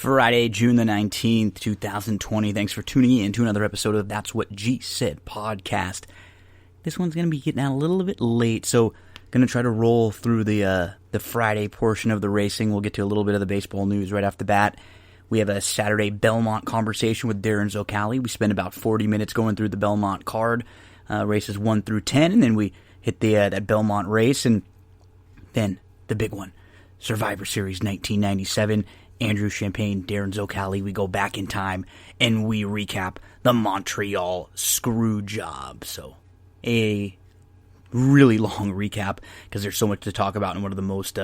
Friday, June the 19th, 2020. Thanks for tuning in to another episode of That's What G Said podcast. This one's going to be getting out a little bit late, so going to try to roll through the Friday portion of the racing. We'll get to a little bit of the baseball news right off the bat. We have a Saturday Belmont conversation with Darin Zoccali. We spend about 40 minutes going through the Belmont card, races 1 through 10, and then we hit that Belmont race, and then the big one, Survivor Series 1997. Andrew Champagne, Darin Zoccali. We go back in time and we recap the Montreal Screwjob. So a really long recap because there's so much to talk about and one of the most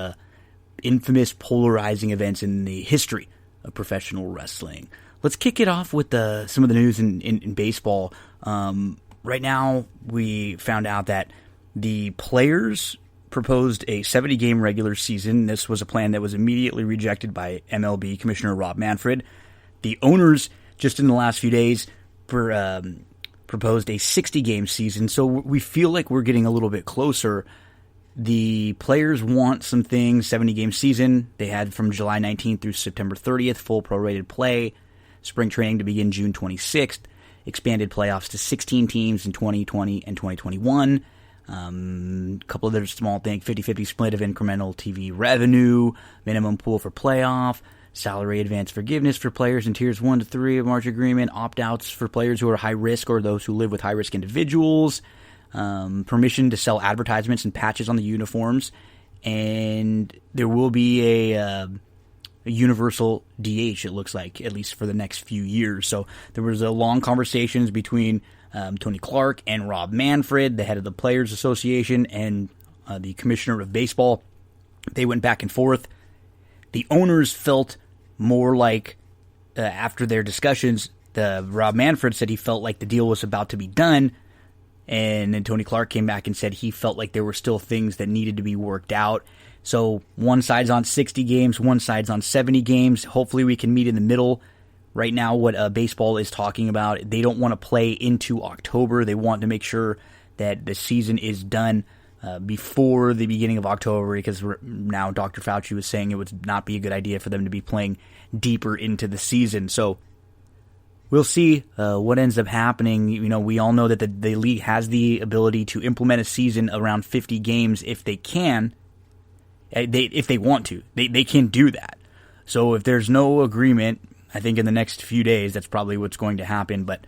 infamous, polarizing events in the history of professional wrestling. Let's kick it off with some of the news in baseball. Right now, we found out that the players proposed a 70-game regular season. This was a plan that was immediately rejected by MLB Commissioner Rob Manfred. The owners, just in the last few days, proposed a 60-game season, so we feel like we're getting a little bit closer. The players want some things, 70-game season. They had from July 19th through September 30th, full prorated play, spring training to begin June 26th, expanded playoffs to 16 teams in 2020 and 2021, a couple of other small things, 50-50 split of incremental TV revenue, minimum pool for playoff, salary advance forgiveness for players in tiers 1 to 3 of March agreement, opt-outs for players who are high risk or those who live with high-risk individuals, permission to sell advertisements and patches on the uniforms, and there will be a universal DH, it looks like, at least for the next few years. So there was a long conversations between Tony Clark and Rob Manfred, the head of the Players Association, and the commissioner of baseball. They went back and forth. The owners felt more like, after their discussions, Rob Manfred said he felt like the deal was about to be done, and then Tony Clark came back and said he felt like there were still things that needed to be worked out. So one side's on 60 games, one side's on 70 games. Hopefully we can meet in the middle. Right now, what baseball is talking about, they don't want to play into October. They want to make sure that the season is done before the beginning of October, because now Dr. Fauci was saying it would not be a good idea for them to be playing deeper into the season. So we'll see what ends up happening. You know, we all know that the league has the ability to implement a season around 50 games if they can. If they want to. They can do that. So if there's no agreement, I think in the next few days, that's probably what's going to happen. But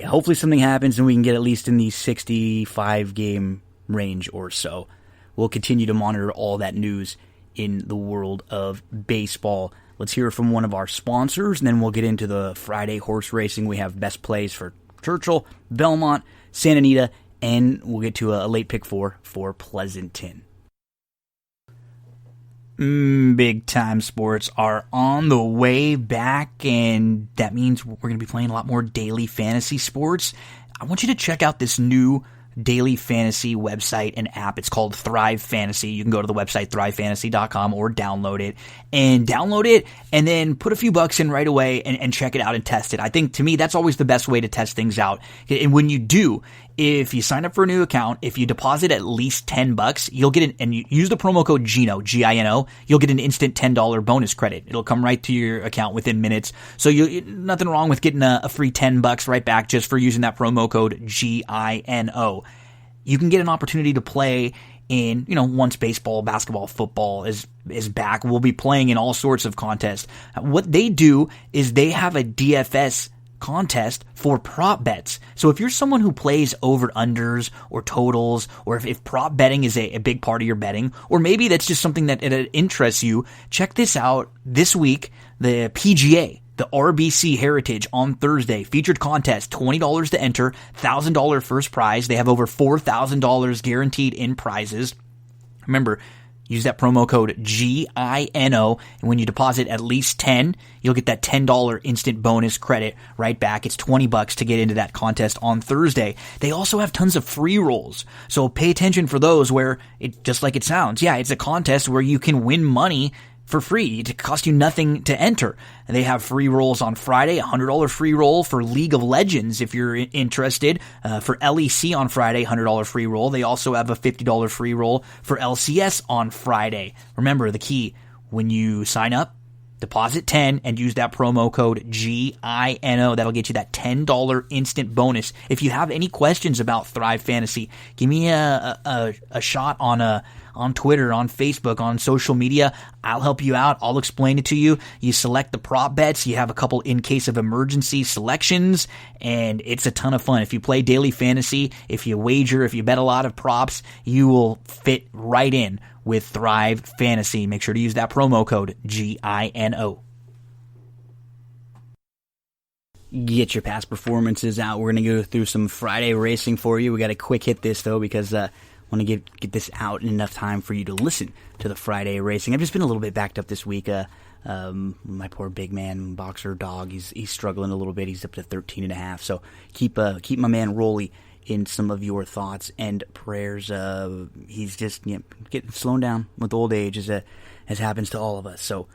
hopefully something happens and we can get at least in the 65-game range or so. We'll continue to monitor all that news in the world of baseball. Let's hear from one of our sponsors, and then we'll get into the Friday horse racing. We have best plays for Churchill, Belmont, Santa Anita, and we'll get to a late pick for Pleasanton. Big time sports are on the way back, and that means we're going to be playing a lot more daily fantasy sports. I want you to check out this new daily fantasy website and app. It's called Thrive Fantasy. You can go to the website thrivefantasy.com or download it and then put a few bucks in right away and check it out and test it. I think, to me, that's always the best way to test things out. And when you do, if you sign up for a new account, if you deposit at least $10, you'll get and you use the promo code GINO, G-I-N-O, you'll get an instant $10 bonus credit. It'll come right to your account within minutes. So nothing wrong with getting a free $10 right back just for using that promo code GINO. You can get an opportunity to play in, once baseball, basketball, football is back. We'll be playing in all sorts of contests. What they do is they have a DFS contest for prop bets. So if you're someone who plays over-unders or totals, or if prop betting is a big part of your betting, or maybe that's just something that interests you, check this out this week. The PGA, the RBC Heritage on Thursday, featured contest, $20 to enter, $1,000 first prize. They have over $4,000 guaranteed in prizes. Remember, use that promo code GINO, and when you deposit at least $10, you'll get that $10 instant bonus credit right back. It's $20 to get into that contest on Thursday. They also have tons of free rolls, so pay attention for those where, just like it sounds, it's a contest where you can win money for free. It costs you nothing to enter. And they have free rolls on Friday, $100 free roll for League of Legends if you're interested. For LEC on Friday, $100 free roll. They also have a $50 free roll for LCS on Friday. Remember, the key, when you sign up, Deposit 10 and use that promo code GINO. That'll get you that $10 instant bonus. If you have any questions about Thrive Fantasy, give me a shot on Twitter, on Facebook, on social media. I'll help you out. I'll explain it to you. You select the prop bets. You have a couple in case of emergency selections, and it's a ton of fun. If you play daily fantasy, if you wager, if you bet a lot of props, you will fit right in with Thrive Fantasy. Make sure to use that promo code GINO. Get your past performances out. We're going to go through some Friday racing for you. We got to quick hit this though because I want to get this out in enough time for you to listen to the Friday racing. I've just been a little bit backed up this week. My poor big man boxer dog, he's struggling a little bit. He's up to 13.5. So keep my man Rolly in some of your thoughts and prayers. He's just getting slowing down with old age, as happens to all of us. So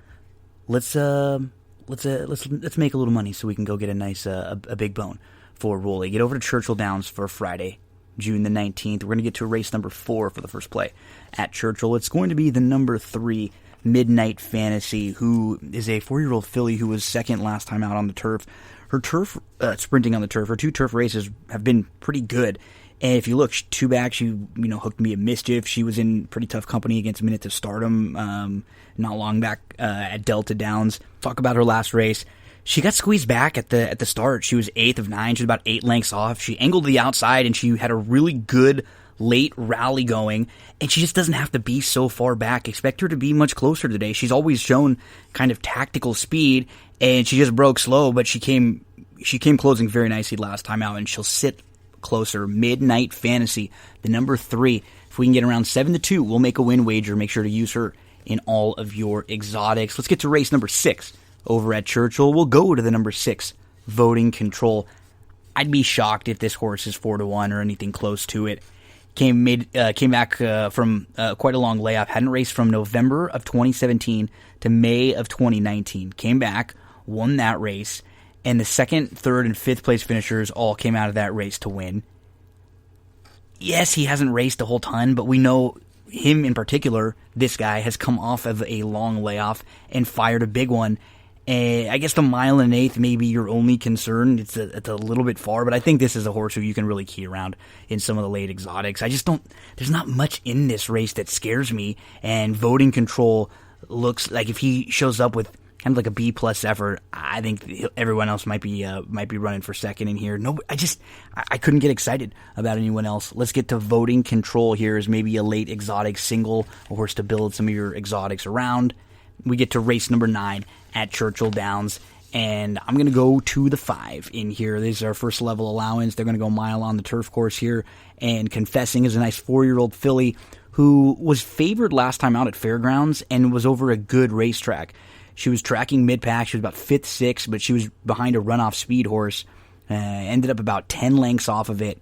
let's make a little money so we can go get a nice a big bone for Rolly. Get over to Churchill Downs for Friday, June the 19th. We're going to get to race number 4 for the first play at Churchill. It's going to be the number 3 Midnight Fantasy, who is a 4-year-old filly who was second last time out on the turf. Her turf, sprinting on the turf, her 2 turf races have been pretty good. And if you look, 2 back, she hooked me at Mischief. She was in pretty tough company against Minute to Stardom not long back at Delta Downs. Talk about her last race. She got squeezed back at the start. She was 8th of 9. She was about 8 lengths off. She angled to the outside, and she had a really good late rally going, and she just doesn't have to be so far back. Expect her to be much closer today. She's always shown kind of tactical speed, and she just broke slow, but she came closing very nicely last time out, and she'll sit closer. Midnight Fantasy, the number 3. If we can get around 7-2, we'll make a win wager. Make sure to use her in all of your exotics. Let's get to race number 6 over at Churchill. We'll go to the number 6, Voting Control. I'd be shocked if this horse is 4-1 or anything close to it. Came back from quite a long layoff. Hadn't raced from November of 2017 to May of 2019. Came back, won that race, and the 2nd, 3rd, and 5th place finishers all came out of that race to win. Yes, he hasn't raced a whole ton, but we know him in particular, this guy, has come off of a long layoff and fired a big one. And I guess the 1 1/8 may be your only concern. It's a little bit far, but I think this is a horse who you can really key around in some of the late exotics. There's not much in this race that scares me, and Voting Control looks like if he shows up with kind of like a B+ effort, I think everyone else might be running for second in here. No, I couldn't get excited about anyone else. Let's get to Voting Control here as maybe a late exotic single, a horse to build some of your exotics around. We get to race number 9 at Churchill Downs, and I'm going to go to the 5 in here. This is our first level allowance. They're going to go mile on the turf course here, and Confessing is a nice 4-year-old filly who was favored last time out at Fairgrounds and was over a good racetrack. She was tracking mid-pack. She was about 5th, 6th, but she was behind a runoff speed horse, ended up about 10 lengths off of it,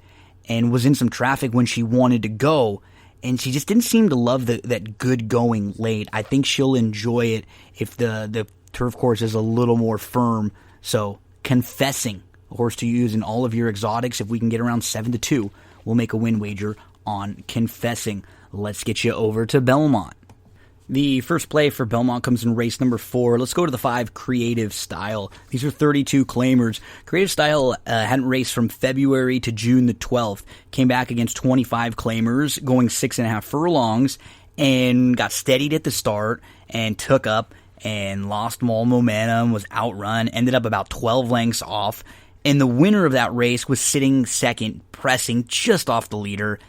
and was in some traffic when she wanted to go. And she just didn't seem to love that good going late. I think she'll enjoy it if the turf course is a little more firm. So Confessing, a horse to use in all of your exotics. If we can get around 7-2, we'll make a win wager on Confessing. Let's get you over to Belmont. The first play for Belmont comes in race number 4. Let's go to the 5, Creative Style. These are 32 claimers. Creative Style hadn't raced from February to June the 12th. Came back against 25 claimers, going 6.5 furlongs, and got steadied at the start and took up and lost all momentum, was outrun, ended up about 12 lengths off. And the winner of that race was sitting second, pressing just off the leader.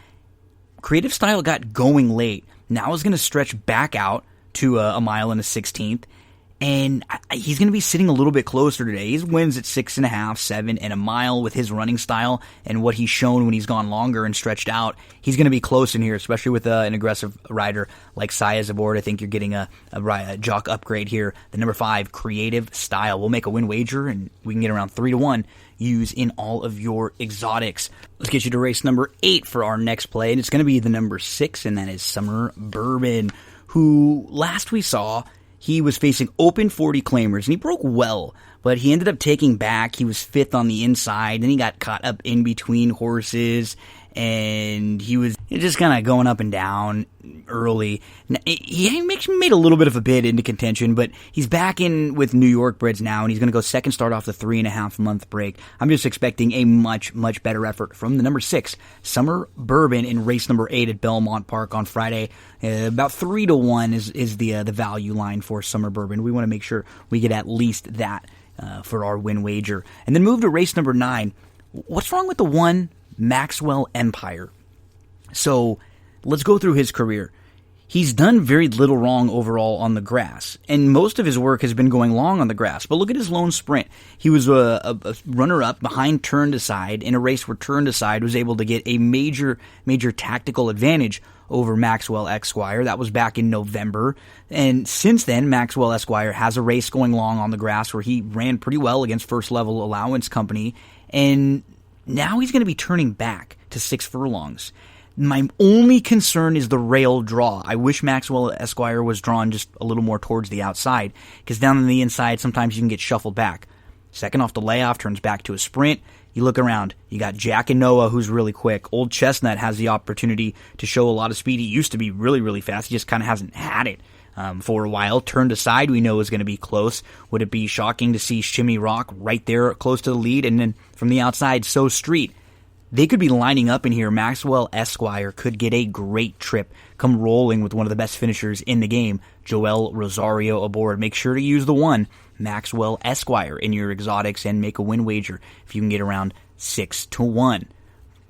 Creative Style got going late. Now is going to stretch back out to a 1 1/16, and he's going to be sitting a little bit closer today. He wins at 6.5, 7, and a mile with his running style and what he's shown when he's gone longer and stretched out. He's going to be close in here, especially with an aggressive rider like Saya's aboard. I think you're getting a jock upgrade here. The number 5, Creative Style. We'll make a win wager, and we can get around 3-1. Use in all of your exotics. Let's get you to race number 8 for our next play, and it's going to be the number 6, and that is Summer Bourbon, who last we saw, he was facing open 40 claimers, and he broke well, but he ended up taking back. He was 5th on the inside, then he got caught up in between horses, and he was just kind of going up and down early. He made a little bit of a bid into contention, but he's back in with New York Breds now, and he's going to go second start off the 3.5-month break. I'm just expecting a much, much better effort from the number 6, Summer Bourbon, in race number 8 at Belmont Park on Friday. About 3-1 is the value line for Summer Bourbon. We want to make sure we get at least that for our win wager. And then move to race number 9. What's wrong with the 1 Maxwell Empire? So let's go through his career. He's done very little wrong overall on the grass, and most of his work has been going long on the grass. But look at his lone sprint. He was a runner-up behind Turn Decide in a race where Turn Decide was able to get a major tactical advantage over Maxwell Esquire. That was back in November. And since then, Maxwell Esquire has a race going long on the grass where he ran pretty well against First Level Allowance Company, and now he's going to be turning back to 6 furlongs. My only concern is the rail draw. I wish Maxwell Esquire was drawn just a little more towards the outside, because down on the inside, sometimes you can get shuffled back. Second off the layoff, turns back to a sprint. You look around, you got Jack and Noah, who's really quick. Old Chestnut has the opportunity to show a lot of speed. He used to be really, really fast. He just kind of hasn't had it for a while. Turned Aside, we know, is going to be close. Would it be shocking to see Shimmy Rock right there close to the lead? And then from the outside, So Street. They could be lining up in here. Maxwell Esquire could get a great trip, come rolling with one of the best finishers in the game, Joel Rosario, aboard. Make sure to use the 1 Maxwell Esquire in your exotics and make a win wager if you can get around 6-1.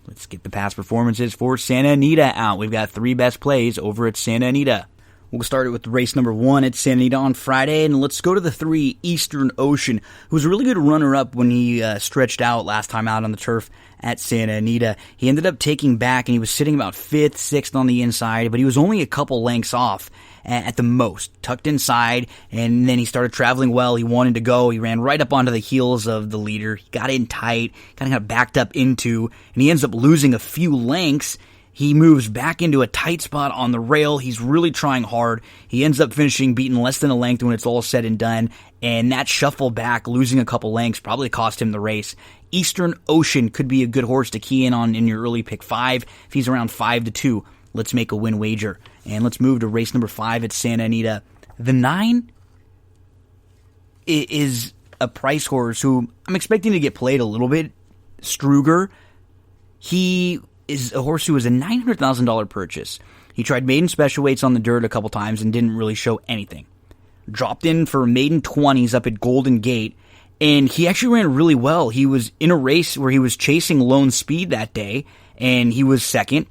Let's get the past performances for Santa Anita out. We've got 3 best plays over at Santa Anita. We'll start it with race number 1 at Santa Anita on Friday, and let's go to the 3, Eastern Ocean, who was a really good runner-up when he stretched out last time out on the turf at Santa Anita. He ended up taking back, and he was sitting about 5th, 6th on the inside, but he was only a couple lengths off at the most, tucked inside, and then he started traveling well. He wanted to go. He ran right up onto the heels of the leader. He got in tight, kind of got backed up into, and he ends up losing a few lengths. He moves back into a tight spot on the rail. He's really trying hard. He ends up finishing beaten less than a length when it's all said and done. And that shuffle back, losing a couple lengths, probably cost him the race. Eastern Ocean could be a good horse to key in on in your early pick 5. If he's around 5-2, let's make a win wager. And let's move to race number 5 at Santa Anita. The 9 is a price horse who I'm expecting to get played a little bit. Struger. He is a horse who was a $900,000 purchase. He tried maiden special weights on the dirt a couple times and didn't really show anything. Dropped in for maiden 20s up at Golden Gate, and he actually ran really well. He was in a race where he was chasing Lone Speed that day, and he was second.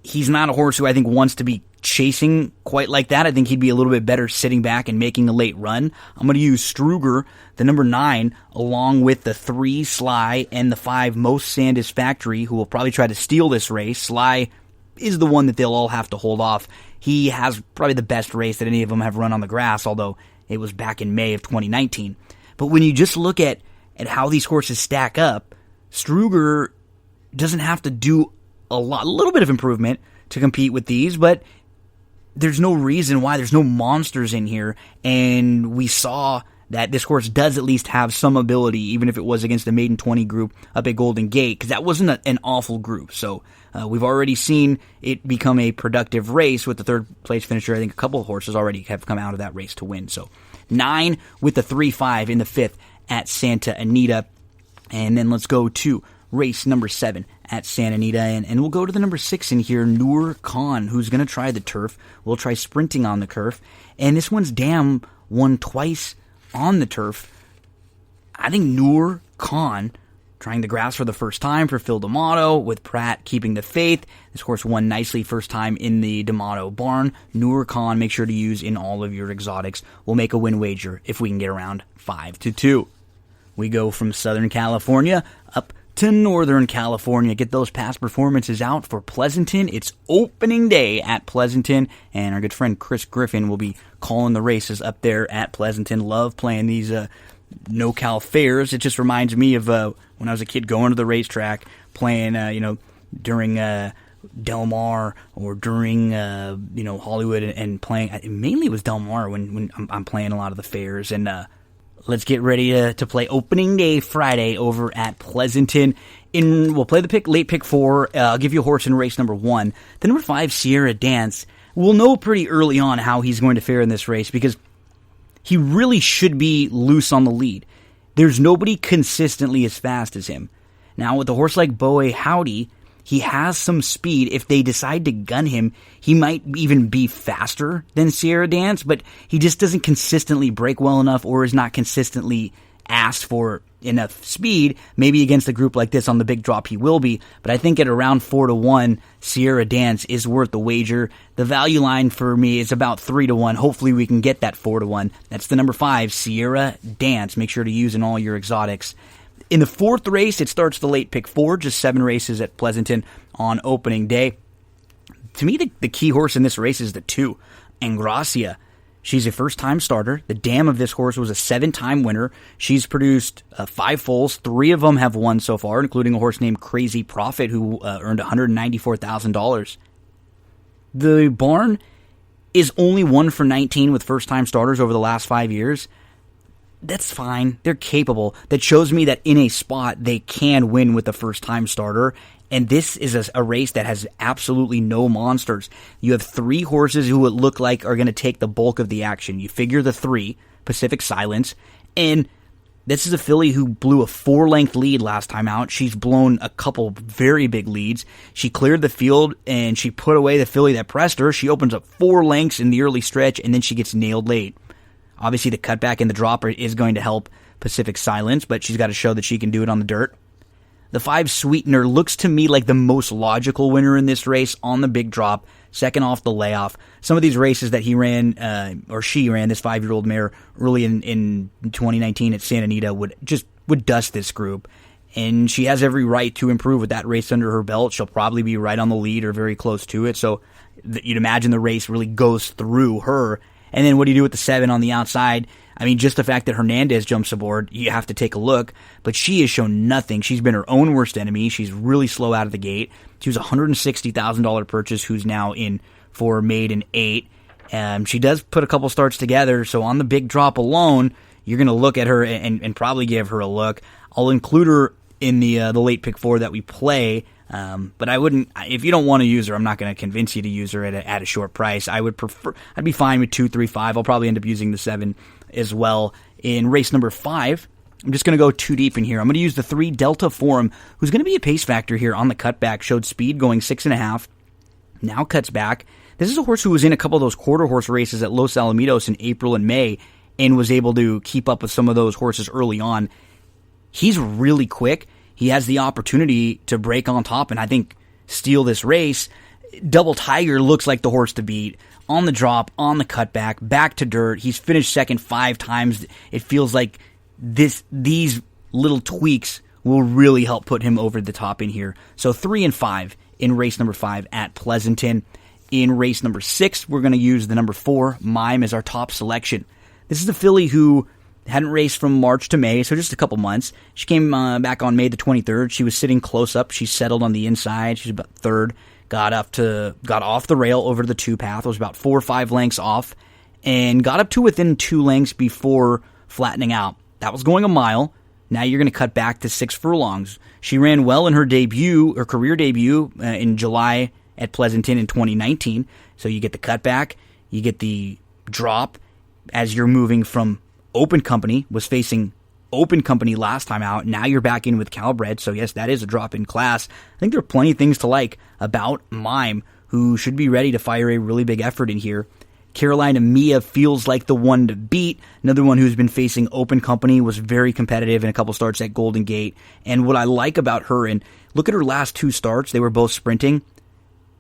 He's not a horse who I think wants to be chasing quite like that. I think he'd be a little bit better sitting back and making a late run. I'm going to use Struger, the number 9, along with the 3, Sly, and the 5, Most Satisfactory, who will probably try to steal this race. Sly is the one that they'll all have to hold off. He has probably the best race that any of them have run on the grass, although it was back in May of 2019. But when you just look at how these horses stack up, Struger doesn't have to do a little bit of improvement to compete with these, but there's no reason why. There's no monsters in here, and we saw that this horse does at least have some ability, even if it was against the maiden 20 group up at Golden Gate, because that wasn't an awful group. So we've already seen it become a productive race with the third place finisher. I think a couple of horses already have come out of that race to win. So 9 with the 3-5 in the 5th at Santa Anita. And then let's go to race number 7 at Santa Anita, and we'll go to the number 6 in here, Noor Khan, who's going to try the turf. We'll try sprinting on the turf, and this one's won twice on the turf. I think Noor Khan trying the grass for the first time for Phil D'Amato, with Pratt keeping the faith. This horse won nicely first time in the D'Amato barn. Noor Khan, make sure to use in all of your exotics. We'll make a win wager if we can get around 5-2. We go from Southern California up to Northern California. Get those past performances out for Pleasanton. It's opening day at Pleasanton, and our good friend Chris Griffin will be calling the races up there at Pleasanton. Love playing these no-cal fairs. It just reminds me of when I was a kid going to the racetrack, playing, during Del Mar or during, Hollywood, and playing. Mainly it was Del Mar when I'm playing a lot of the fairs, and let's get ready to play opening day Friday over at Pleasanton. We'll play the late pick 4. I'll give you a horse in race number 1. The number 5, Sierra Dance. We'll know pretty early on how he's going to fare in this race because he really should be loose on the lead. There's nobody consistently as fast as him. Now, with a horse like Boe Howdy, he has some speed. If they decide to gun him, he might even be faster than Sierra Dance, but he just doesn't consistently break well enough or is not consistently asked for enough speed. Maybe against a group like this on the big drop he will be, but I think at around 4-1, Sierra Dance is worth the wager. The value line for me is about 3-1. Hopefully we can get that 4-1. That's the number 5, Sierra Dance. Make sure to use in all your exotics. In the 4th race, it starts the late pick 4, just 7 races at Pleasanton on opening day. To me, the key horse in this race is the 2, Engracia. She's a first-time starter. The dam of this horse was a 7-time winner. She's produced 5 foals. 3 of them have won so far, including a horse named Crazy Prophet, who earned $194,000. The barn is only 1 for 19 with first-time starters over the last 5 years. That's fine. They're capable. That shows me that in a spot, they can win with a first-time starter. And this is a race that has absolutely no monsters. You have 3 horses who it look like are going to take the bulk of the action. You figure the 3, Pacific Silence, and this is a filly who blew a 4-length lead last time out. She's blown a couple very big leads. She cleared the field, and she put away the filly that pressed her. She opens up 4 lengths in the early stretch, and then she gets nailed late. Obviously, the cutback and the dropper is going to help Pacific Silence, but she's got to show that she can do it on the dirt. The 5 Sweetener looks to me like the most logical winner in this race on the big drop, second off the layoff. Some of these races that he ran, or she ran, this 5-year-old mare early in 2019 at Santa Anita would dust this group. And she has every right to improve with that race under her belt. She'll probably be right on the lead or very close to it. So you'd imagine the race really goes through her. And then what do you do with the 7 on the outside? I mean, just the fact that Hernandez jumps aboard, you have to take a look. But she has shown nothing. She's been her own worst enemy. She's really slow out of the gate. She was a $160,000 purchase who's now in for maiden 8. She does put a couple starts together, so on the big drop alone, you're going to look at her and probably give her a look. I'll include her in the late pick 4 that we play. But I wouldn't, if you don't want to use her, I'm not going to convince you to use her at a short price. I'd be fine with 2, 3, 5. I'll probably end up using the 7 as well. In race number 5, I'm just going to go too deep in here. I'm going to use the 3 Delta Forum, who's going to be a pace factor here on the cutback. Showed speed going 6.5, now cuts back. This is a horse who was in a couple of those quarter horse races at Los Alamitos in April and May and was able to keep up with some of those horses early on. He's really quick. He has the opportunity to break on top and I think steal this race. Double Tiger looks like the horse to beat. On the drop, on the cutback, back to dirt. He's finished second 5 times. It feels like these little tweaks will really help put him over the top in here. So 3 and 5 in race number 5 at Pleasanton. In race number 6, we're going to use the number 4, Mime, as our top selection. This is a filly who hadn't raced from March to May, so just a couple months. She came back on May the 23rd. She was sitting close up. She settled on the inside. She's about 3rd. Got off the rail over the 2 path. Was about 4 or 5 lengths off, and got up to within 2 lengths before flattening out. That was going a mile. Now you're going to cut back to 6 furlongs. She ran well in her career debut in July at Pleasanton in 2019. So you get the cutback, you get the drop as you're moving from Open Company, was facing Open Company last time out. Now you're back in with Calbred, so yes, that is a drop in class. I think there are plenty of things to like about Mime, who should be ready to fire a really big effort in here. Carolina Mia feels like the one to beat. Another one who's been facing Open Company, was very competitive in a couple starts at Golden Gate. And what I like about her, and look at her last 2 starts, they were both sprinting.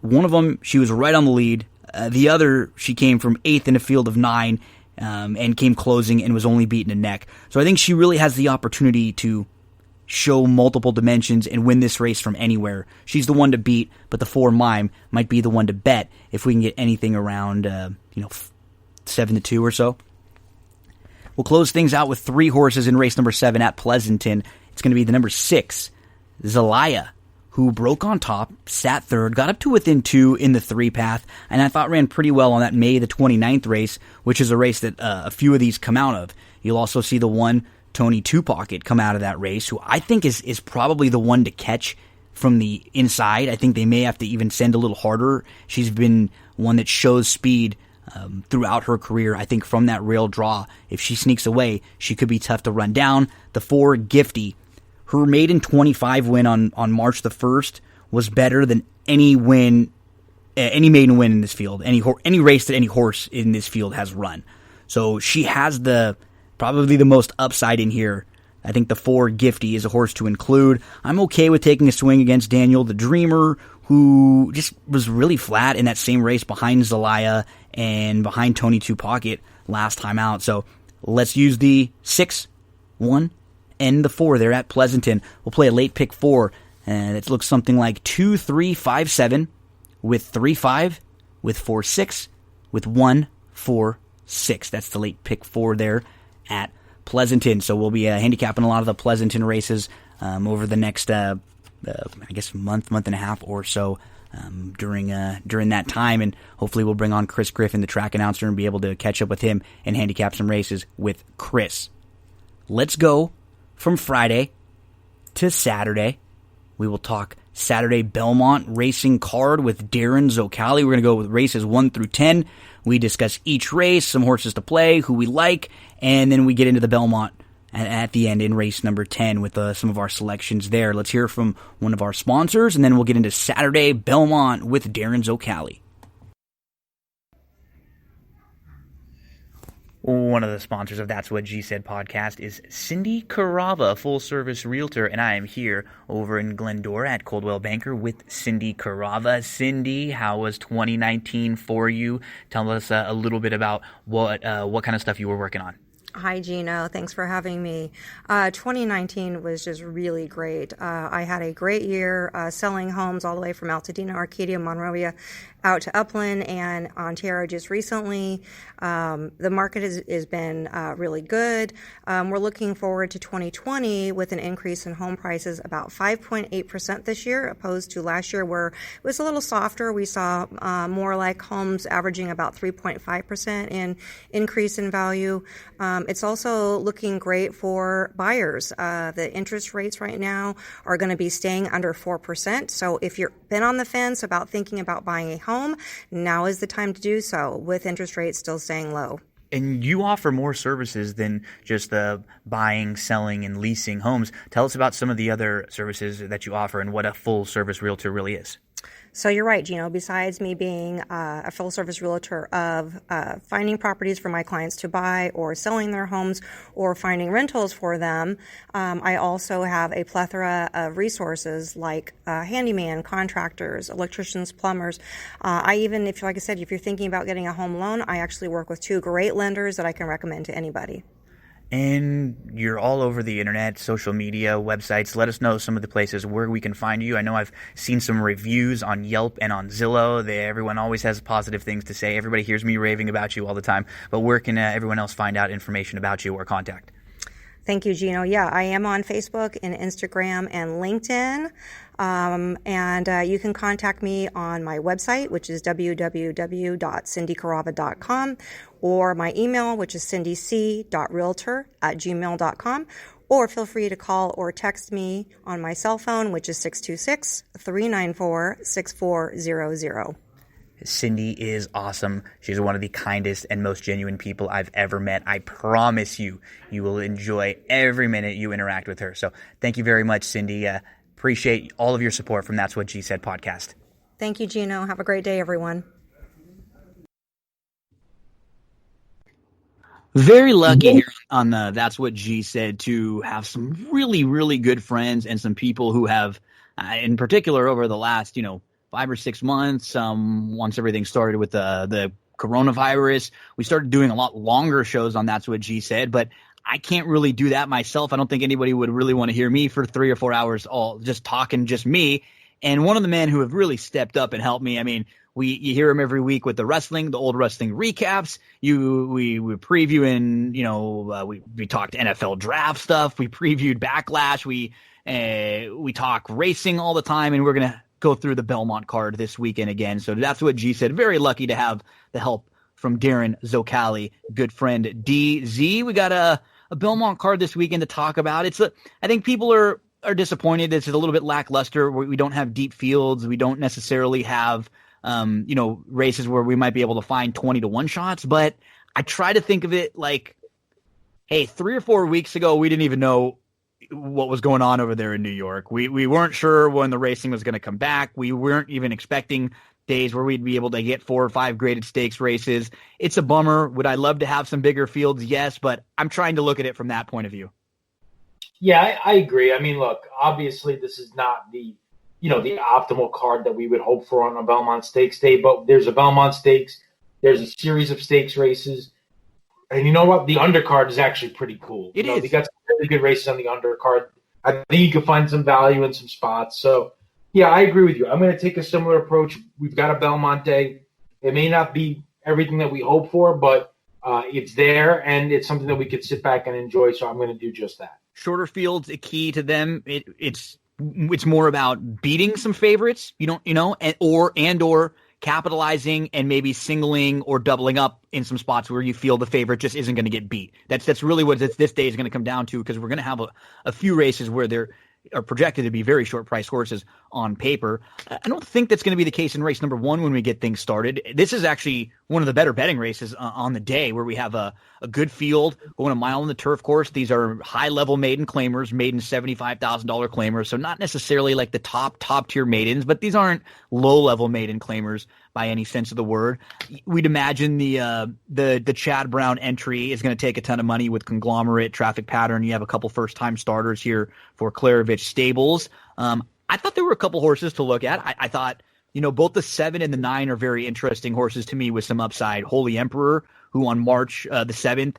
One of them, she was right on the lead. The other, she came from 8th in a field of 9. And came closing and was only beaten a neck. So I think she really has the opportunity to show multiple dimensions and win this race from anywhere. She's the one to beat, but the 4 Mime might be the one to bet if we can get anything around 7-2 or so. We'll close things out with 3 horses in race number 7 at Pleasanton. It's going to be the number 6, Zelaya, who broke on top, sat 3rd, got up to within 2 in the 3 path, and I thought ran pretty well on that May the 29th race, which is a race that a few of these come out of. You'll also see the 1 Tony Two Pocket come out of that race, who I think is probably the one to catch from the inside. I think they may have to even send a little harder. She's been one that shows speed throughout her career. I think from that rail draw, if she sneaks away, she could be tough to run down. The 4, Gifty, her maiden 25 win on March the 1st was better than any maiden win in this field, any race that any horse in this field has run. So she has probably the most upside in here. I think the 4, Gifty, is a horse to include. I'm okay with taking a swing against Daniel the Dreamer, who just was really flat in that same race behind Zelaya and behind Tony Two Pocket last time out. So let's use the 6, 1, and the 4 there at Pleasanton. We'll play a late pick 4, and it looks something like 2, 3, 5, 7, with 3, 5, with 4, 6, with 1, 4, 6. That's the late pick 4 there at Pleasanton. So we'll be handicapping a lot of the Pleasanton races over the next, I guess, month and a half or so during that time. And hopefully we'll bring on Chris Griffin, the track announcer, and be able to catch up with him and handicap some races with Chris. Let's go from Friday to Saturday. We will talk Saturday Belmont racing card with Darin, Zoccali. We're going to go with races 1 through 10. We discuss each race, some horses to play, who we like, and then we get into the Belmont at the end in race number 10 with some of our selections there. Let's hear from one of our sponsors, and then we'll get into Saturday Belmont with Darin, Zoccali. One of the sponsors of That's What G Said podcast is Cindy Carava, full-service realtor, and I am here over in Glendora at Coldwell Banker with Cindy Carava. Cindy, how was 2019 for you? Tell us a little bit about what kind of stuff you were working on. Hi, Gino. Thanks for having me. 2019 was just really great. I had a great year selling homes all the way from Altadena, Arcadia, Monrovia, out to Upland and Ontario just recently. The market has been really good. We're looking forward to 2020 with an increase in home prices about 5.8% this year, opposed to last year where it was a little softer. We saw more like homes averaging about 3.5% in increase in value. It's also looking great for buyers. The interest rates right now are going to be staying under 4%. So if you've been on the fence about thinking about buying a home, now is the time to do so with interest rates still staying low. And you offer more services than just the buying, selling, and leasing homes. Tell us about some of the other services that you offer and what a full-service realtor really is. So you're right, Gino. Besides me being a full-service realtor of finding properties for my clients to buy or selling their homes or finding rentals for them, I also have a plethora of resources like handyman, contractors, electricians, plumbers. I even, if you're thinking about getting a home loan, I actually work with 2 great lenders that I can recommend to anybody. And you're all over the internet, social media, websites. Let us know some of the places where we can find you. I know I've seen some reviews on Yelp and on Zillow. Everyone always has positive things to say. Everybody hears me raving about you all the time. But where can everyone else find out information about you or contact? Thank you, Gino. Yeah, I am on Facebook and Instagram and LinkedIn. And you can contact me on my website, which is www.cindycarava.com, or my email, which is cindyc.realtor@gmail.com, or feel free to call or text me on my cell phone, which is 626-394-6400. Cindy is awesome. She's one of the kindest and most genuine people I've ever met. I promise you, you will enjoy every minute you interact with her. So thank you very much, Cindy. Appreciate all of your support from That's What G Said podcast. Thank you, Gino. Have a great day, everyone. Very lucky here on the That's What G Said to have some really, really good friends and some people who have, in particular, over the last, 5 or 6 months, once everything started with the coronavirus, we started doing a lot longer shows on That's What G Said, but I can't really do that myself. I don't think anybody would really want to hear me for 3 or 4 hours all just talking, just me. And one of the men who have really stepped up and helped me, I mean, you hear him every week with the old wrestling recaps. We previewing, we talked NFL draft stuff. We previewed Backlash. We talk racing all the time, and we're going to go through the Belmont card this weekend again. So That's What G Said. Very lucky to have the help from Darin, Zoccali, good friend DZ. We got a a Belmont card this weekend to talk about. I think people are disappointed. It's a little bit lackluster. We don't have deep fields. We don't necessarily have, races where we might be able to find 20 to 1 shots. But I try to think of it like, hey, 3 or 4 weeks ago, we didn't even know what was going on over there in New York. We weren't sure when the racing was going to come back. We weren't even expecting days where we'd be able to get 4 or 5 graded stakes races. It's a bummer. Would I love to have some bigger fields? Yes, but I'm trying to look at it from that point of view. Yeah, I agree. I mean, look, obviously this is not the optimal card that we would hope for on a Belmont Stakes Day, but there's a Belmont Stakes. There's a series of stakes races. And you know what? The undercard is actually pretty cool. It is. We got some really good races on the undercard. I think you can find some value in some spots. So, yeah, I agree with you. I'm going to take a similar approach. We've got a Belmont Day. It may not be everything that we hope for, but it's there, and it's something that we could sit back and enjoy, so I'm going to do just that. Shorter fields, a key to them. It's more about beating some favorites, or capitalizing and maybe singling or doubling up in some spots where you feel the favorite just isn't going to get beat. That's really what this day is going to come down to, because we're going to have a few races where there are projected to be very short price horses on paper. I don't think that's going to be the case in race number 1 when we get things started. This is actually one of the better betting races on the day, where we have a good field going a mile on the turf course. These are high-level maiden claimers, maiden $75,000 claimers, so not necessarily like the top-tier maidens, but these aren't low-level maiden claimers by any sense of the word. We'd imagine the Chad Brown entry is going to take a ton of money with Conglomerate, Traffic Pattern. You have a couple first-time starters here for Klarovich Stables. I thought there were a couple horses to look at. I thought, both the 7 and the 9 are very interesting horses to me with some upside. Holy Emperor, who on March the 7th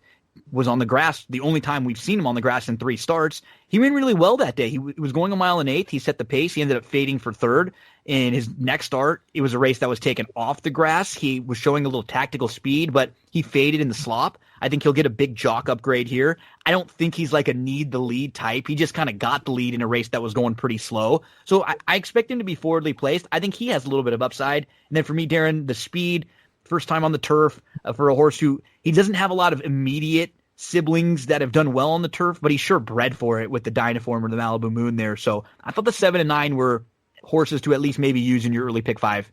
was on the grass, the only time we've seen him on the grass in 3 starts. He ran really well that day. He was going a mile and 1/8. He set the pace. He ended up fading for 3rd. In his next start, it was a race that was taken off the grass. He was showing a little tactical speed, but he faded in the slop. I think he'll get a big jock upgrade here. I don't think he's like a need the lead type. He just kind of got the lead in a race that was going pretty slow. So I expect him to be forwardly placed. I think he has a little bit of upside. And then for me, Darin, the speed, first time on the turf for a horse who he doesn't have a lot of immediate siblings that have done well on the turf, but he's sure bred for it with the Dynaform or the Malibu Moon there. So I thought the 7 and 9 were horses to at least maybe use in your early pick 5.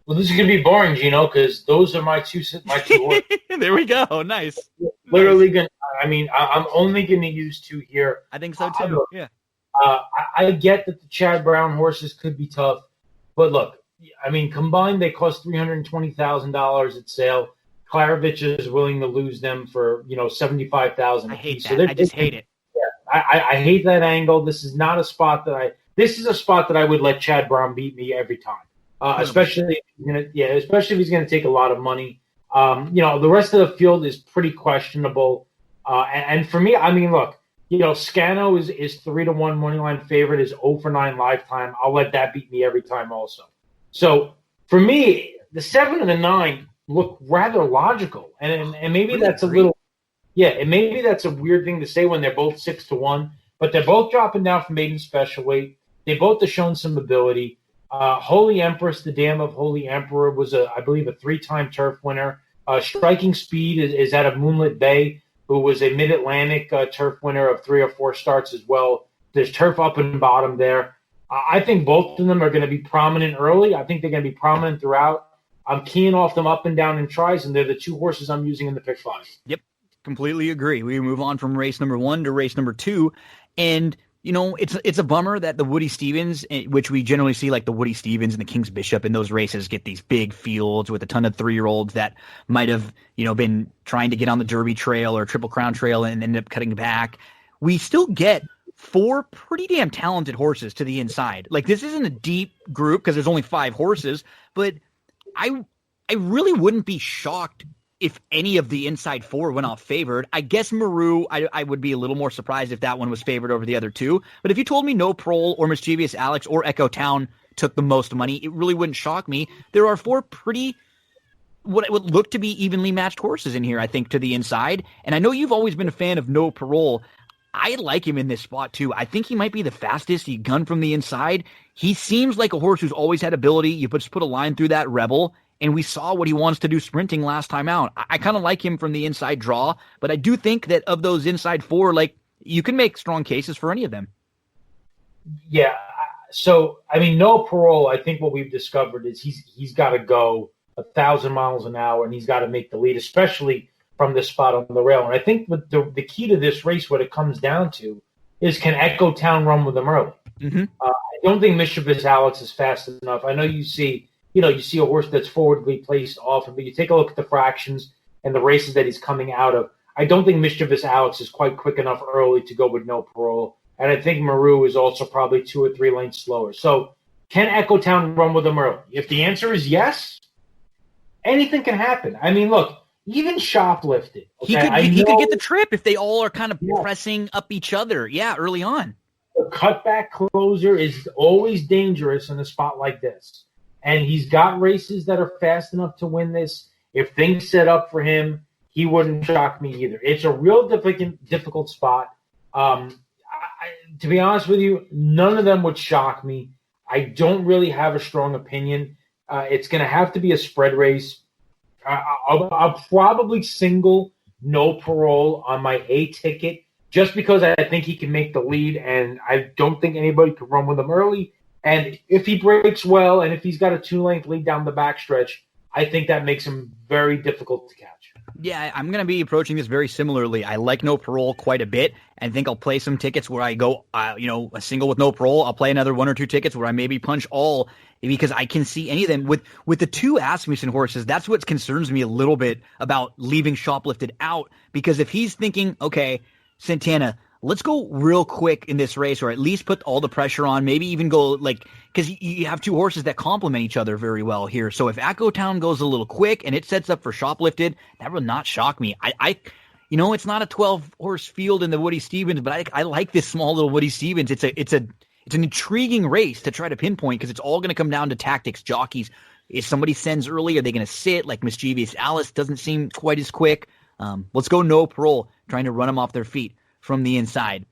Well, this is going to be boring, Gino, because those are my two horses. There we go. Nice. Literally going to – I'm only going to use 2 here. I think so too, yeah. I get that the Chad Brown horses could be tough, but look, combined they cost $320,000 at sale. Klarovich is willing to lose them for, $75,000. I hate that. I just hate it. Yeah, I hate that angle. This is not a spot that this is a spot that I would let Chad Brown beat me every time. Especially if he's going to take a lot of money. The rest of the field is pretty questionable. And for me, look, Scano is 3-1 money line favorite, is 0 for 9 lifetime. I'll let that beat me every time also. So for me, the 7 and the 9 look rather logical, and maybe that's a little, and maybe that's a weird thing to say when they're both 6-1, but they're both dropping down from maiden special weight. They both have shown some ability. Holy Empress, the dam of Holy Emperor, was I believe a 3-time turf winner. Striking Speed is out of Moonlit Bay, who was a Mid-Atlantic turf winner of 3 or 4 starts as well. There's turf up and bottom there. I think both of them are going to be prominent early. I think they're going to be prominent throughout. I'm keying off them up and down in tries, and they're the 2 horses I'm using in the pick 5. Yep, completely agree. We move on from race number 1 to race number 2, and it's a bummer that the Woody Stevens, which we generally see like the Woody Stevens and the King's Bishop in those races, get these big fields with a ton of 3-year-olds that might have been trying to get on the Derby Trail or Triple Crown Trail and ended up cutting back. We still get 4 pretty damn talented horses to the inside. Like, this isn't a deep group because there's only 5 horses, but I really wouldn't be shocked if any of the inside 4 went off favored. I guess Maru, I would be a little more surprised if that one was favored over the other 2. But if you told me No Prole or Mischievous Alex or Echo Town took the most money, it really wouldn't shock me. There are 4 pretty, what it would look to be evenly matched horses in here, I think, to the inside. And I know you've always been a fan of No Parole. I like him in this spot, too. I think he might be the fastest. He gun from the inside. He seems like a horse who's always had ability. You just put a line through that Rebel, and we saw what he wants to do sprinting last time out. I kind of like him from the inside draw, but I do think that of those inside 4, like, you can make strong cases for any of them. Yeah. So, I mean, no parole, I think what we've discovered is he's got to go 1,000 miles an hour, and he's got to make the lead, especially from this spot on the rail. And I think the key to this race, what it comes down to, is can Echo Town run with him early? Mm-hmm. I don't think Mischievous Alex is fast enough. I know you see a horse that's forwardly placed often, but you take a look at the fractions and the races that he's coming out of. I don't think Mischievous Alex is quite quick enough early to go with no parole. And I think Maru is also probably 2 or 3 lengths slower. So can Echo Town run with him early? If the answer is yes, anything can happen. I mean, look, even Shoplifted. Okay? He could get the trip if they all are kind of pressing up each other. Yeah, early on. The cutback closer is always dangerous in a spot like this. And he's got races that are fast enough to win this. If things set up for him, he wouldn't shock me either. It's a real difficult spot. To be honest with you, none of them would shock me. I don't really have a strong opinion. It's going to have to be a spread race. I'll probably single no parole on my A ticket just because I think he can make the lead, and I don't think anybody can run with him early. And if he breaks well, and if he's got a 2-length lead down the backstretch, I think that makes him very difficult to catch. Yeah, I'm going to be approaching this very similarly. I like no parole quite a bit, and think I'll play some tickets where I go, a single with no parole. I'll play another 1 or 2 tickets where I maybe punch all, because I can see any of them. With the 2 Asmussen horses, that's what concerns me a little bit about leaving Shoplifted out, because if he's thinking, okay, Santana, let's go real quick in this race, or at least put all the pressure on, maybe even go because you have 2 horses that complement each other very well here. So if Echo Town goes a little quick and it sets up for Shoplifted, that would not shock me. It's not a 12-horse field in the Woody Stevens, but I like this small little Woody Stevens. It's an intriguing race to try to pinpoint, because it's all going to come down to tactics, jockeys. If somebody sends early, are they going to sit? Like Mischievous Alice doesn't seem quite as quick. Let's go no parole, trying to run them off their feet from the inside.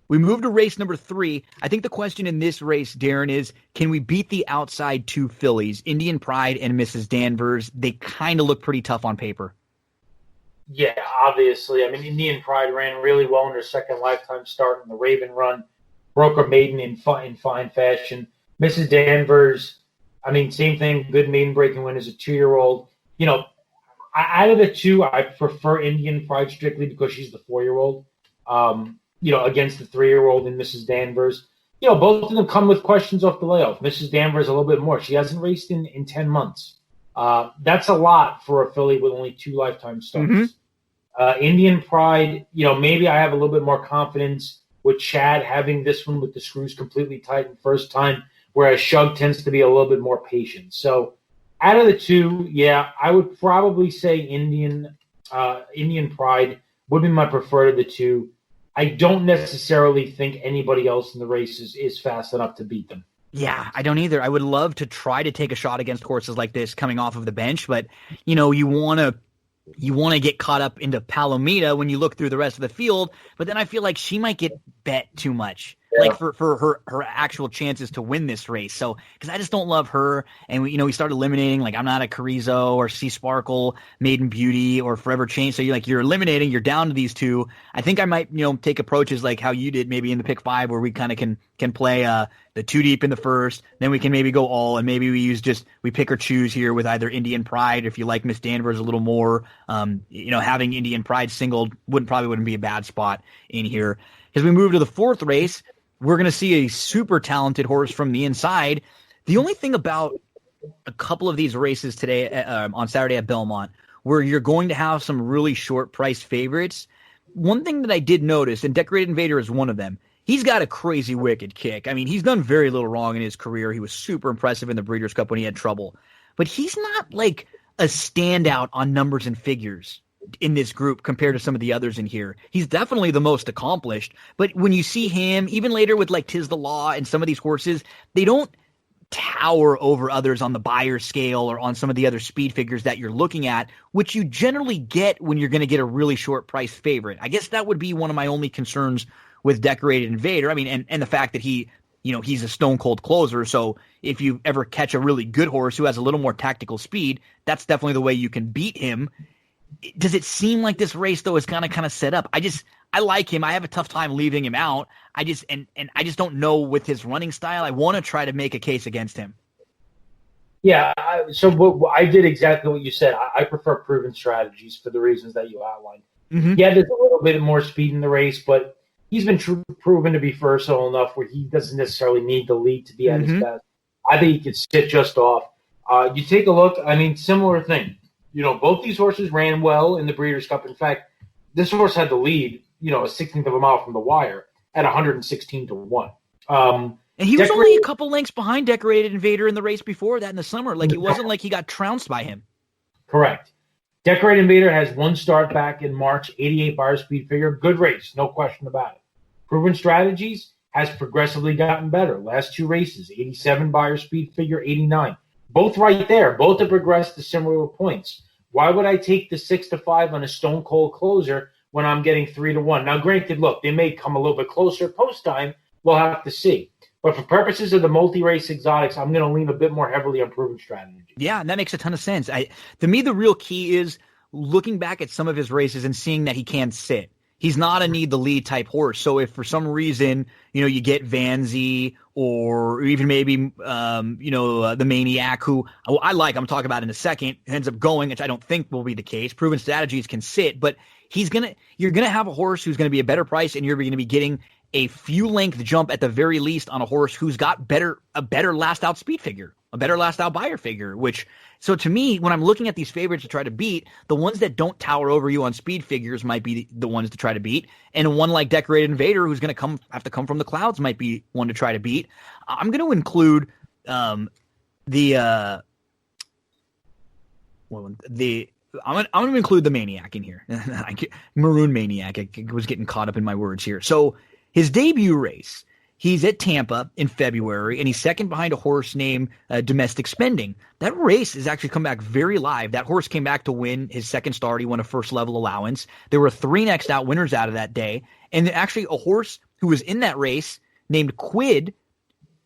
We move to race number 3. I think the question in this race, Darin, is can we beat the outside 2 fillies, Indian Pride and Mrs. Danvers? They kind of look pretty tough on paper. Yeah, obviously. I mean, Indian Pride ran really well in her second lifetime start in the Raven Run, broke her maiden in fine fashion. Mrs. Danvers, I mean, same thing, good maiden breaking win as a 2-year-old. Out of the 2, I prefer Indian Pride strictly because she's the 4-year-old. Against the 3-year-old and Mrs. Danvers. Both of them come with questions off the layoff. Mrs. Danvers a little bit more. She hasn't raced in 10 months. That's a lot for a filly with only 2 lifetime starts. Mm-hmm. Indian Pride, maybe I have a little bit more confidence with Chad having this one with the screws completely tight the first time, whereas Shug tends to be a little bit more patient. So out of the 2, I would probably say Indian Pride would be my preferred of the 2. I don't necessarily think anybody else in the race is fast enough to beat them. Yeah, I don't either. I would love to try to take a shot against horses like this coming off of the bench, but you want to get caught up into Palomita when you look through the rest of the field, but then I feel like she might get bet too much. Yeah. Like for her actual chances to win this race. So, because I just don't love her, and we start eliminating, like I'm not a Carrizo or Sea Sparkle, Maiden Beauty, or Forever Change. So you're eliminating, you're down to these 2. I think I might take approaches like how you did maybe in the pick 5, where we kind of can play the 2 deep in the first, then we can maybe go all, and maybe we pick or choose here with either Indian Pride if you like Miss Danvers a little more. Having Indian Pride singled wouldn't be a bad spot in here. As we move to the 4th race, we're going to see a super talented horse from the inside. The only thing about a couple of these races today on Saturday at Belmont, where you're going to have some really short price favorites, one thing that I did notice, and Decorated Invader is one of them, he's got a crazy wicked kick. I mean, he's done very little wrong in his career. He was super impressive in the Breeders' Cup when he had trouble. But he's not like a standout on numbers and figures in this group compared to some of the others in here. He's definitely the most accomplished, but when you see him, even later with like Tis the Law and some of these horses, they don't tower over others on the buyer scale or on some of the other speed figures that you're looking at, which you generally get when you're going to get a really short price favorite. I guess that would be one of my only concerns with Decorated Invader. I mean, and the fact that he he's a stone cold closer. So if you ever catch a really good horse who has a little more tactical speed, that's definitely the way you can beat him. Does it seem like this race though is kind of set up? I like him. I have a tough time leaving him out. I just don't know with his running style. I want to try to make a case against him. Yeah, I did exactly what you said. I prefer proven strategies for the reasons that you outlined. Mm-hmm. Yeah, there's a little bit more speed in the race, but he's been proven to be versatile enough where he doesn't necessarily need the lead to be at his best. I think he could sit just off. You take a look, similar thing. Both these horses ran well in the Breeders' Cup. In fact, this horse had the lead, a 16th of a mile from the wire at 116-1. And he was only a couple lengths behind Decorated Invader in the race before that in the summer. Like, it wasn't like he got trounced by him. Correct. Decorated Invader has one start back in March, 88 Buyer Speed figure. Good race, no question about it. Proven Strategies has progressively gotten better. Last two races, 87 Buyer Speed figure, 89. Both right there. Both have progressed to similar points. Why would I take the 6-5 on a stone cold closer when I'm getting 3-1? Now, granted, look, they may come a little bit closer post time. We'll have to see. But for purposes of the multi-race exotics, I'm going to lean a bit more heavily on proven strategy. Yeah, and that makes a ton of sense. To me, the real key is looking back at some of his races and seeing that he can sit. He's not a need the lead type horse. So if for some reason, you get Vanzy or even maybe, the Maniac, who I like, I'm talking about in a second, ends up going, which I don't think will be the case. Proven Strategies can sit, but you're going to have a horse who's going to be a better price, and you're going to be getting a few length jump at the very least on a horse who's got a better last out speed figure, a better last out buyer figure, so to me, when I'm looking at these favorites to try to beat, the ones that don't tower over you on speed figures might be the ones to try to beat. And one like Decorated Invader, who's going to have to come from the clouds, might be one to try to beat. I'm going to include I'm going to include the Maniac in here. Maroon Maniac. I was getting caught up in my words here. So his debut race, he's at Tampa in February, and he's second behind a horse named Domestic Spending. That race has actually come back very live. That horse came back to win his second start. He won a first-level allowance. There were 3 next out winners out of that day. And actually a horse who was in that race named Quid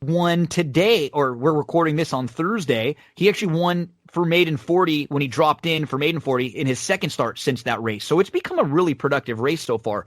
won today, or we're recording this on Thursday. He actually won for Maiden 40 when he dropped in for Maiden 40 in his second start since that race. So it's become a really productive race so far.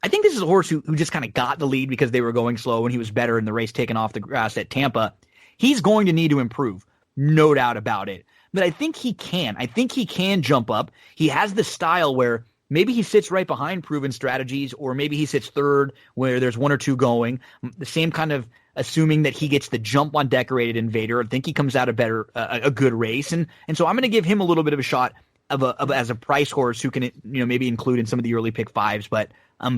I think this is a horse who just kind of got the lead because they were going slow and he was better in the race taken off the grass at Tampa. He's going to need to improve, no doubt about it. But I think he can. I think he can jump up. He has the style where maybe he sits right behind Proven Strategies, or maybe he sits third where there's one or two going. The same kind of assuming that he gets the jump on Decorated Invader. I think he comes out a good race. And so I'm going to give him a little bit of a shot as a price horse who can, maybe include in some of the early pick fives. But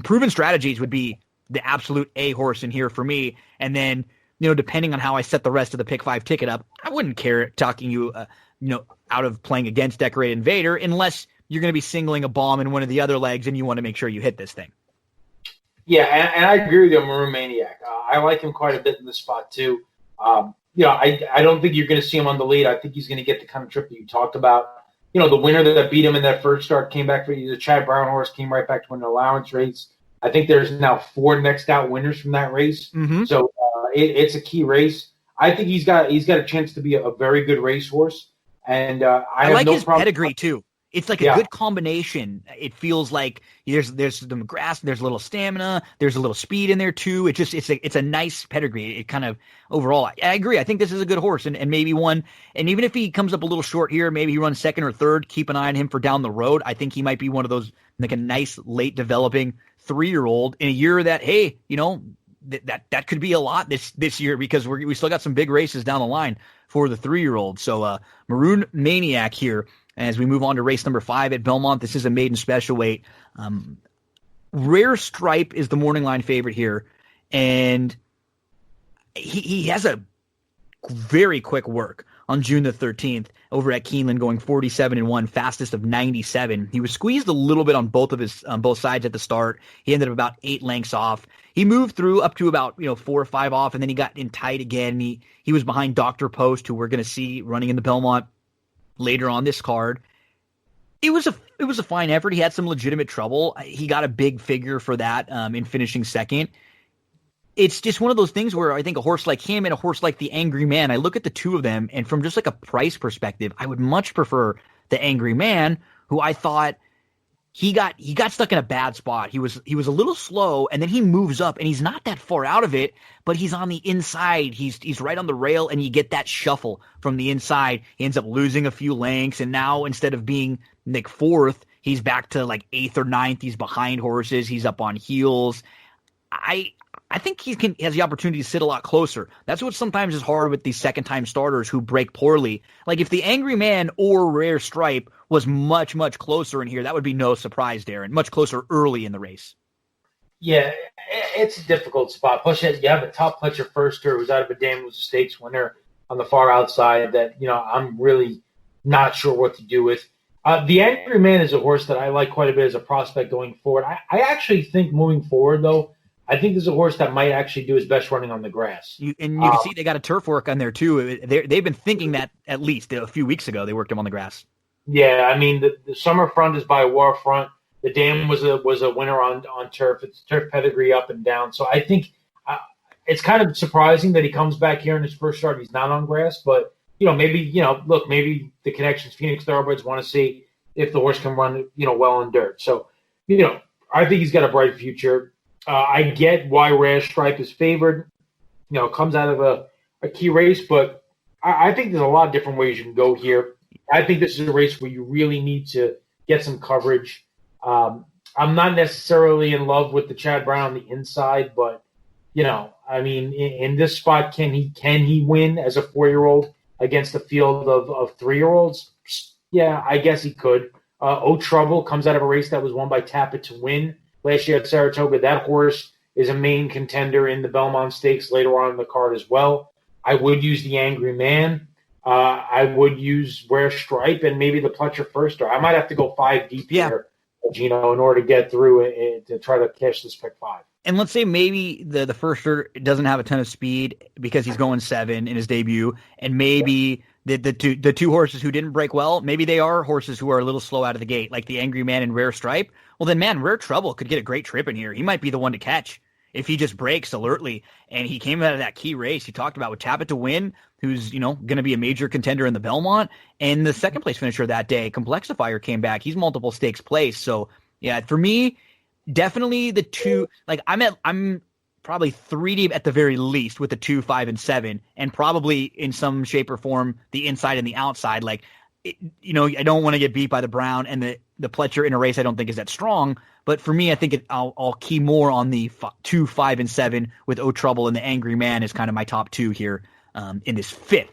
Proven Strategies would be the absolute A horse in here for me. And then, depending on how I set the rest of the pick five ticket up, I wouldn't care talking you, out of playing against Decorated Invader unless you're going to be singling a bomb in one of the other legs and you want to make sure you hit this thing. Yeah, and I agree with you on Maroon Maniac. I like him quite a bit in this spot too. I don't think you're going to see him on the lead. I think he's going to get the kind of trip that you talked about. The winner that beat him in that first start came back for the Chad Brown horse, came right back to win an allowance race. I think there's now 4 next out winners from that race. Mm-hmm. So it's a key race. I think he's got a chance to be a very good racehorse. And I like his pedigree too. It's like a good combination. It feels like there's some grass, there's a little stamina, there's a little speed in there too. It's a nice pedigree. It kind of overall, I agree. I think this is a good horse, and maybe one. And even if he comes up a little short here, maybe he runs second or third. Keep an eye on him for down the road. I think he might be one of those, like a nice late developing 3-year-old in a year that, hey, that could be a lot this year, because we still got some big races down the line for the 3-year-old. So Maroon Maniac here. As we move on to race number 5 at Belmont, this is a maiden special weight. Rare Stripe is the morning line favorite here, and he has a very quick work on June the 13th over at Keeneland, going 47-1, fastest of 97. He was squeezed a little bit on both sides at the start. He ended up about 8 lengths off. He moved through up to about 4 or 5 off, and then he got in tight again. He was behind Dr. Post, who we're going to see running in the Belmont later on this card. It was a fine effort. He had some legitimate trouble. He got a big figure for that in finishing second. it's just one of those things where I think a horse like him and a horse like the Angry Man, I look at the two of them, and from just like a price perspective, I would much prefer the Angry Man, who I thought he got stuck in a bad spot. He was a little slow, and then he moves up, and he's not that far out of it, but he's on the inside. He's right on the rail, and you get that shuffle from the inside. He ends up losing a few lengths, and now instead of being like fourth, he's back to like eighth or ninth. He's behind horses. He's up on heels. I think has the opportunity to sit a lot closer. That's what sometimes is hard with these second-time starters who break poorly. Like if the Angry Man or Rare Stripe was much, much closer in here, that would be no surprise, Darin. Much closer early in the race. Yeah, it's a difficult spot. Plus, you have a top Pletcher firster who's out of a Daniels Stakes winner on the far outside that, I'm really not sure what to do with. The Angry Man is a horse that I like quite a bit as a prospect going forward. I actually think moving forward, though, I think there's a horse that might actually do his best running on the grass. You can see they got a turf work on there, too. They've been thinking that at least a few weeks ago. They worked him on the grass. Yeah, I mean, the summer front is by War Front. The Dam was a winner on turf. It's turf pedigree up and down. So I think it's kind of surprising that he comes back here in his first start. He's not on grass, but, maybe the Connections Phoenix Thoroughbreds want to see if the horse can run, well in dirt. So, I think he's got a bright future. I get why Rare Stripe is favored. Comes out of a key race, but I think there's a lot of different ways you can go here. I think this is a race where you really need to get some coverage. I'm not necessarily in love with the Chad Brown on the inside, but in this spot, can he win as a 4-year-old against a field of 3-year-olds? Yeah, I guess he could. Trouble comes out of a race that was won by Tap It to Win last year at Saratoga. That horse is a main contender in the Belmont Stakes later on in the card as well. I would use the Angry Man. I would use Rare Stripe and maybe the Pletcher Firster. I might have to go 5 deep here, in order to get through it to try to cash this pick 5. And let's say maybe the Firster doesn't have a ton of speed because he's going 7 in his debut, and maybe the two horses who didn't break well, maybe they are horses who are a little slow out of the gate, like the Angry Man and Rare Stripe. Well, then, man, Rare Trouble could get a great trip in here. He might be the one to catch if he just breaks alertly. And he came out of that key race he talked about with Tap It to Win, who's, going to be a major contender in the Belmont. And the second place finisher that day, Complexifier, came back. He's multiple stakes place. So, yeah, for me, definitely the two. Like, I'm probably 3 deep at the very least with the 2, 5, and 7, and probably in some shape or form the inside and the outside. Like, I don't want to get beat by the Brown, and the Pletcher in a race I don't think is that strong. But for me, I think I'll key more on the 2, 5, and 7 with Trouble, and the Angry Man is kind of my top 2 here in this 5th.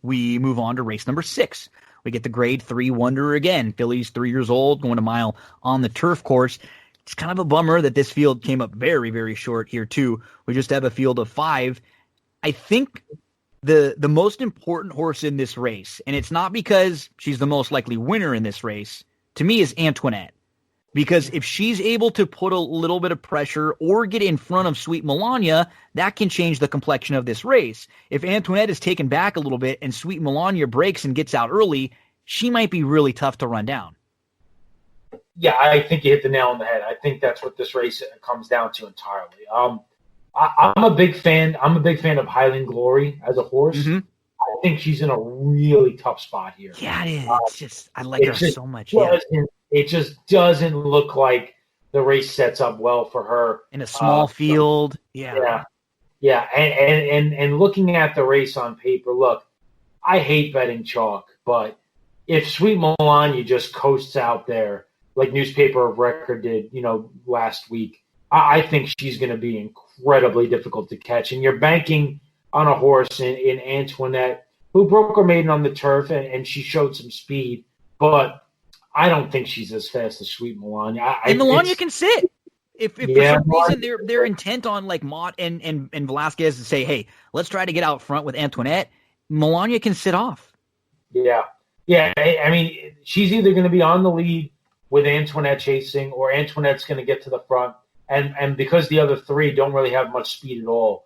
We move on to race number 6. We get the Grade 3 Wonder again. Filly's 3 years old, going a mile on the turf course. It's kind of a bummer that this field came up very, very short here, too. We just have a field of 5. I think the most important horse in this race, and it's not because she's the most likely winner in this race, to me is Antoinette. Because if she's able to put a little bit of pressure or get in front of Sweet Melania, that can change the complexion of this race. If Antoinette is taken back a little bit and Sweet Melania breaks and gets out early, she might be really tough to run down. Yeah, I think you hit the nail on the head. I think that's what this race comes down to entirely. I'm a big fan. I'm a big fan of Highland Glory as a horse. Mm-hmm. I think she's in a really tough spot here. Yeah, it is. It's just I like her so much. It just doesn't look like the race sets up well for her in a small field. Yeah. And looking at the race on paper, look, I hate betting chalk, but if Sweet Melania just coasts out there like Newspaper of Record did, last week, I think she's going to be incredibly difficult to catch. And you're banking on a horse in Antoinette, who broke her maiden on the turf, and she showed some speed, but I don't think she's as fast as Sweet Melania. And Melania can sit. If for some reason they're intent on like Mott and Velasquez to say, hey, let's try to get out front with Antoinette, Melania can sit off. Yeah. I mean, she's either going to be on the lead with Antoinette chasing, or Antoinette's going to get to the front. And because the other 3 don't really have much speed at all,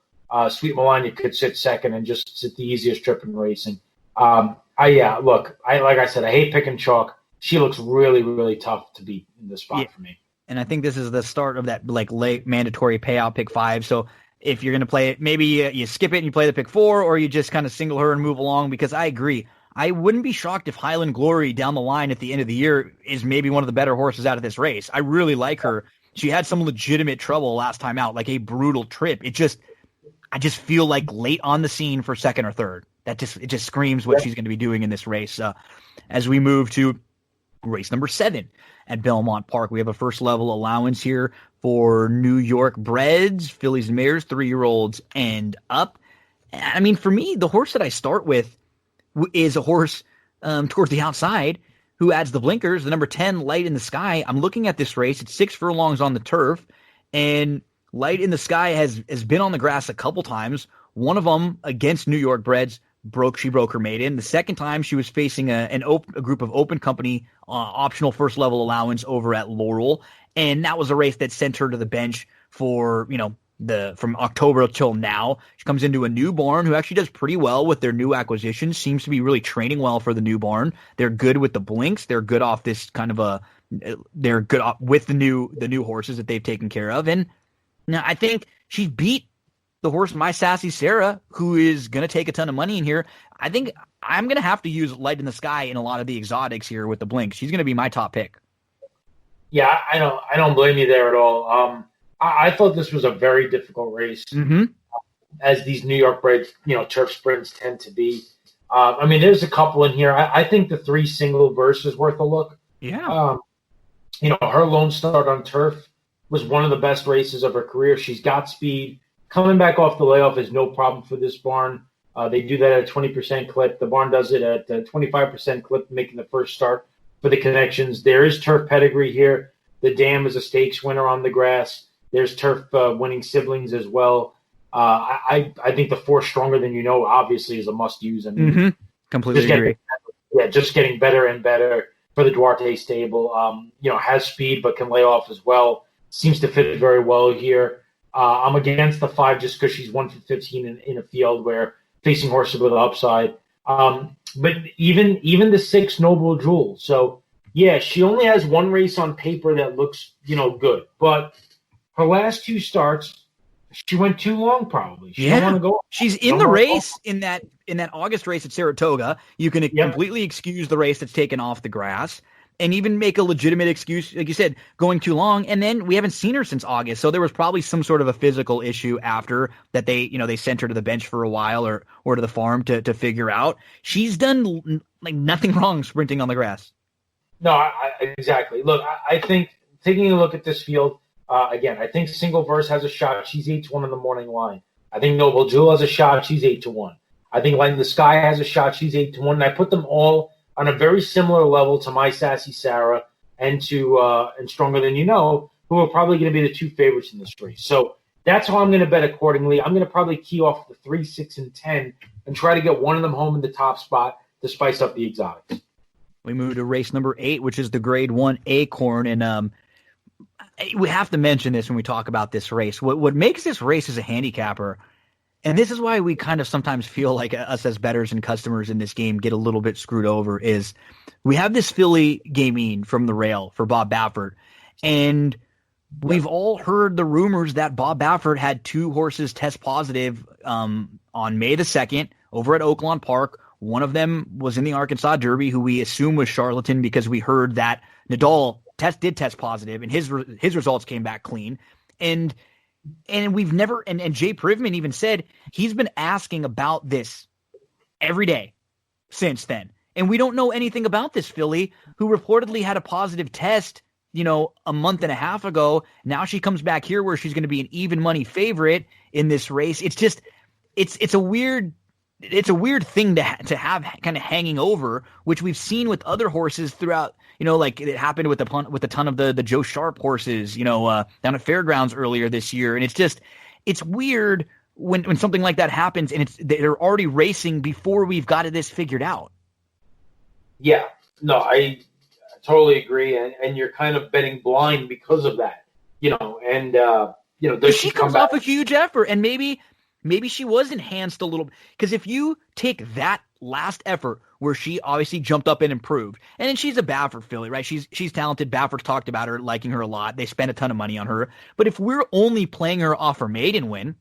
Sweet Melania could sit second and just sit the easiest trip in racing. Like I said, I hate picking chalk. She looks really, really tough to beat in this spot for me. And I think this is the start of that like late mandatory payout pick 5. So if you're going to play it, maybe you skip it and you play the pick 4, or you just kind of single her and move along, because I agree. I wouldn't be shocked if Highland Glory down the line at the end of the year is maybe one of the better horses out of this race. I really like her. She had some legitimate trouble last time out, like a brutal trip. I just feel like late on the scene for second or third. It just screams what she's going to be doing in this race. As we move to race number 7 at Belmont Park, we have a first level allowance here for New York breds, fillies and mares, 3-year-olds and up. I mean, for me, the horse that I start with is a horse towards the outside who adds the blinkers, the number 10, Light in the Sky. I'm looking at this race. It's 6 furlongs on the turf, and Light in the Sky has been on the grass a couple times. One of them against New York breds, she broke her maiden. The second time she was facing a group of open company optional first level allowance over at Laurel, and that was a race that sent her to the bench for, from October till now. She comes into a new barn who actually does pretty well with their new acquisitions, seems to be really training well for the new barn. They're good with the blinks. They're good off this kind of they're good with the new horses that they've taken care of. And now I think she beat the horse, My Sassy Sarah, who is going to take a ton of money in here. I think I'm going to have to use Light in the Sky in a lot of the exotics here with the blinks. She's going to be my top pick. Yeah, I don't blame you there at all. I thought this was a very difficult race, as these New York breds, turf sprints tend to be. I mean, there's a couple in here. I think the 3 single verse is worth a look. Yeah. Her lone start on turf was one of the best races of her career. She's got speed. Coming back off the layoff is no problem for this barn. They do that at a 20% clip. The barn does it at a 25% clip, making the first start for the connections. There is turf pedigree here. The Dam is a stakes winner on the grass. There's turf winning siblings as well. I think the 4 Stronger Than You Know obviously is a must use. I mean, completely agree. Just getting better and better for the Duarte stable. Has speed but can lay off as well. Seems to fit very well here. I'm against the 5 just because she's 1 for 15 in a field where facing horses with upside. But even the 6 Noble Jewel. So yeah, she only has 1 race on paper that looks good, but her last 2 starts, she went too long. Probably. She don't want to go. She's in the race in that August race at Saratoga. You can completely excuse the race that's taken off the grass, and even make a legitimate excuse, like you said, going too long. And then we haven't seen her since August, so there was probably some sort of a physical issue after that. They sent her to the bench for a while or to the farm to figure out. She's done like nothing wrong sprinting on the grass. No, exactly. Look, I think taking a look at this field. Again, I think Single Verse has a shot. She's 8-1 in the morning line. I think Noble Jewel has a shot. She's 8-1. I think Light in the Sky has a shot. She's 8-1. And I put them all on a very similar level to My Sassy Sarah and to and Stronger Than You Know, who are probably going to be the 2 favorites in this race. So that's how I'm going to bet accordingly. I'm going to probably key off the 3, 6, and 10 and try to get one of them home in the top spot to spice up the exotics. We move to race number 8, which is the Grade 1 Acorn, and we have to mention this when we talk about this race. What makes this race as a handicapper, and this is why we kind of sometimes feel like us as bettors and customers in this game get a little bit screwed over, is we have this filly Gamine from the rail for Bob Baffert, and we've all heard the rumors that Bob Baffert had 2 horses test positive on May the 2nd over at Oaklawn Park. One of them was in the Arkansas Derby, who we assume was Charlatan because we heard that Nadal did test positive, and his results came back clean. And we've never, and Jay Privman even said he's been asking about this every day since then. And we don't know anything about this filly who reportedly had a positive test, a month and a half ago. Now she comes back here where she's going to be an even money favorite in this race. It's just, it's a weird thing to have kind of hanging over, which we've seen with other horses throughout, like it happened with a ton of the Joe Sharp horses, down at Fairgrounds earlier this year. And it's weird when something like that happens and they're already racing before we've got this figured out. Yeah, no, I totally agree. And you're kind of betting blind because of that, does she comes off a huge effort, and maybe she was enhanced a little, because if you take that last effort where she obviously jumped up and improved, and then she's a Baffert filly, right? She's talented. Baffert's talked about her, liking her a lot. They spent a ton of money on her. But if we're only playing her off her maiden win,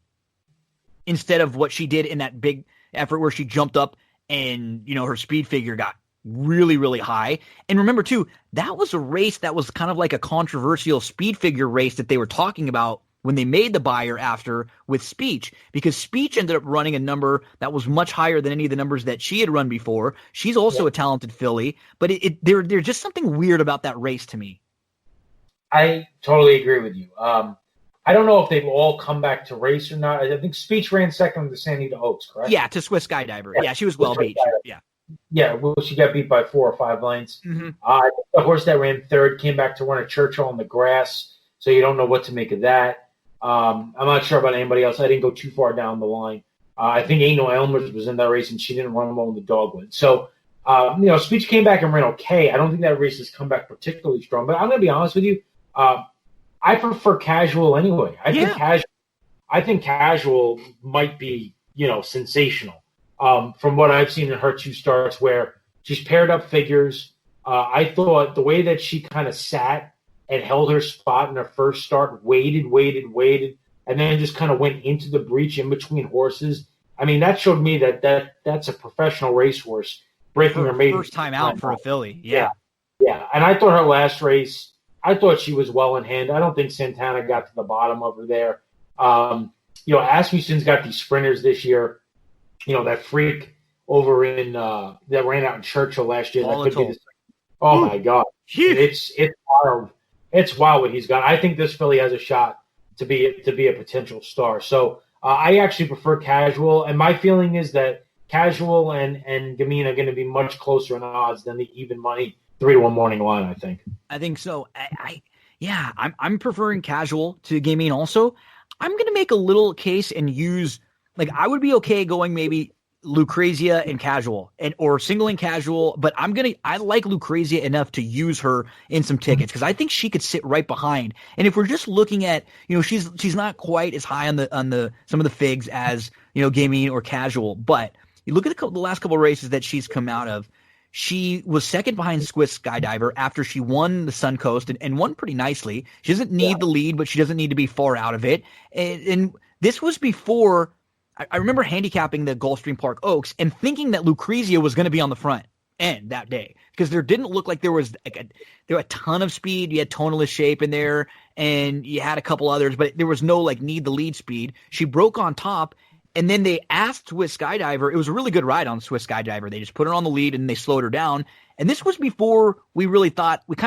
instead of what she did in that big effort where she jumped up and, her speed figure got really, really high. And remember, too, that was a race that was kind of like a controversial speed figure race that they were talking about when they made the buyer after with Speech, because Speech ended up running a number that was much higher than any of the numbers that she had run before. She's also a talented filly, but there's just something weird about that race to me. I totally agree with you. I don't know if they've all come back to race or not. I think Speech ran second with the Anita Oaks, correct? Yeah, to Swiss Skydiver. Yeah, she was well beat. Yeah. Yeah, well, she got beat by 4 or 5 lengths. Mm-hmm. The horse that ran third came back to run a Churchill on the grass, so you don't know what to make of that. I'm not sure about anybody else. I didn't go too far down the line. I think Ain't No Elmers was in that race, and she didn't run well in the dogwood. So, Speech came back and ran okay. I don't think that race has come back particularly strong. But I'm going to be honest with you. I prefer Casual anyway. I think Casual might be, sensational. From what I've seen in her 2 starts where she's paired up figures. I thought the way that she kind of sat and held her spot in her first start, waited, and then just kind of went into the breach in between horses. I mean, that showed me that's a professional racehorse breaking her maiden first time out for a filly. Yeah. And I thought her last race, I thought she was well in hand. I don't think Santana got to the bottom of her there. Asmussen's got these sprinters this year. That freak over in that ran out in Churchill last year. That could be my God. It's wild. It's wild what he's got. I think this filly has a shot to be a potential star. So I actually prefer Casual, and my feeling is that Casual and Gamine are going to be much closer in odds than the even money 3-1 morning line. I think so. I'm preferring Casual to Gamine also. I'm going to make a little case and use, I would be okay going maybe Lucrezia and Casual or singling Casual, but I like Lucrezia enough to use her in some tickets because I think she could sit right behind. And if we're just looking at, she's not quite as high on the some of the figs as, Gamine or Casual, but you look at the last couple of races that she's come out of. She was second behind Swiss Skydiver after she won the Suncoast and won pretty nicely. She doesn't need the lead, but she doesn't need to be far out of it. And this was before I remember handicapping the Gulfstream Park Oaks and thinking that Lucrezia was going to be on the front end that day because there didn't look like there was a ton of speed. You had Tonalist Shape in there and you had a couple others, but there was no need the lead speed. She broke on top. And then they asked Swiss Skydiver. It was a really good ride on Swiss Skydiver. They just put her on the lead and they slowed her down. And this was before we kind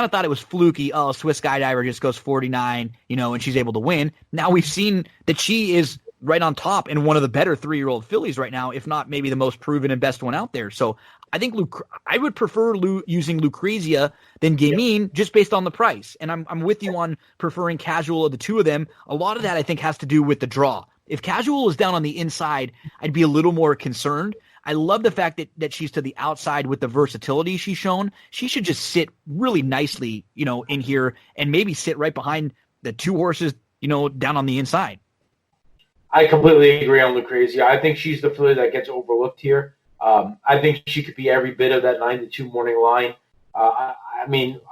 of thought it was fluky. Oh, Swiss Skydiver just goes 49, and she's able to win. Now we've seen that she is right on top and one of the better 3-year-old fillies right now, if not maybe the most proven and best one out there. So I think I would prefer using Lucrezia than Gamine just based on the price. And I'm with you on preferring Casual of the two of them. A lot of that I think has to do with the draw. If Casual is down on the inside, I'd be a little more concerned. I love the fact that she's to the outside with the versatility she's shown. She should just sit really nicely, in here and maybe sit right behind the 2 horses, down on the inside. I completely agree on Lucrezia. I think she's the filly that gets overlooked here. I think she could be every bit of that 9-2 morning line. I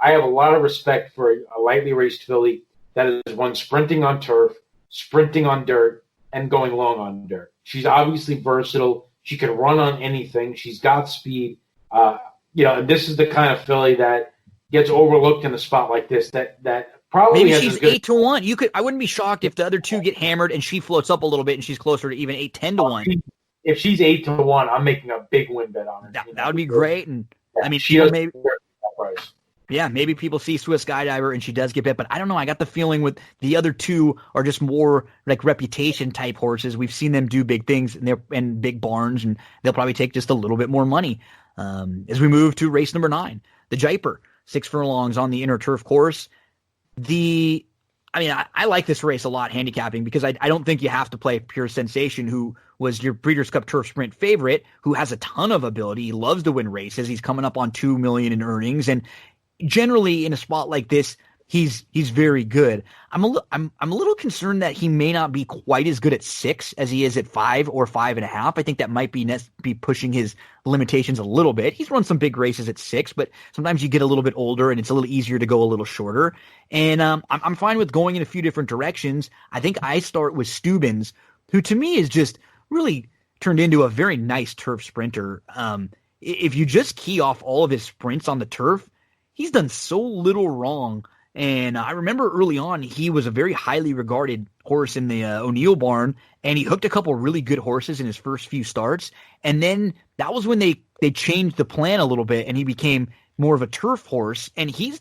have a lot of respect for a lightly raced filly that is one sprinting on turf, sprinting on dirt, and going long on dirt. She's obviously versatile. She can run on anything. She's got speed. This is the kind of filly that gets overlooked in a spot like this. That probably maybe she's 8-1. I wouldn't be shocked if the other 2 get hammered and she floats up a little bit and she's closer to even 8-10-1. If she's 8-1, I'm making a big win bet on her. That would be great. And she does maybe. Yeah, maybe people see Swiss Skydiver and she does get bit, but I don't know. I got the feeling with the other 2 are just more like reputation type horses. We've seen them do big things in big barns, and they'll probably take just a little bit more money. As we move to race number 9, the Jaipur, 6 furlongs on the inner turf course. I like this race a lot, handicapping, because I don't think you have to play Pure Sensation, who was your Breeders' Cup Turf Sprint favorite, who has a ton of ability. He loves to win races. He's coming up on $2 million in earnings, and generally in a spot like this, he's very good. I'm a little concerned that he may not be quite as good at 6 as he is at 5 or 5.5. I think that might be pushing his limitations a little bit. He's run some big races at 6, but sometimes you get a little bit older and it's a little easier to go a little shorter. And I'm fine with going in a few different directions. I think I start with Stubbins, who to me is just really turned into a very nice turf sprinter. If you just key off all of his sprints on the turf, he's done so little wrong. And I remember early on, he was a very highly regarded horse in the O'Neill barn, and he hooked a couple really good horses in his first few starts. And then that was when they changed the plan a little bit, and he became more of a turf horse. And he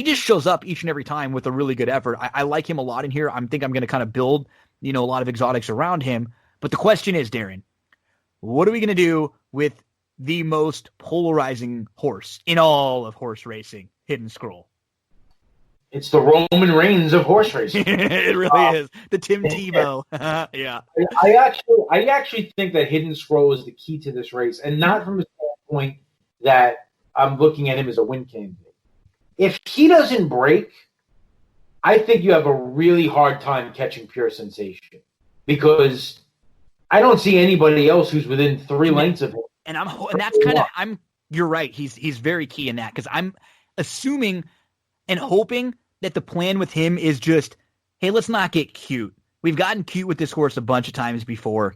just shows up each and every time with a really good effort. I like him a lot in here. I think I'm going to kind of build, a lot of exotics around him. But the question is, Darin, what are we going to do with the most polarizing horse in all of horse racing, Hidden Scroll? It's the Roman Reigns of horse racing. It really is. The Tim Tebow. Yeah. I actually think that Hidden Scroll is the key to this race, and not from the standpoint that I'm looking at him as a win candidate. If he doesn't break, I think you have a really hard time catching Pure Sensation, because I don't see anybody else who's within 3 lengths of him. And that's kind of you're right. He's very key in that, because I'm assuming and hoping that the plan with him is just, hey, let's not get cute. We've gotten cute with this horse a bunch of times before.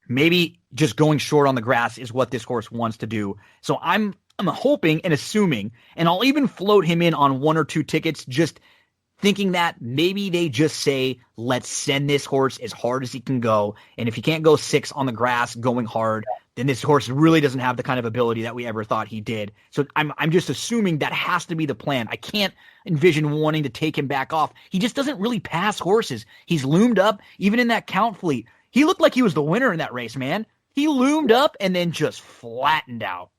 Maybe just going short on the grass is what this horse wants to do. So I'm hoping and assuming, and I'll even float him in on 1 or 2 tickets, just thinking that maybe they just say, let's send this horse as hard as he can go. And if he can't go 6 on the grass going hard, then this horse really doesn't have the kind of ability that we ever thought he did. So I'm just assuming that has to be the plan. I can't envision wanting to take him back off. He just doesn't really pass horses. He's loomed up, even in that Count Fleet. He looked like he was the winner in that race, man. He loomed up and then just flattened out.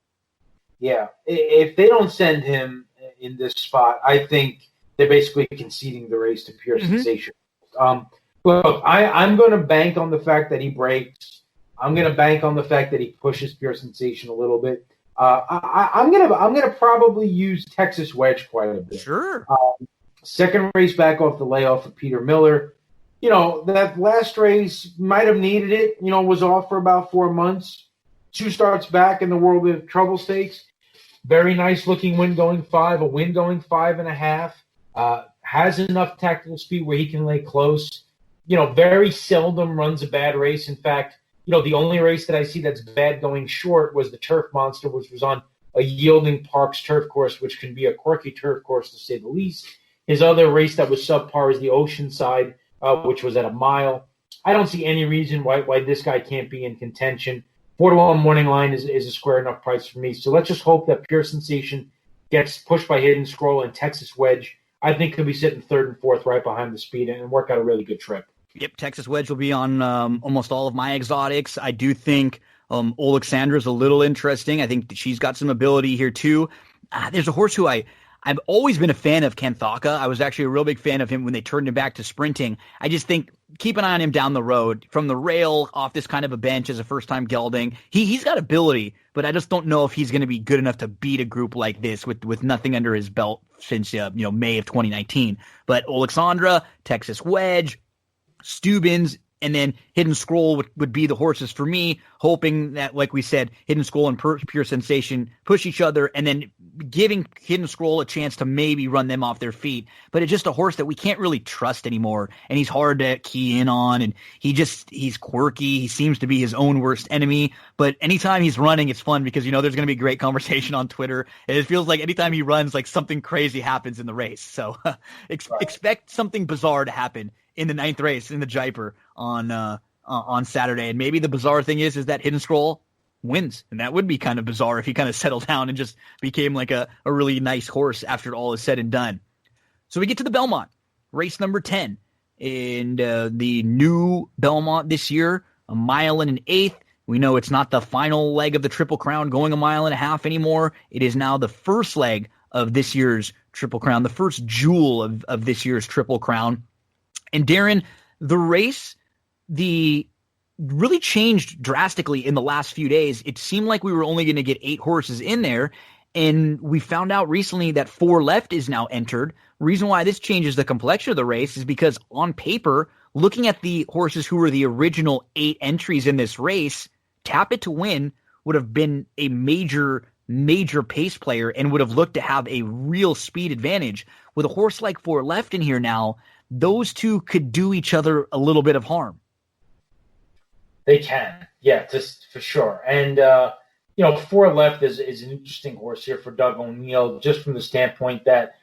Yeah, if they don't send him in this spot, I think they're basically conceding the race to Pure Sensation. Look, I'm going to bank on the fact that he breaks. I'm going to bank on the fact that he pushes Pure Sensation a little bit. I'm gonna probably use Texas Wedge quite a bit. Sure. Second race back off the layoff of Peter Miller. That last race might have needed it. Was off for about 4 months. 2 starts back in the World of Trouble Stakes. Very nice looking win going 5, a win going 5.5. Has enough tactical speed where he can lay close. Very seldom runs a bad race. In fact, the only race that I see that's bad going short was the Turf Monster, which was on a yielding Parks turf course, which can be a quirky turf course to say the least. His other race that was subpar is the Oceanside, which was at a mile. I don't see any reason why this guy can't be in contention. 4-1 morning line is a square enough price for me. So let's just hope that Pure Sensation gets pushed by Hidden Scroll, and Texas Wedge, I think, could be sitting 3rd and 4th right behind the speed and work out a really good trip. Yep, Texas Wedge will be on almost all of my exotics. I do think Alexandra's a little interesting. I think she's got some ability here too. There's a horse who I've always been a fan of, Kanthaka. I was actually a real big fan of him when they turned him back to sprinting. I just think keep an eye on him down the road from the rail off this kind of a bench as a first-time gelding. He's got ability, but I just don't know if he's going to be good enough to beat a group like this with nothing under his belt since May of 2019. But Alexandra, Texas Wedge, Stubbins, and then Hidden Scroll would be the horses for me, hoping that, like we said, Hidden Scroll and Pure Sensation push each other, and then giving Hidden Scroll a chance to maybe run them off their feet. But it's just a horse that we can't really trust anymore, and he's hard to key in on, and he's quirky. He seems to be his own worst enemy. But anytime he's running, it's fun because, there's going to be great conversation on Twitter. And it feels like anytime he runs, like something crazy happens in the race. So expect something bizarre to happen in the 9th race in the Jaipur on Saturday. And maybe the bizarre thing is that Hidden Scroll wins. And that would be kind of bizarre if he kind of settled down and just became like a really nice horse after all is said and done. So we get to the Belmont, race number 10. And the new Belmont this year, 1 1/8 miles. We know it's not the final leg of the Triple Crown going 1.5 miles anymore. It is now the first leg of this year's Triple Crown, the first jewel of this year's Triple Crown. And Darin, the race, really changed drastically in the last few days. It seemed like we were only going to get 8 horses in there, and we found out recently that 4 left is now entered. Reason why this changes the complexion of the race is because on paper, looking at the horses who were the original 8 entries in this race, Tap It to Win would have been a major pace player and would have looked to have a real speed advantage. With a horse like 4 left in here now, those two could do each other a little bit of harm. They can, yeah, just for sure. And Four Left is an interesting horse here for Doug O'Neill, just from the standpoint that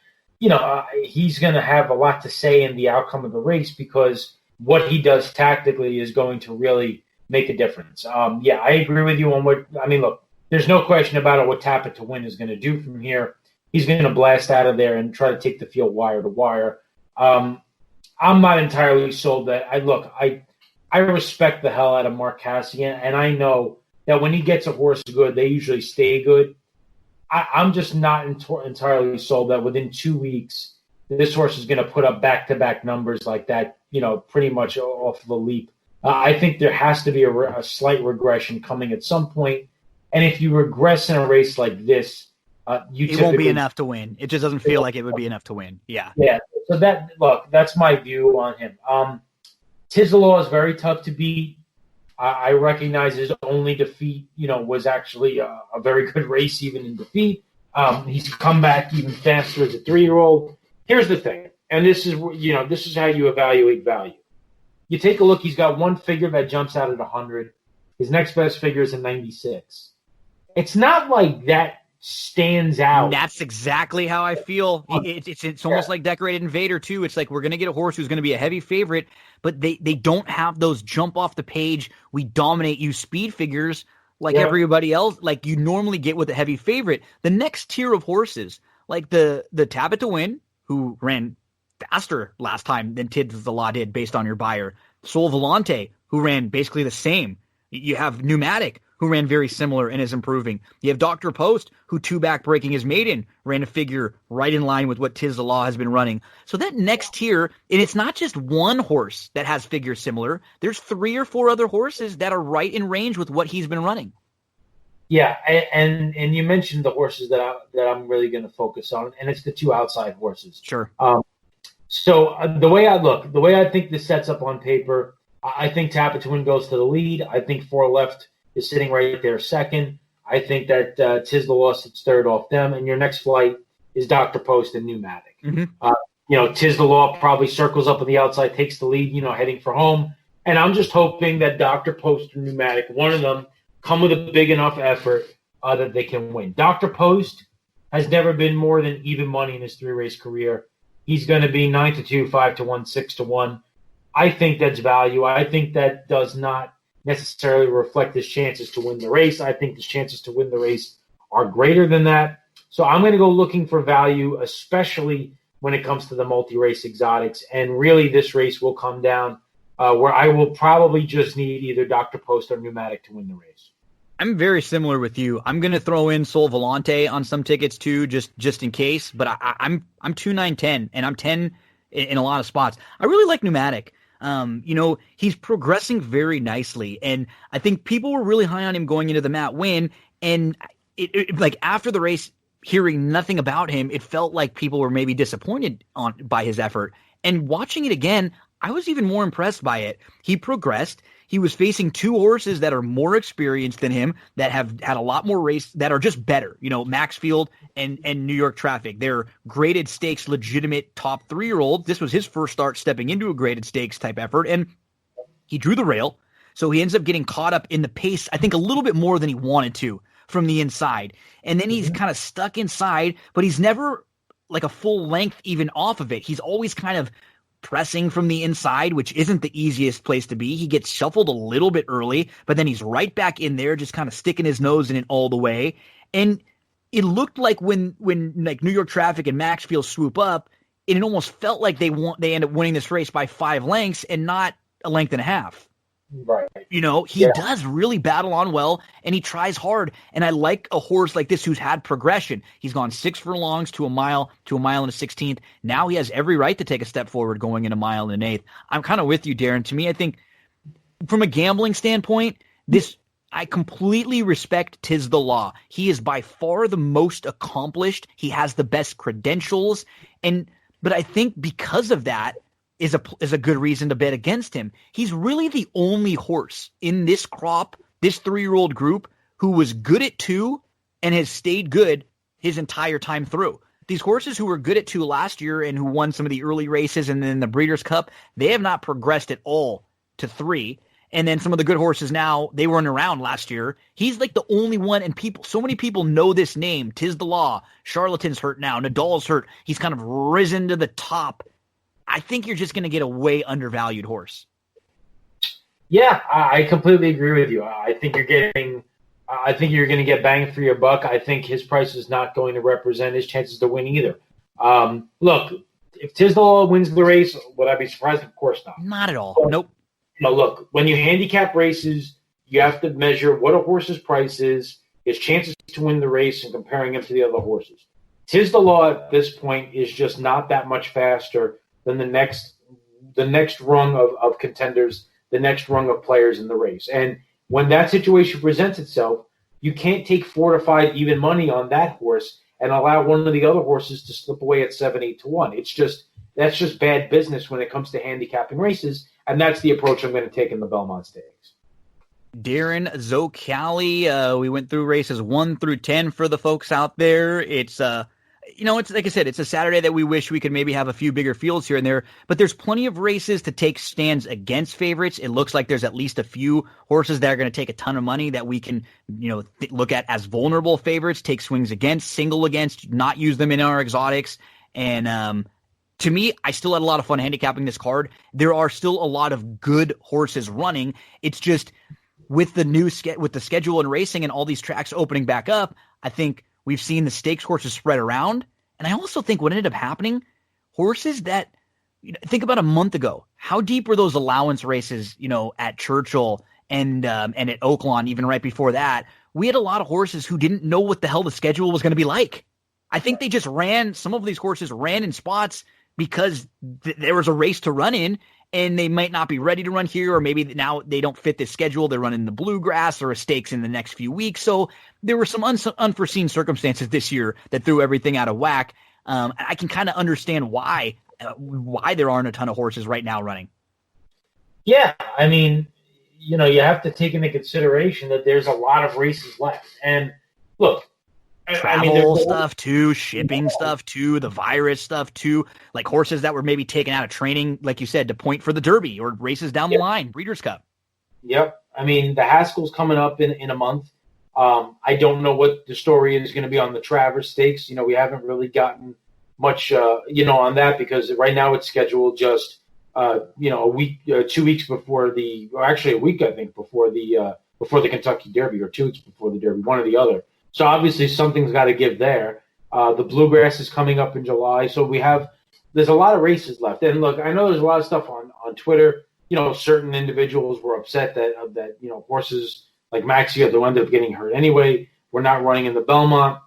he's going to have a lot to say in the outcome of the race because what he does tactically is going to really make a difference. I agree with you on look, there's no question about it what Tap It to Win is going to do from here. He's going to blast out of there and try to take the field wire to wire. I'm not entirely sold that. I respect the hell out of Mark Cassian, and I know that when he gets a horse good, they usually stay good. I'm just not entirely sold that within 2 weeks, this horse is going to put up back-to-back numbers like that, pretty much off the leap. I think there has to be a slight regression coming at some point. And if you regress in a race like this, it won't be enough to win. It just doesn't feel like it would be enough to win. Yeah. Yeah. So that's my view on him. Tiz the Law is very tough to beat. I recognize his only defeat, was actually a very good race, even in defeat. He's come back even faster as a 3-year-old. Here's the thing, and this is how you evaluate value. You take a look. He's got one figure that jumps out at 100. His next best figure is a 96. It's not like that stands out. That's exactly how I feel. It's almost like Decorated Invader too. It's like we're going to get a horse who's going to be a heavy favorite, but they don't have those jump off the page, we dominate you speed figures like everybody else, like you normally get with a heavy favorite. The next tier of horses, like the Tap It to Win, who ran faster last time than Tiz the Law did based on your buyer. Sol Volante, who ran basically the same. You have Pneumatic, who ran very similar and is improving. You have Dr. Post, who 2-back breaking his maiden, ran a figure right in line with what Tiz the Law has been running. So that next tier, and it's not just one horse that has figures similar. There's 3 or 4 other horses that are right in range with what he's been running. Yeah, and you mentioned the horses that I'm really going to focus on, and it's the 2 outside horses. Sure. So the way I think this sets up on paper, I think Tap It to Win goes to the lead. I think Four Left is sitting right there second. I think that Tiz the Law sits third off them, and your next flight is Dr. Post and Pneumatic. Mm-hmm. Tiz the Law probably circles up on the outside, takes the lead, heading for home. And I'm just hoping that Dr. Post and Pneumatic, one of them, come with a big enough effort that they can win. Dr. Post has never been more than even money in his 3-race career. He's going to be 9-2, 5-1, 6-1. I think that's value. I think that does not necessarily reflect his chances to win the race. I think his chances to win the race are greater than that. So I'm going to go looking for value, especially when it comes to the multi-race exotics. And really this race will come down where I will probably just need either Dr. Post or Pneumatic to win the race. I'm very similar with you. I'm going to throw in Sol Volante on some tickets too, just in case. But I'm 2-9-10, and I'm 10 in a lot of spots. I really like Pneumatic. He's progressing very nicely, and I think people were really high on him going into the Matt Win. And like after the race, hearing nothing about him, it felt like people were maybe disappointed by his effort. And watching it again, I was even more impressed by it. He progressed. He was facing 2 horses that are more experienced than him, that have had a lot more race, that are just better. Maxfield and New York Traffic. They're graded stakes, legitimate top 3-year-old. This was his first start stepping into a graded stakes type effort, and he drew the rail. So he ends up getting caught up in the pace, I think, a little bit more than he wanted to from the inside. And then he's kind of stuck inside, but he's never like a full length even off of it. He's always kind of pressing from the inside, which isn't the easiest place to be. He gets shuffled a little bit early, but then he's right back in there, just kind of sticking his nose in it all the way. And it looked like when like New York Traffic and Maxfield swoop up, it almost felt like they end up winning this race by 5 lengths and not a length and a half. Right. He does really battle on well, and he tries hard. And I like a horse like this who's had progression. He's gone 6 furlongs to a mile and a 16th. Now he has every right to take a step forward going in a mile and an eighth. I'm kind of with you, Darin. To me, I think from a gambling standpoint, I completely respect Tiz the Law. He is by far the most accomplished. He has the best credentials. But I think because of that, is a good reason to bet against him. He's really the only horse in this crop, this 3-year-old group, who was good at 2 and has stayed good his entire time through. These horses who were good at 2 last year and who won some of the early races and then the Breeders' Cup, they have not progressed at all to 3. And then some of the good horses now, they weren't around last year. He's like the only one, and so many people know this name. 'Tis the Law. Charlatan's hurt now. Nadal's hurt. He's kind of risen to the top. I think you're just going to get a way undervalued horse. Yeah, I completely agree with you. I think you're going to get bang for your buck. I think his price is not going to represent his chances to win either. Look, if 'Tis the Law wins the race, would I be surprised? Of course not. Not at all. Nope. Look, when you handicap races, you have to measure what a horse's price is, his chances to win the race, and comparing him to the other horses. 'Tis the Law at this point is just not that much faster than the next rung of contenders, the next rung of players in the race. And when that situation presents itself, you can't take 4 to 5 even money on that horse and allow one of the other horses to slip away at 7-8 to 1. That's just bad business when it comes to handicapping races, and that's the approach I'm going to take in the Belmont Stakes. Darin, Zoccali, we went through races 1 through 10 for the folks out there. It's it's like I said, it's a Saturday that we wish we could maybe have a few bigger fields here and there, but there's plenty of races to take stands against favorites. It looks like there's at least a few horses that are going to take a ton of money that we can, look at as vulnerable favorites, take swings against, single against, not use them in our exotics. And to me, I still had a lot of fun handicapping this card. There are still a lot of good horses running. It's just with the schedule and racing and all these tracks opening back up, I think we've seen the stakes horses spread around. And I also think what ended up happening, horses that, think about a month ago, how deep were those allowance races, at Churchill and at Oaklawn, even right before that? We had a lot of horses who didn't know what the hell the schedule was going to be like. I think they just some of these horses ran in spots because there was a race to run in, and they might not be ready to run here, or maybe now they don't fit the schedule. They're running the bluegrass or a stakes in the next few weeks. So there were some unforeseen circumstances this year that threw everything out of whack. I can kind of understand why there aren't a ton of horses right now running. Yeah, I mean, you have to take into consideration that there's a lot of races left. And look, travel stuff too, shipping stuff too, the virus stuff too, like horses that were maybe taken out of training, like you said, to point for the Derby or races down the line, Breeders' Cup. Yep. I mean, the Haskell's coming up in a month. I don't know what the story is going to be on the Travers Stakes. We haven't really gotten much, on that because right now it's scheduled just, a week, 2 weeks before actually a week, I think, before the Kentucky Derby, or 2 weeks before the Derby, one or the other. So obviously something's got to give there. The Bluegrass is coming up in July. So there's a lot of races left. And look, I know there's a lot of stuff on Twitter. Certain individuals were upset that horses like Maxia, they'll end up getting hurt anyway. We're not running in the Belmont.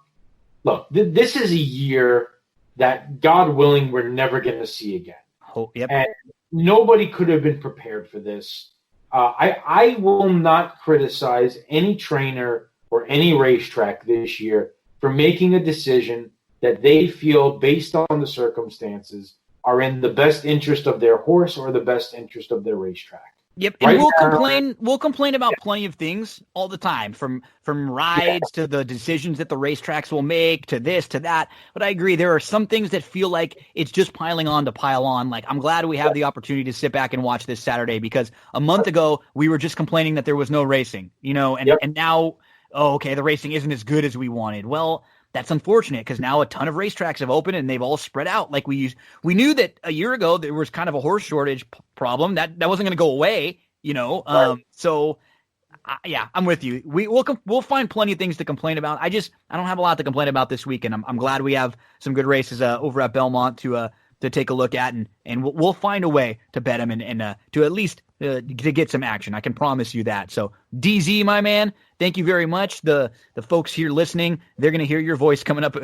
Look, this is a year that, God willing, we're never going to see again. Oh, yep. And nobody could have been prepared for this. I will not criticize any trainer or any racetrack this year for making a decision that they feel, based on the circumstances, are in the best interest of their horse or the best interest of their racetrack. Yep, and we'll complain about plenty of things all the time, from rides to the decisions that the racetracks will make to this to that. But I agree, there are some things that feel like it's just piling on to pile on. Like, I'm glad we have the opportunity to sit back and watch this Saturday, because a month ago we were just complaining that there was no racing, and now, the racing isn't as good as we wanted. Well, that's unfortunate, because now a ton of racetracks have opened and they've all spread out. Like we knew that a year ago there was kind of a horse shortage problem that wasn't going to go away, Right. So I'm with you. We'll find plenty of things to complain about. I don't have a lot to complain about this weekend. I'm glad we have some good races over at Belmont to take a look at, and we'll find a way to bet them and to at least to get some action. I can promise you that. So DZ, my man, thank you very much. The folks here listening, they're going to hear your voice coming up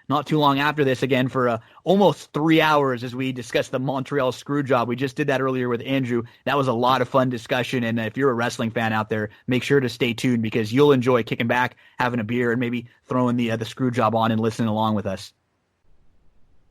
not too long after this again for almost 3 hours as we discuss the Montreal Screwjob. We just did that earlier with Andrew. That was a lot of fun discussion. And if you're a wrestling fan out there, make sure to stay tuned, because you'll enjoy kicking back, having a beer, and maybe throwing the Screwjob on and listening along with us.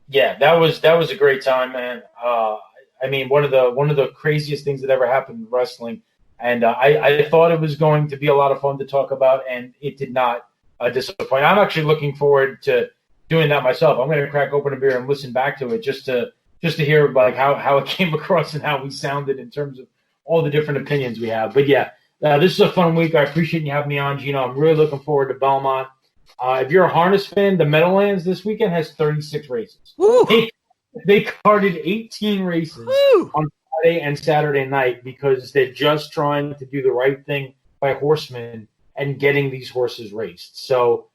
Yeah, that was a great time, man. One of the craziest things that ever happened in wrestling, and I thought it was going to be a lot of fun to talk about, and it did not disappoint. I'm actually looking forward to doing that myself. I'm going to crack open a beer and listen back to it just to hear like how it came across and how we sounded in terms of all the different opinions we have. But yeah, this is a fun week. I appreciate you having me on, Gino. I'm really looking forward to Belmont. If you're a harness fan, the Meadowlands this weekend has 36 races. They carded 18 races on Friday and Saturday night because they're just trying to do the right thing by horsemen and getting these horses raced. So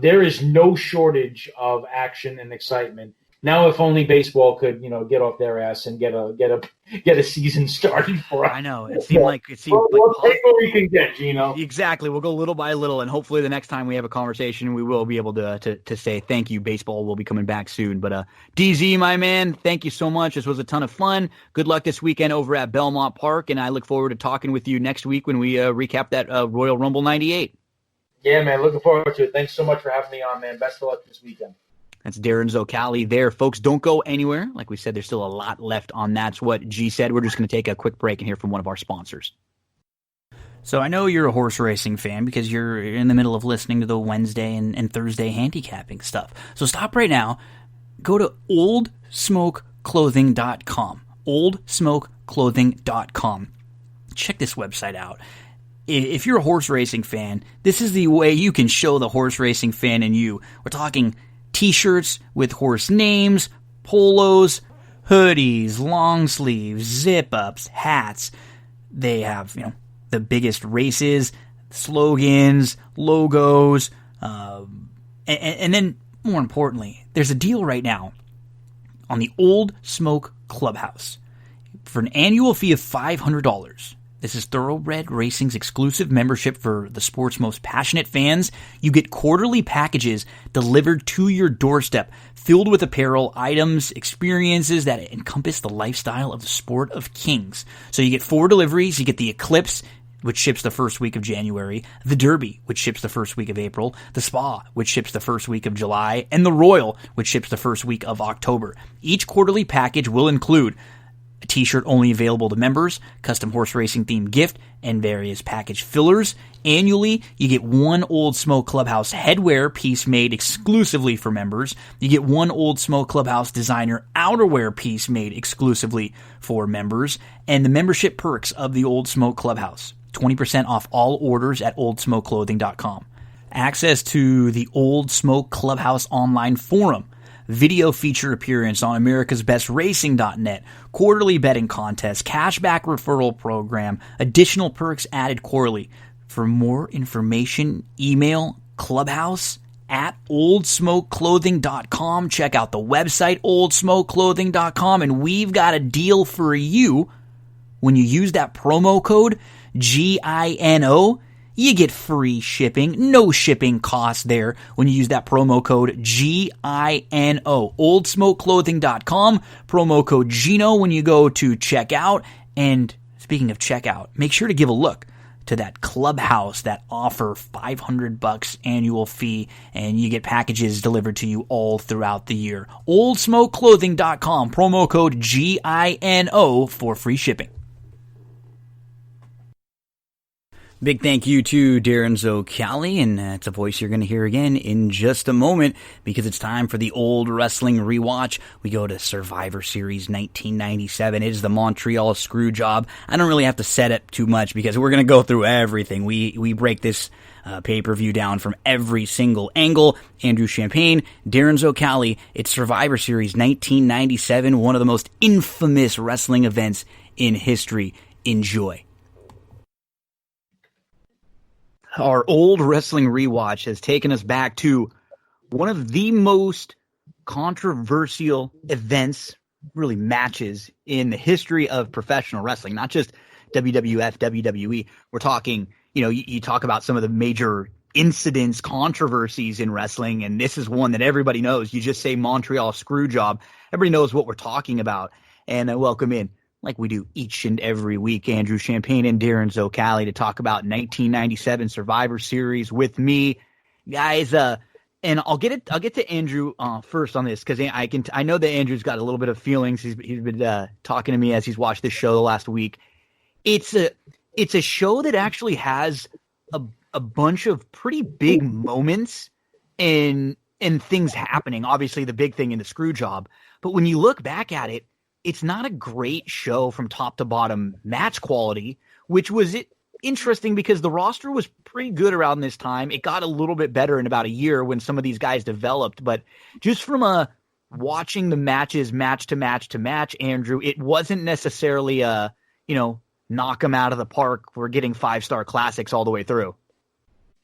there is no shortage of action and excitement. Now, if only baseball could, get off their ass and get a season started for us. I know it seemed like we'll take what we can get, Gino. Exactly. We'll go little by little, and hopefully the next time we have a conversation, we will be able to say thank you. Baseball will be coming back soon. But DZ, my man, thank you so much. This was a ton of fun. Good luck this weekend over at Belmont Park, and I look forward to talking with you next week when we recap that Royal Rumble '98. Yeah, man. Looking forward to it. Thanks so much for having me on, man. Best of luck this weekend. That's Darin Zoccali there. Folks, don't go anywhere. Like we said, there's still a lot left on That's What G Said. We're just going to take a quick break and hear from one of our sponsors. So I know you're a horse racing fan because you're in the middle of listening to the Wednesday and Thursday handicapping stuff. So stop right now. Go to oldsmokeclothing.com. oldsmokeclothing.com. Check this website out. If you're a horse racing fan, this is the way you can show the horse racing fan in you. We're talking T-shirts with horse names, polos, hoodies, long sleeves, zip-ups, hats. They have, the biggest races, slogans, logos, and then, more importantly, there's a deal right now on the Old Smoke Clubhouse. For an annual fee of $500, this is Thoroughbred Racing's exclusive membership for the sport's most passionate fans. You get quarterly packages delivered to your doorstep, filled with apparel, items, experiences that encompass the lifestyle of the sport of kings. So you get 4 deliveries. You get the Eclipse, which ships the first week of January, the Derby, which ships the first week of April, the Spa, which ships the first week of July, and the Royal, which ships the first week of October. Each quarterly package will include a T-shirt only available to members, custom horse racing themed gift, and various package fillers. Annually, you get 1 Old Smoke Clubhouse headwear piece made exclusively for members. You get 1 Old Smoke Clubhouse designer outerwear piece made exclusively for members. And the membership perks of the Old Smoke Clubhouse. 20% off all orders at oldsmokeclothing.com. Access to the Old Smoke Clubhouse online forum. Video feature appearance on americasbestracing.net, quarterly betting contest, cashback referral program, additional perks added quarterly. For more information, email clubhouse@oldsmokeclothing.com. Check out the website, oldsmokeclothing.com, and we've got a deal for you. When you use that promo code, GINO, you get free shipping, no shipping costs there when you use that promo code GINO. Oldsmokeclothing.com, promo code GINO when you go to checkout. And speaking of checkout, make sure to give a look to that clubhouse that offer $500 annual fee, and you get packages delivered to you all throughout the year. Oldsmokeclothing.com, promo code GINO for free shipping. Big thank you to Darin Zoccali, and it's a voice you're going to hear again in just a moment because it's time for the old wrestling rewatch. We go to Survivor Series 1997. It is the Montreal Screwjob. I don't really have to set it too much because we're going to go through everything. We break this pay-per-view down from every single angle. Andrew Champagne, Darin Zoccali. It's Survivor Series 1997, one of the most infamous wrestling events in history. Enjoy. Our old wrestling rewatch has taken us back to one of the most controversial events, really matches, in the history of professional wrestling, not just WWF, WWE. We're talking, you talk about some of the major incidents, controversies in wrestling, and this is one that everybody knows. You just say Montreal Screwjob, everybody knows what we're talking about. And I welcome in, like we do each and every week, Andrew Champagne and Darin Zoccali to talk about 1997 Survivor Series with me, guys. And I'll get to Andrew first on this because I know that Andrew's got a little bit of feelings. He's been talking to me as he's watched this show the last week. It's a show that actually has a bunch of pretty big moments and things happening. Obviously, the big thing in the Screwjob, but when you look back at it, it's not a great show from top to bottom match quality, which was interesting because the roster was pretty good around this time. It got a little bit better in about a year when some of these guys developed, but just from watching the matches match to match to match, Andrew, it wasn't necessarily knock them out of the park. We're getting 5-star classics all the way through.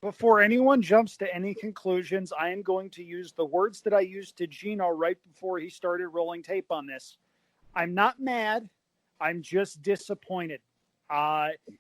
Before anyone jumps to any conclusions, I am going to use the words that I used to Gino right before he started rolling tape on this. I'm not mad. I'm just disappointed.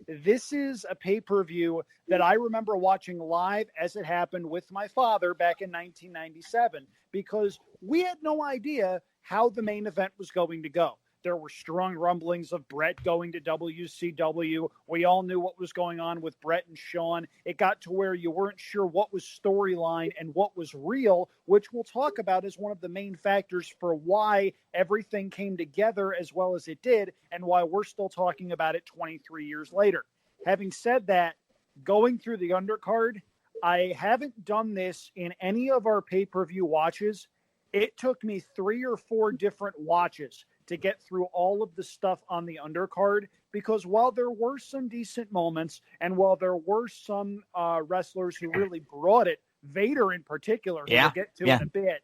This is a pay-per-view that I remember watching live as it happened with my father back in 1997 because we had no idea how the main event was going to go. There were strong rumblings of Brett going to WCW. We all knew what was going on with Brett and Shawn. It got to where you weren't sure what was storyline and what was real, which we'll talk about as one of the main factors for why everything came together as well as it did and why we're still talking about it 23 years later. Having said that, going through the undercard, I haven't done this in any of our pay-per-view watches. It took me 3 or 4 different watches to get through all of the stuff on the undercard, because while there were some decent moments and while there were some wrestlers who really brought it, Vader in particular, who we'll get to in a bit,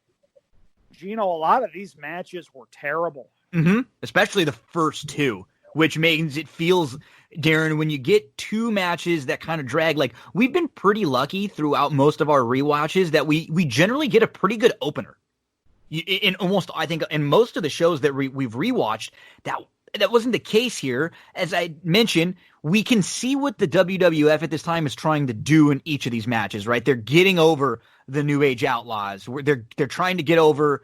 Gino, a lot of these matches were terrible. Mm-hmm. Especially the first 2, which means it feels, Darin, when you get 2 matches that kind of drag, like we've been pretty lucky throughout most of our rewatches that we generally get a pretty good opener. In almost, I think, in most of the shows that we've rewatched, that wasn't the case here. As I mentioned, we can see what the WWF at this time is trying to do in each of these matches, right? They're getting over the New Age Outlaws. They're trying to get over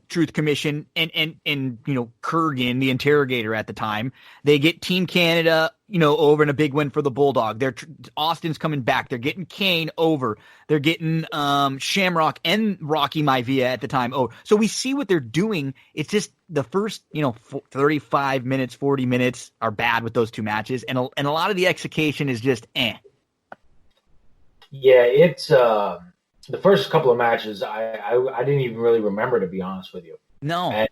Truth Commission and Kurgan, the interrogator at the time. They get Team Canada, over in a big win for the Bulldog. Austin's coming back. They're getting Kane over. They're getting Shamrock and Rocky Maivia at the time over. So we see what they're doing. It's just the first 35 minutes, 40 minutes are bad with those 2 matches, and a lot of the execution is just eh. Yeah, it's the first couple of matches I didn't even really remember, to be honest with you. No. And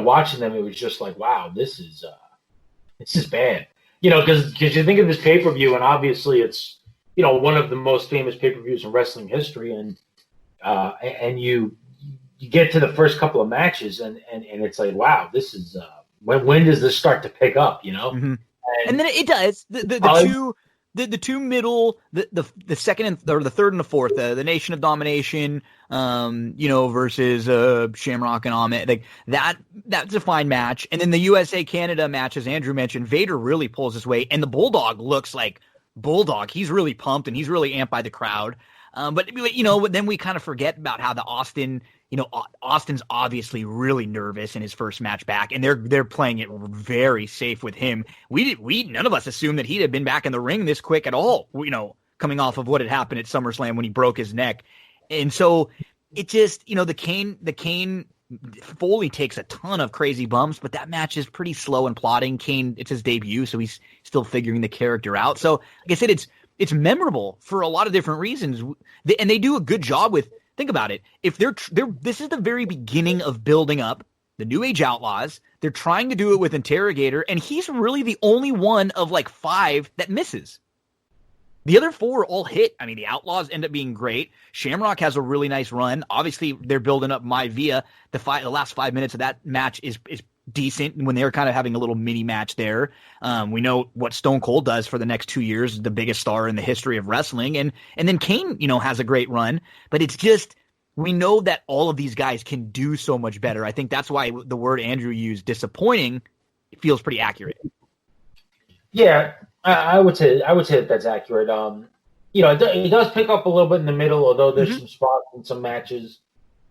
watching them, it was just like, wow, this is bad. Because you think of this pay-per-view, and obviously it's one of the most famous pay-per-views in wrestling history, and you get to the first couple of matches, and it's like, wow, this is when does this start to pick up? Mm-hmm. And then it does. The 2 middle, the second or the third and the fourth, the Nation of Domination, versus Shamrock and Ahmed, like that's a fine match. And then the USA Canada match, as Andrew mentioned, Vader really pulls his weight, and the Bulldog looks like Bulldog. He's really pumped and he's really amped by the crowd. But then we kind of forget about how the Austin's obviously really nervous in his first match back, and they're playing it very safe with him. We none of us assumed that he'd have been back in the ring this quick at all, coming off of what had happened at SummerSlam when he broke his neck. And so it just, the Kane Foley takes a ton of crazy bumps, but that match is pretty slow and plodding. Kane, it's his debut, so he's still figuring the character out. So like I said, it's memorable for a lot of different reasons, and they do a good job with. Think about it. If this is the very beginning of building up the New Age Outlaws. They're trying to do it with Interrogator, and he's really the only one of like 5 that misses. The other 4 all hit. I mean, the Outlaws end up being great. Shamrock has a really nice run. Obviously, they're building up Maivia. The last 5 minutes of that match is decent when they're kind of having a little mini match there. We know what Stone Cold does for the next 2 years, the biggest star in the history of wrestling. And then Kane, has a great run, but it's just, we know that all of these guys can do so much better. I think that's why the word Andrew used, disappointing, feels pretty accurate. Yeah, I would say that's accurate. It does pick up a little bit in the middle, although there's some spots and some matches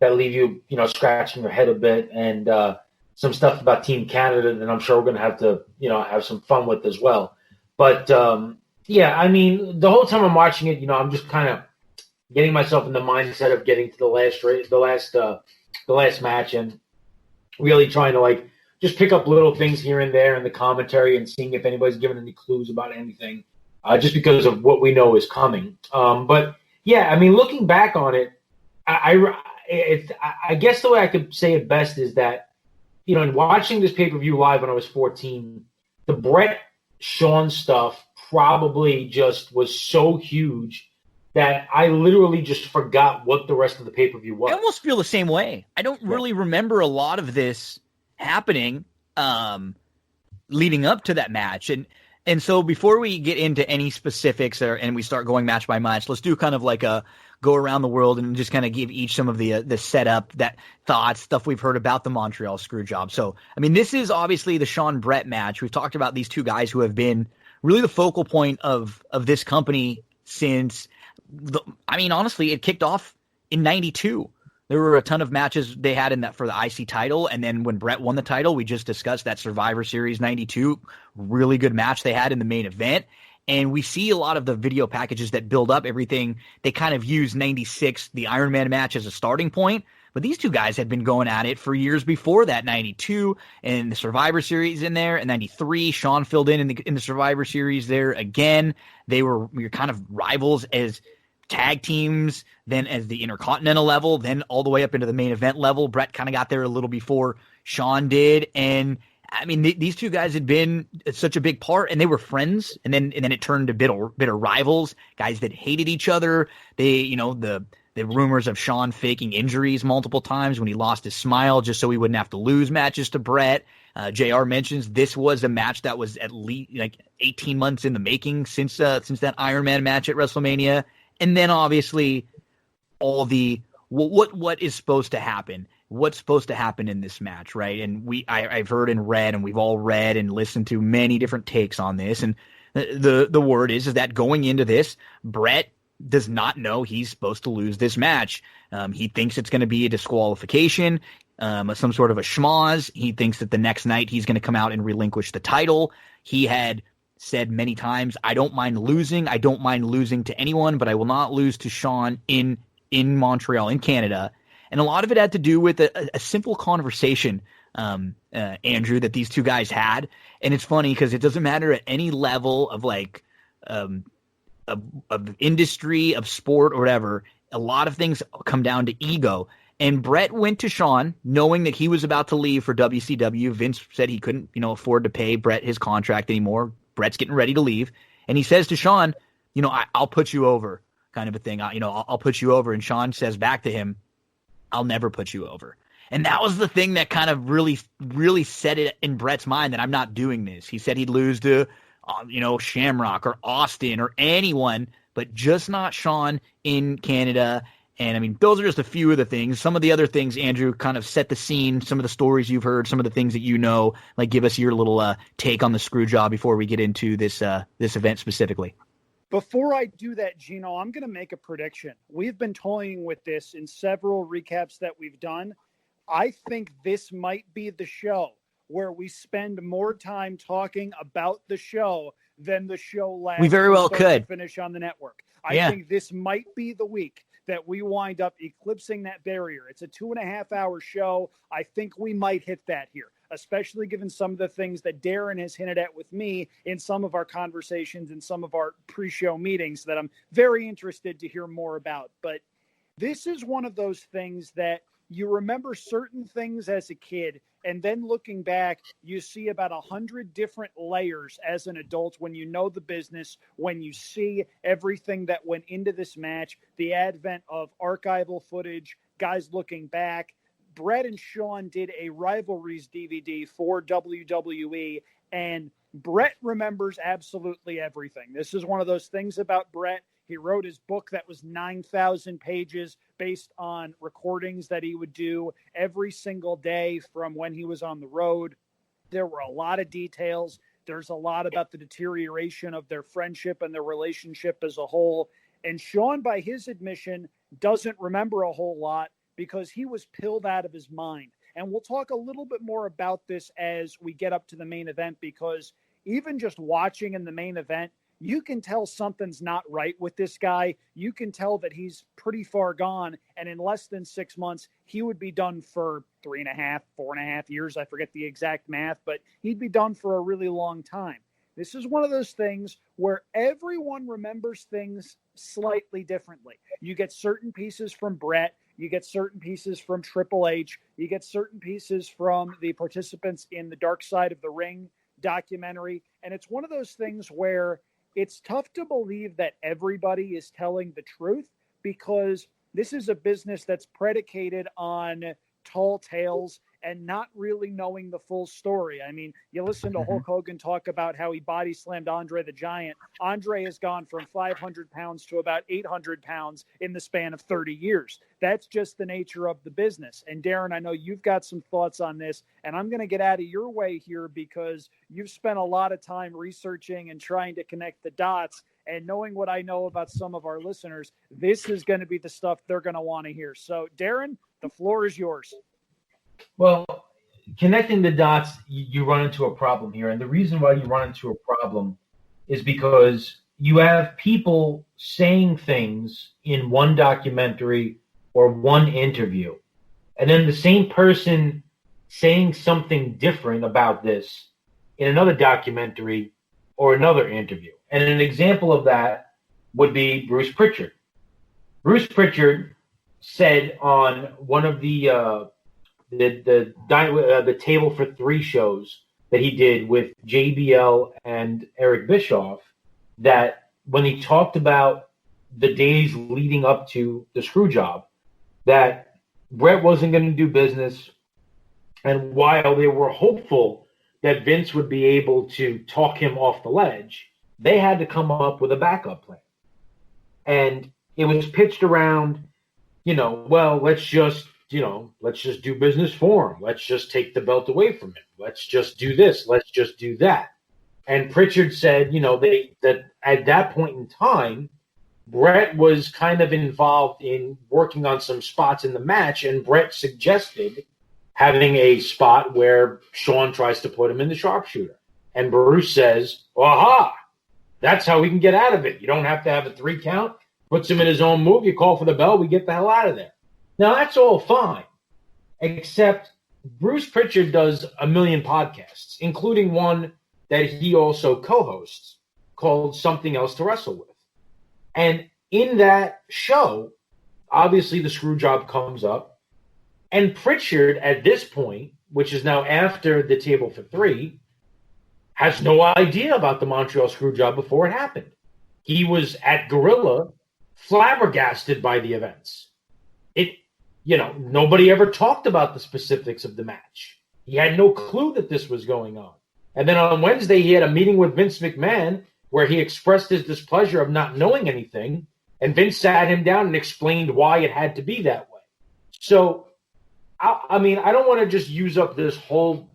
that leave you, scratching your head a bit, and some stuff about Team Canada that I'm sure we're going to have to, have some fun with as well. But I mean, the whole time I'm watching it, I'm just kind of getting myself in the mindset of getting to the last match, and really trying to just pick up little things here and there in the commentary and seeing if anybody's given any clues about anything, just because of what we know is coming. But yeah, I mean, looking back on it, I guess the way I could say it best is that, in watching this pay-per-view live when I was 14, the Brett Shawn stuff probably just was so huge that I literally just forgot what the rest of the pay-per-view was. I almost feel the same way. I don't really remember a lot of this happening leading up to that match. And so before we get into any specifics and we start going match by match, let's do kind of like a go around the world and just kind of give each some of the setup, that thoughts, stuff we've heard about the Montreal Screwjob. So, I mean, this is obviously the Shawn Brett match. We've talked about these two guys who have been really the focal point of this company since honestly, it kicked off in 92. There were a ton of matches they had in that for the IC title. And then when Brett won the title, we just discussed that Survivor Series 92, really good match they had in the main event. And we see a lot of the video packages that build up everything. They kind of use 96, the Iron Man match, as a starting point. But these two guys had been going at it for years before that, 92 and the Survivor Series in there, and 93. Shawn filled in the Survivor Series there again. We were kind of rivals as tag teams, then as the Intercontinental level, then all the way up into the main event level. Brett kind of got there a little before Shawn did. And I mean, these two guys had been such a big part, and they were friends. And then it turned to bitter rivals, guys that hated each other. The rumors of Shawn faking injuries multiple times when he lost his smile just so he wouldn't have to lose matches to Brett. JR mentions this was a match that was at least like 18 months in the making since that Iron Man match at WrestleMania. And then obviously all the what is supposed to happen. What's supposed to happen in this match, right? And I've heard and read, and we've all read and listened to many different takes on this. And the word is that going into this, Brett does not know he's supposed to lose this match. He thinks it's going to be a disqualification, some sort of a schmoz. He thinks that the next night he's going to come out and relinquish the title. He had said many times, I don't mind losing. I don't mind losing to anyone, but I will not lose to Shawn in Montreal, in Canada. And a lot of it had to do with a simple conversation, Andrew, that these two guys had. And it's funny because it doesn't matter at any level of of industry, of sport, or whatever. A lot of things come down to ego. And Brett went to Shawn knowing that he was about to leave for WCW. Vince said he couldn't, afford to pay Brett his contract anymore. Brett's getting ready to leave. And he says to Shawn, I'll put you over, kind of a thing. I'll put you over. And Shawn says back to him, I'll never put you over. And that was the thing that kind of really, really set it in Brett's mind that I'm not doing this. He said he'd lose to, Shamrock or Austin or anyone, but just not Shawn in Canada. And I mean, those are just a few of the things. Some of the other things, Andrew, kind of set the scene. Some of the stories you've heard, some of the things that like give us your little take on the Screwjob before we get into this event specifically. Before I do that, Gino, I'm going to make a prediction. We've been toying with this in several recaps that we've done. I think this might be the show where we spend more time talking about the show than the show last. We very well could finish on the network. I think this might be the week that we wind up eclipsing that barrier. It's a 2.5-hour show. I think we might hit that here, especially given some of the things that Darin has hinted at with me in some of our conversations and some of our pre-show meetings that I'm very interested to hear more about. But this is one of those things that you remember certain things as a kid, and then looking back, you see about 100 different layers as an adult when you know the business, when you see everything that went into this match, the advent of archival footage, guys looking back. Brett and Shawn did a rivalries DVD for WWE, and Brett remembers absolutely everything. This is one of those things about Brett. He wrote his book that was 9,000 pages based on recordings that he would do every single day from when he was on the road. There were a lot of details. There's a lot about the deterioration of their friendship and their relationship as a whole. And Shawn, by his admission, doesn't remember a whole lot because he was pilled out of his mind. And we'll talk a little bit more about this as we get up to the main event, because even just watching in the main event, you can tell something's not right with this guy. You can tell that he's pretty far gone. And in less than 6 months, he would be done for 3.5, 4.5 years. I forget the exact math, but he'd be done for a really long time. This is one of those things where everyone remembers things slightly differently. You get certain pieces from Brett, You get certain pieces from Triple H. You get certain pieces from the participants in the Dark Side of the Ring documentary. And it's one of those things where it's tough to believe that everybody is telling the truth, because this is a business that's predicated on tall tales and not really knowing the full story. I mean, you listen to Hulk Hogan talk about how he body slammed Andre the Giant. Andre has gone from 500 pounds to about 800 pounds in the span of 30 years. That's just the nature of the business. And Darin, I know you've got some thoughts on this, and I'm going to get out of your way here because you've spent a lot of time researching and trying to connect the dots. And knowing what I know about some of our listeners, this is going to be the stuff they're going to want to hear. So, Darin, the floor is yours. Well, connecting the dots, you run into a problem here. And the reason why you run into a problem is because you have people saying things in one documentary or one interview, and then the same person saying something different about this in another documentary or another interview. And an example of that would be Bruce Pritchard. Bruce Pritchard said on one of the Table for Three shows that he did with JBL and Eric Bischoff, that when he talked about the days leading up to the Screwjob, that Brett wasn't going to do business, and while they were hopeful that Vince would be able to talk him off the ledge, they had to come up with a backup plan. And it was pitched around, well, let's just do business for him. Let's just take the belt away from him. Let's just do this. Let's just do that. And Pritchard said, that at that point in time, Brett was kind of involved in working on some spots in the match, and Brett suggested having a spot where Shawn tries to put him in the sharpshooter. And Bruce says, aha, that's how we can get out of it. You don't have to have a 3 count. Puts him in his own move. You call for the bell. We get the hell out of there. Now, that's all fine, except Bruce Pritchard does a million podcasts, including one that he also co-hosts called Something Else to Wrestle With. And in that show, obviously the Screwjob comes up, and Pritchard at this point, which is now after the Table for Three, has no idea about the Montreal Screwjob before it happened. He was at Gorilla, flabbergasted by the events. Nobody ever talked about the specifics of the match. He had no clue that this was going on. And then on Wednesday, he had a meeting with Vince McMahon where he expressed his displeasure of not knowing anything, and Vince sat him down and explained why it had to be that way. So, I don't want to just use up this whole,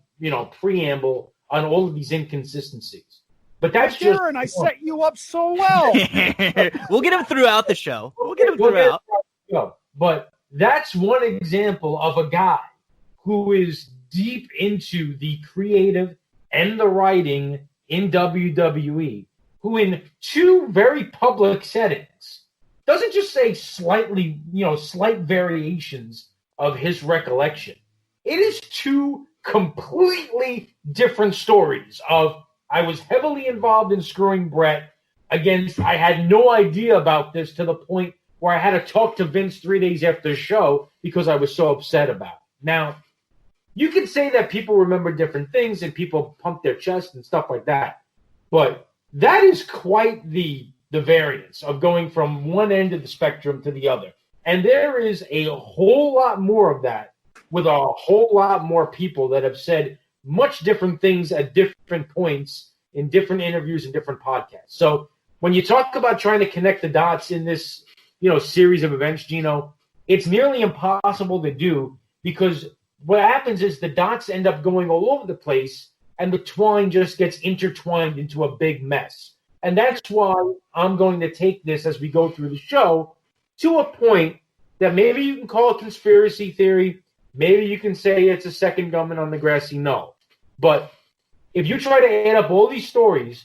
preamble on all of these inconsistencies. But that's just... Darin, I set you up so well. We'll get him throughout the show. But that's one example of a guy who is deep into the creative and the writing in WWE, who in 2 very public settings doesn't just say slight variations of his recollection. It is 2 completely different stories of, I was heavily involved in screwing Brett against, I had no idea about this to the point where I had to talk to Vince 3 days after the show because I was so upset about it. Now, you can say that people remember different things and people pump their chest and stuff like that, but that is quite the variance of going from one end of the spectrum to the other. And there is a whole lot more of that with a whole lot more people that have said much different things at different points in different interviews and different podcasts. So when you talk about trying to connect the dots in this, series of events, Gino, it's nearly impossible to do, because what happens is the dots end up going all over the place and the twine just gets intertwined into a big mess. And that's why I'm going to take this as we go through the show to a point that maybe you can call a conspiracy theory. Maybe you can say it's a second government on the grassy knoll. But if you try to add up all these stories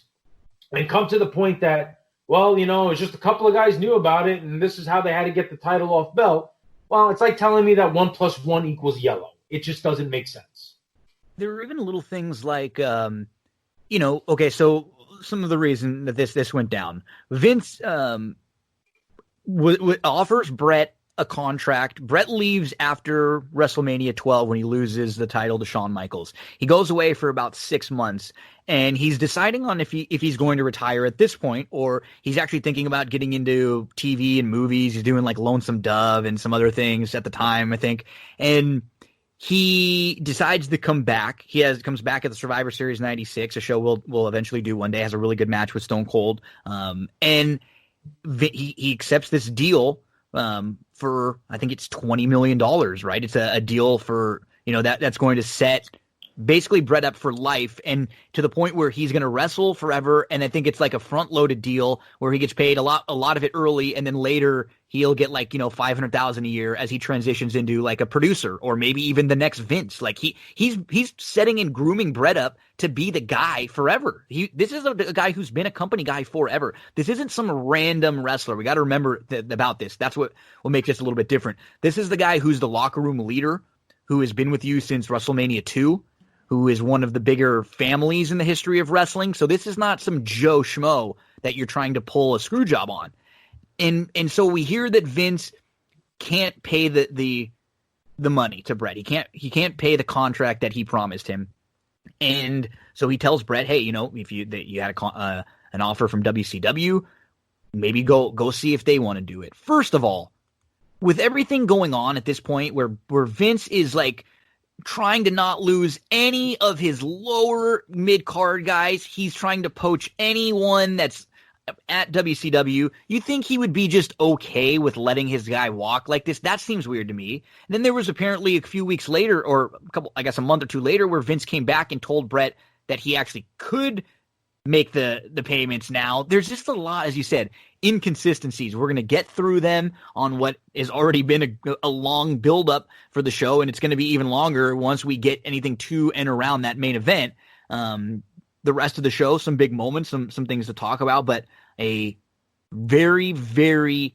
and come to the point that, well, it's just a couple of guys knew about it and this is how they had to get the title off belt, well, it's like telling me that 1 + 1 equals yellow. It just doesn't make sense. There are even little things like, so some of the reason that this went down, Vince offers Brett a contract. Brett leaves after WrestleMania 12 when he loses the title to Shawn Michaels. He goes away for about 6 months, and he's deciding on if he's going to retire at this point, or he's actually thinking about getting into TV and movies. He's doing like Lonesome Dove and some other things at the time, I think. And he decides to come back. Comes back at the Survivor Series 96, a show we'll eventually do one day. Has a really good match with Stone Cold. And he accepts this deal for, I think it's $20 million, right? It's a deal for, that's going to set basically Brett up for life, and to the point where he's going to wrestle forever. And I think it's like a front loaded deal where he gets paid a lot of it early, and then later he'll get like, $500,000 a year as he transitions into like a producer, or maybe even the next Vince. Like he's setting and grooming Brett up to be the guy forever. This is a guy who's been a company guy forever. This isn't some random wrestler. We got to remember about this. That's what makes this a little bit different. This is the guy who's the locker room leader, who has been with you since WrestleMania 2, who is one of the bigger families in the history of wrestling. So this is not some Joe Schmo that you're trying to pull a screw job on. And so we hear that Vince can't pay the money to Brett. He can't pay the contract that he promised him. And so he tells Brett, hey, if you had an offer from WCW, maybe go see if they want to do it. First of all, with everything going on at this point where Vince is like trying to not lose any of his lower mid-card guys, he's trying to poach anyone that's at WCW. You think he would be just okay with letting his guy walk like this? That seems weird to me. And then there was apparently a few weeks later, or a month or two later, where Vince came back and told Brett that he actually could make the payments now. There's just a lot, as you said, inconsistencies. We're going to get through them on what has already been a long build-up for the show, and it's going to be even longer once we get anything to and around that main event. The rest of the show, some big moments, some things to talk about, but a very, very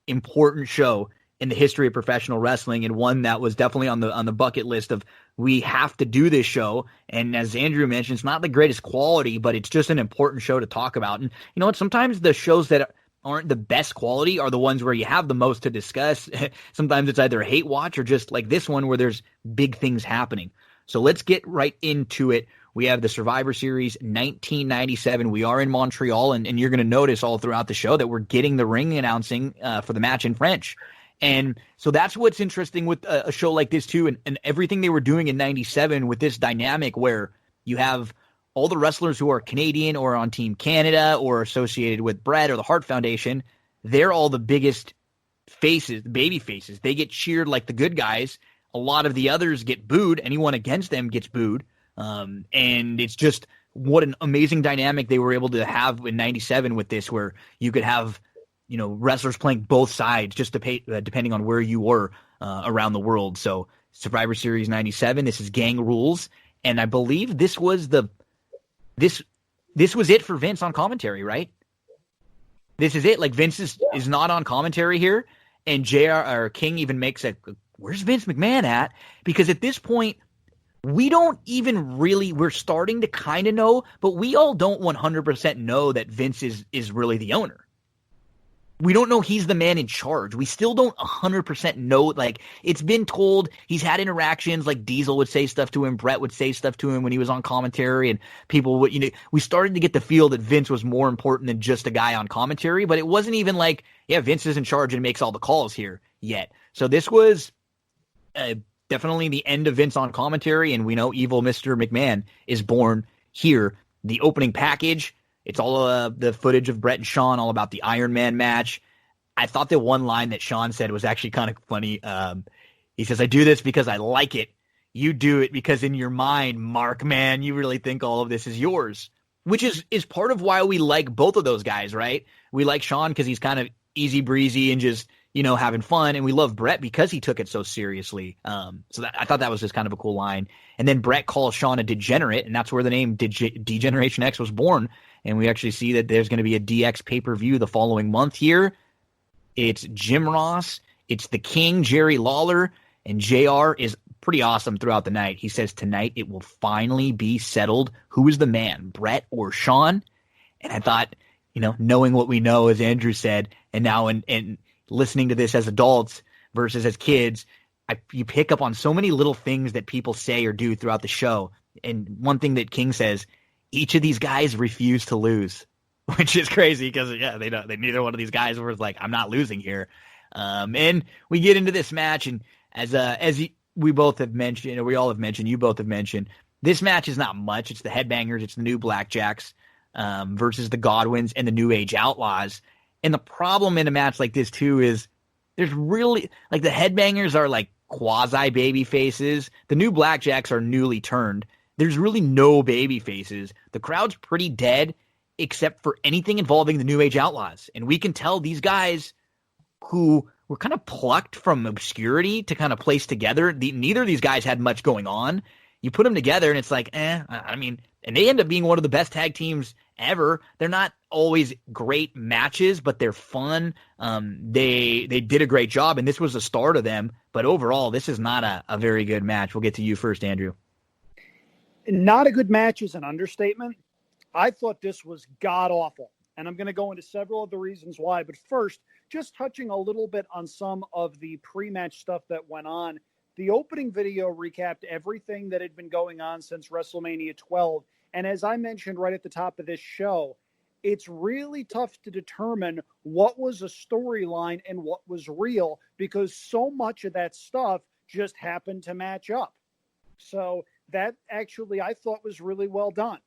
important show in the history of professional wrestling, and one that was definitely on the bucket list of, we have to do this show. And as Andrew mentioned, it's not the greatest quality, but it's just an important show to talk about. And you know what? Sometimes the shows that aren't the best quality are the ones where you have the most to discuss. Sometimes it's either a hate watch or just like this one where there's big things happening. So let's get right into it. We have the Survivor Series 1997. We are in Montreal, and you're going to notice all throughout the show that we're getting the ring announcing for the match in French. And so that's what's interesting with a show like this too, and everything they were doing in 97 with this dynamic where you have all the wrestlers who are Canadian or on Team Canada or associated with Brett or the Hart Foundation. They're all the biggest faces, the baby faces. They get cheered like the good guys. A lot of the others get booed. Anyone against them gets booed. And it's just what an amazing dynamic they were able to have in 97 with this, where you could have, wrestlers playing both sides just depending on where you were around the world. So Survivor Series 97, this is Gang Rules. And I believe this was this was it for Vince on commentary, right? This is it. Like Vince is not on commentary here. And or King even makes where's Vince McMahon at? Because at this point, we don't even really, we're starting to kind of know, but we all don't 100% know that Vince is really the owner. We don't know he's the man in charge. We still don't 100% know. Like, it's been told, he's had interactions, like Diesel would say stuff to him, Brett would say stuff to him when he was on commentary, and people would, we started to get the feel that Vince was more important than just a guy on commentary, but it wasn't even like, yeah, Vince is in charge and makes all the calls here yet. So this was definitely the end of Vince on commentary, and we know evil Mr. McMahon is born here. The opening package, it's all the footage of Brett and Shawn, all about the Iron Man match. I thought the one line that Shawn said was actually kind of funny. He says, I do this because I like it. You do it because in your mind, Mark, man, you really think all of this is yours, which is part of why we like both of those guys, right? We like Shawn because he's kind of easy breezy and just, having fun. And we love Brett because he took it so seriously. So I thought that was just kind of a cool line. And then Brett calls Shawn a degenerate, and that's where the name Degeneration X was born. And we actually see that there's going to be a DX pay-per-view the following month here. It's Jim Ross, it's the King, Jerry Lawler, and JR is pretty awesome throughout the night. He says tonight it will finally be settled. Who is the man, Brett or Shawn? And I thought, knowing what we know, as Andrew said, and now and listening to this as adults, versus as kids, you pick up on so many little things that people say or do throughout the show. And one thing that King says, each of these guys refuse to lose, which is crazy because they neither one of these guys was like, I'm not losing here. And we get into this match, and as we both have mentioned, or we all have mentioned, you both have mentioned, this match is not much. It's the Headbangers, it's the New Blackjacks versus the Godwins and the New Age Outlaws. And the problem in a match like this too is there's really, like, the Headbangers are like quasi baby faces. The New Blackjacks are newly turned. There's really no baby faces. The crowd's pretty dead except for anything involving the New Age Outlaws. And we can tell these guys who were kind of plucked from obscurity to kind of place together. Neither of these guys had much going on. You put them together and it's like, I mean, and they end up being one of the best tag teams ever. They're not always great matches, but they're fun. They did a great job, and this was the start of them. But overall, this is not a very good match. We'll get to you first, Andrew. Not a good match is an understatement. I thought this was god-awful, and I'm going to go into several of the reasons why. But first, just touching a little bit on some of the pre-match stuff that went on. The opening video recapped everything that had been going on since WrestleMania 12. And as I mentioned right at the top of this show, it's really tough to determine what was a storyline and what was real because so much of that stuff just happened to match up. So that actually I thought was really well done.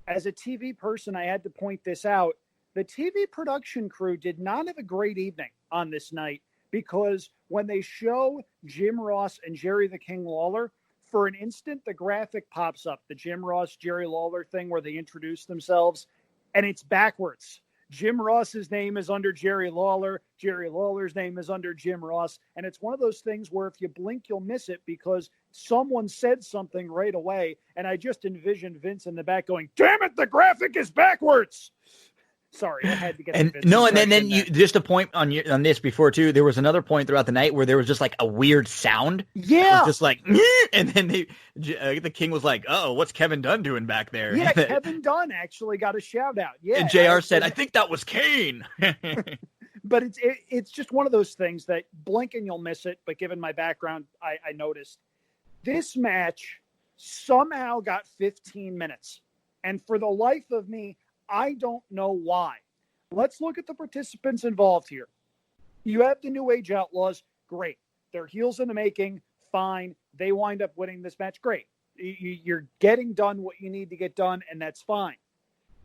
As a TV person, I had to point this out. The TV production crew did not have a great evening on this night because when they show Jim Ross and Jerry the King Lawler, for an instant, the graphic pops up, the Jim Ross, Jerry Lawler thing where they introduce themselves, and it's backwards. Jim Ross's name is under Jerry Lawler. Jerry Lawler's name is under Jim Ross. And it's one of those things where if you blink, you'll miss it because someone said something right away. And I just envisioned Vince in the back going, damn it, the graphic is backwards. Sorry, I had to get and then you just a point on this before too. There was another point throughout the night where there was just like a weird sound. Yeah, just like, and then the King was like, "Oh, what's Kevin Dunn doing back there?" Yeah, Kevin Dunn actually got a shout out. Yeah, and JR said, "I think that was Kane." But it's just one of those things that blink and you'll miss it. But given my background, I noticed this match somehow got 15 minutes, and for the life of me, I don't know why. Let's look at the participants involved here. You have the New Age Outlaws. Great. They're heels in the making. Fine. They wind up winning this match. Great. You're getting done what you need to get done, and that's fine.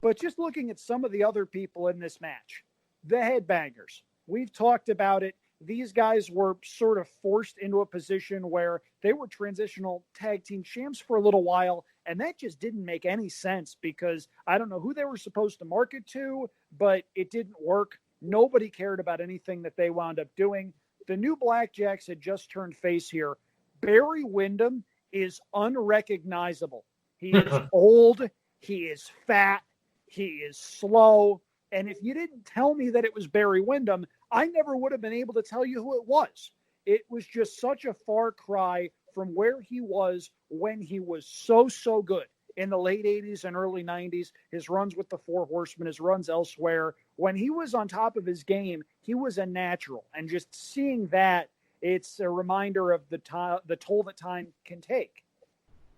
But just looking at some of the other people in this match, the Headbangers, we've talked about it. These guys were sort of forced into a position where they were transitional tag team champs for a little while, and that just didn't make any sense because I don't know who they were supposed to market to, but it didn't work. Nobody cared about anything that they wound up doing. The New Blackjacks had just turned face here. Barry Windham is unrecognizable. He is old. He is fat. He is slow. And if you didn't tell me that it was Barry Windham, I never would have been able to tell you who it was. It was just such a far cry from where he was when he was so good in the late 80s and early 90s, his runs with the Four Horsemen, his runs elsewhere. When he was on top of his game, he was a natural. And just seeing that, it's a reminder of the toll that time can take.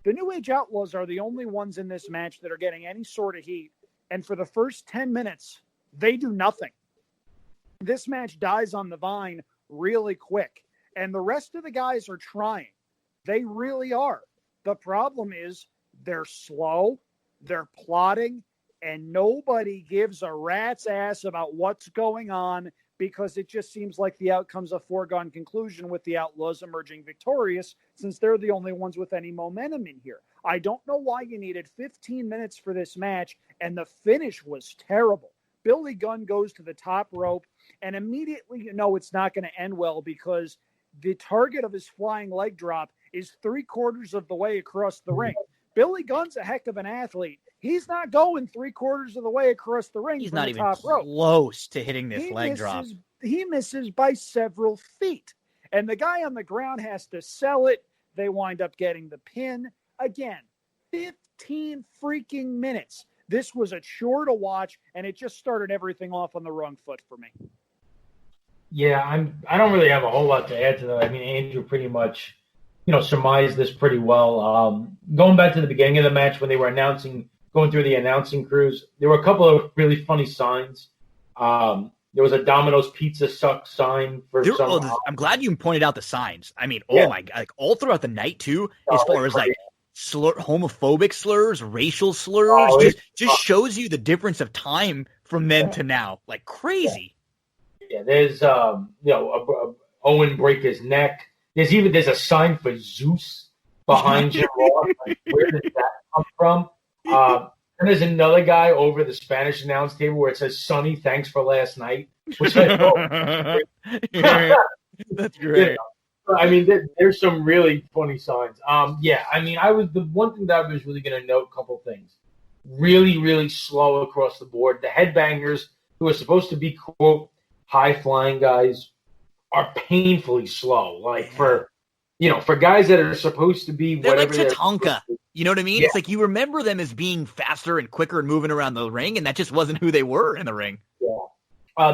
The New Age Outlaws are the only ones in this match that are getting any sort of heat. And for the first 10 minutes, they do nothing. This match dies on the vine really quick. And the rest of the guys are trying. They really are. The problem is they're slow, they're plotting, and nobody gives a rat's ass about what's going on because it just seems like the outcome's a foregone conclusion with the Outlaws emerging victorious since they're the only ones with any momentum in here. I don't know why you needed 15 minutes for this match, and the finish was terrible. Billy Gunn goes to the top rope, and immediately you know it's not going to end well because the target of his flying leg drop is 3/4 of the way across the ring. Billy Gunn's a heck of an athlete. He's not going 3/4 of the way across the ring. He's from not the even top rope. close to hitting this leg drop. He misses by several feet. And the guy on the ground has to sell it. They wind up getting the pin. Again, 15 freaking minutes. This was a chore to watch, and it just started everything off on the wrong foot for me. Yeah, I don't really have a whole lot to add to that. I mean, Andrew pretty much, surmised this pretty well. Going back to the beginning of the match when they were going through the announcing crews, there were a couple of really funny signs. There was a Domino's Pizza Sucks sign for some. I'm glad you pointed out the signs. I mean, Yeah. oh my God, like all throughout the night too, as far as like homophobic slurs, racial slurs, just shows you the difference of time from then to now, like crazy. Yeah, there's Owen break his neck. There's a sign for Zeus behind Jim Ross. Like, where did that come from? And there's another guy over the Spanish announce table where it says, "Sonny, thanks for last night." Which I thought that's great. I mean, there's some really funny signs. Yeah, I mean, the one thing that I was really going to note, a couple things. Really, really slow across the board. The headbangers, who are supposed to be, quote, high-flying guys, are painfully slow. Like, for guys that are supposed to be they're whatever like Tatanka. You know what I mean? Yeah. It's like you remember them as being faster and quicker and moving around the ring, and that just wasn't who they were in the ring. Yeah.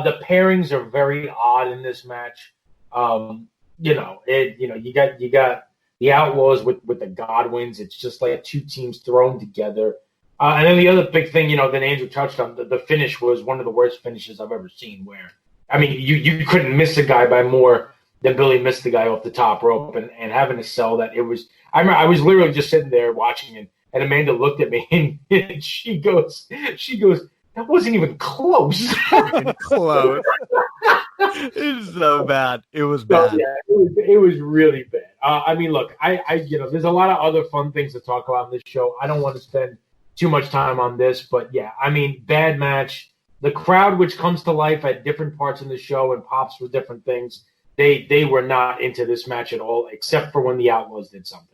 The pairings are very odd in this match. You got the Outlaws with the Godwins. It's just like two teams thrown together. And then the other big thing, that Andrew touched on, the finish was one of the worst finishes I've ever seen. Where, I mean, you couldn't miss a guy by more than Billy missed the guy off the top rope, and having to sell that. It was. I remember I was literally just sitting there watching it, and Amanda looked at me and she goes, "That wasn't even close." Close. It was so bad. It was bad. So, yeah, it was really bad. I mean, look, I there's a lot of other fun things to talk about in this show. I don't want to spend too much time on this, but yeah, I mean, bad match. The crowd, which comes to life at different parts in the show and pops for different things, they were not into this match at all, except for when the Outlaws did something.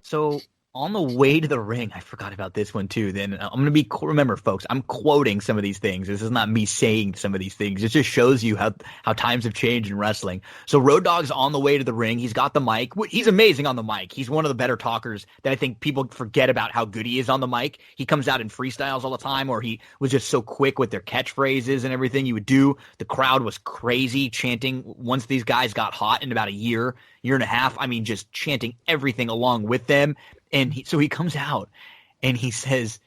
So on the way to the ring, I forgot about this one too. Then I'm going to remember, folks, I'm quoting some of these things. This is not me saying some of these things. It just shows you how times have changed in wrestling. So Road Dogg's on the way to the ring. He's got the mic. He's amazing on the mic. He's one of the better talkers that I think people forget about how good he is on the mic. He comes out in freestyles all the time, or he was just so quick with their catchphrases and everything you would do. The crowd was crazy chanting once these guys got hot in about a year and a half. I mean, just chanting everything along with them. And so he comes out and he says,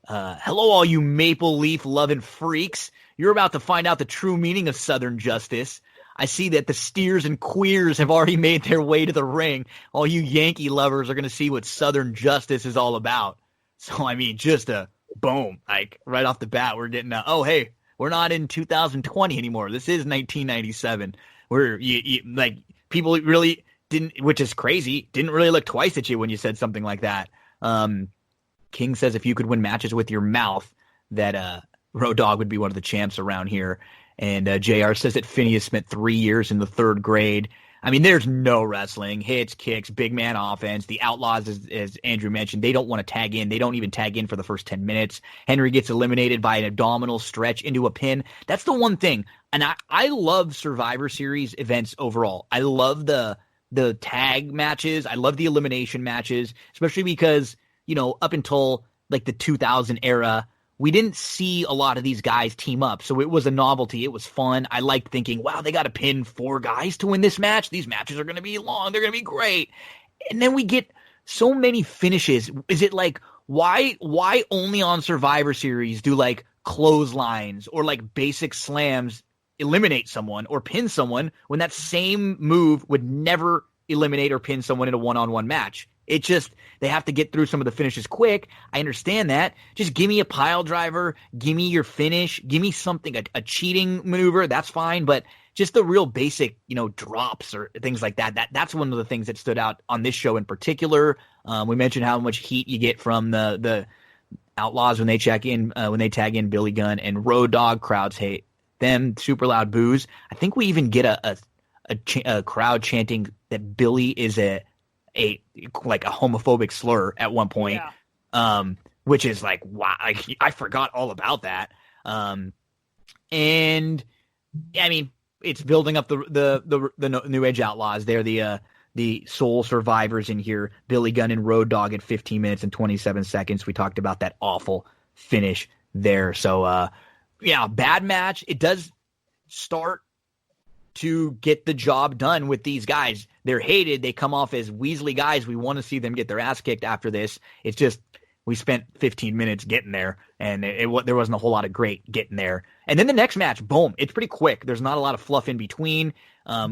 hello, all you maple leaf loving freaks. You're about to find out the true meaning of Southern justice. I see that the steers and queers have already made their way to the ring. All you Yankee lovers are going to see what Southern justice is all about. So, I mean, just a boom, like right off the bat, we're getting oh, hey, we're not in 2020 anymore. This is 1997. Where like people really didn't, which is crazy, didn't really look twice at you when you said something like that. King says if you could win matches with your mouth, that Road Dogg would be one of the champs around here. And JR says that Phineas spent 3 years in the third grade. I mean, there's no wrestling, hits, kicks, big man offense. The Outlaws, as Andrew mentioned, they don't want to tag in. They don't even tag in for the first 10 minutes. Henry gets eliminated by an abdominal stretch into a pin. That's the one thing. And I love Survivor Series events overall. I love the tag matches. I love the elimination matches, especially because, up until like the 2000 era, we didn't see a lot of these guys team up. So it was a novelty. It was fun. I liked thinking, wow, they got to pin 4 guys to win this match. These matches are going to be long. They're going to be great. And then we get so many finishes. Is it like, why only on Survivor Series do like clotheslines or like basic slams eliminate someone or pin someone when that same move would never eliminate or pin someone in a one-on-one match? It just, they have to get through some of the finishes quick. I understand that. Just give me a pile driver. Give me your finish. Give me something, a cheating maneuver. That's fine. But just the real basic, drops or things like that. That's one of the things that stood out on this show in particular. We mentioned how much heat you get from the Outlaws when they tag in Billy Gunn and Road Dogg. Crowds hate them. Super loud boos. I think we even get a crowd chanting that Billy is a homophobic slur at one point, which is like, wow, I forgot all about that. And I mean, it's building up the New Age Outlaws. They're the sole survivors in here. Billy Gunn and Road Dogg at 15 minutes and 27 seconds. We talked about that awful finish there. So, bad match. It does start to get the job done with these guys. They're hated. They come off as Weasley guys. We want to see them get their ass kicked after this. It's just we spent 15 minutes getting there, and there wasn't a whole lot of great getting there. And then the next match, boom, it's pretty quick. There's not a lot of fluff in between.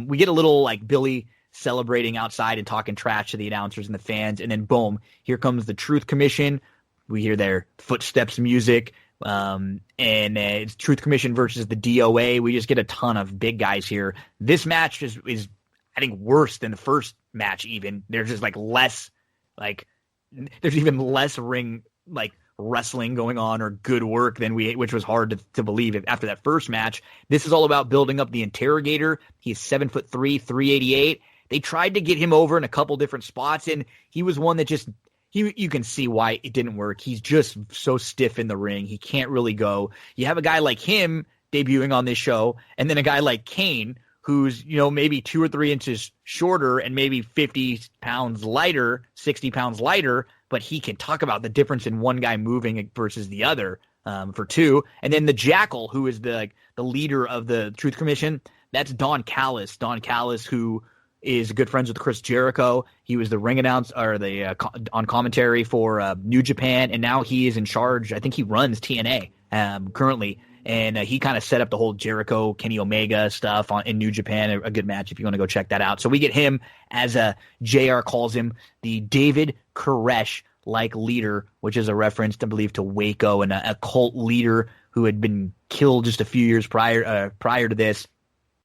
We get a little like Billy celebrating outside and talking trash to the announcers and the fans, and then boom, here comes the Truth Commission. We hear their footsteps music, and it's Truth Commission versus the DOA. We just get a ton of big guys here. This match is I think worse than the first match. Even there's just like less like there's even less ring like wrestling going on or good work than which was hard to believe after that first match. This is all about building up the Interrogator. He's 7'3", 388. They tried to get him over in a couple different spots, and he was one that just you can see why it didn't work. He's just so stiff in the ring. He can't really go. You have a guy like him debuting on this show, and then a guy like Kane, who's, maybe 2 or 3 inches shorter and maybe 50 pounds lighter, 60 pounds lighter, but he can talk about the difference in one guy moving versus the other for two. And then the Jackal, who is the leader of the Truth Commission, that's Don Callis. Don Callis, who is good friends with Chris Jericho. He was the ring announcer or on commentary for New Japan, and now he is in charge. I think he runs TNA currently. And he kind of set up the whole Jericho, Kenny Omega stuff in New Japan. A good match if you want to go check that out. So we get him as JR calls him, the David Koresh-like leader, which is a reference, I believe, to Waco and a cult leader who had been killed just a few years prior to this.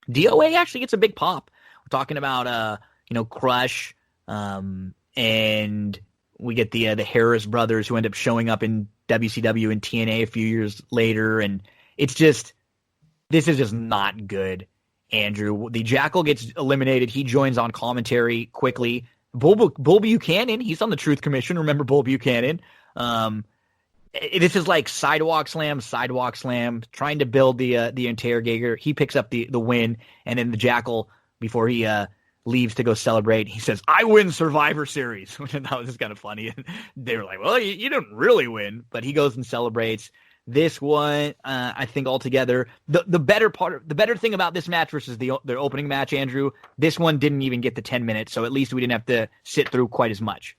DOA actually gets a big pop. We're talking about Crush, and we get the Harris brothers who end up showing up in WCW and TNA a few years later, and this is just not good, Andrew. The Jackal gets eliminated. He joins on commentary quickly. Bull Buchanan, he's on the Truth Commission. Remember Bull Buchanan? This is like sidewalk slam, trying to build the Interrogator. He picks up the win, and then the Jackal, before he leaves to go celebrate, he says, "I win Survivor Series." That was just kind of funny. And they were like, "Well, you didn't really win," but he goes and celebrates. This one, I think altogether, the better thing about this match versus the opening match, Andrew, this one didn't even get the 10 minutes, so at least we didn't have to sit through quite as much.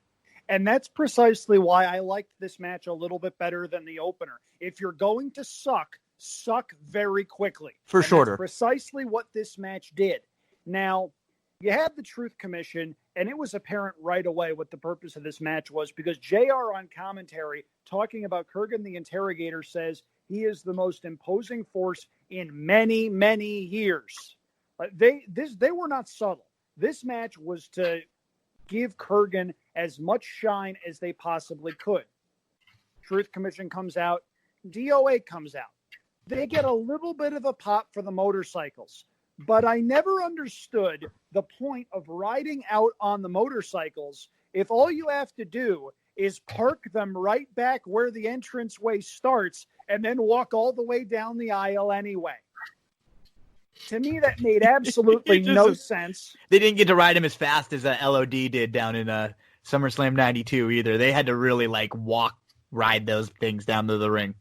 And that's precisely why I liked this match a little bit better than the opener. If you're going to suck very quickly. For sure. That's precisely what this match did. Now, you had the Truth Commission, and it was apparent right away what the purpose of this match was, because JR on commentary, talking about Kurgan the Interrogator, says he is the most imposing force in many, many years. They were not subtle. This match was to give Kurgan as much shine as they possibly could. Truth Commission comes out. DOA comes out. They get a little bit of a pop for the motorcycles. But I never understood the point of riding out on the motorcycles if all you have to do is park them right back where the entranceway starts and then walk all the way down the aisle anyway. To me, that made absolutely no sense. They didn't get to ride him as fast as LOD did down in SummerSlam 92 either. They had to really ride those things down to the ring.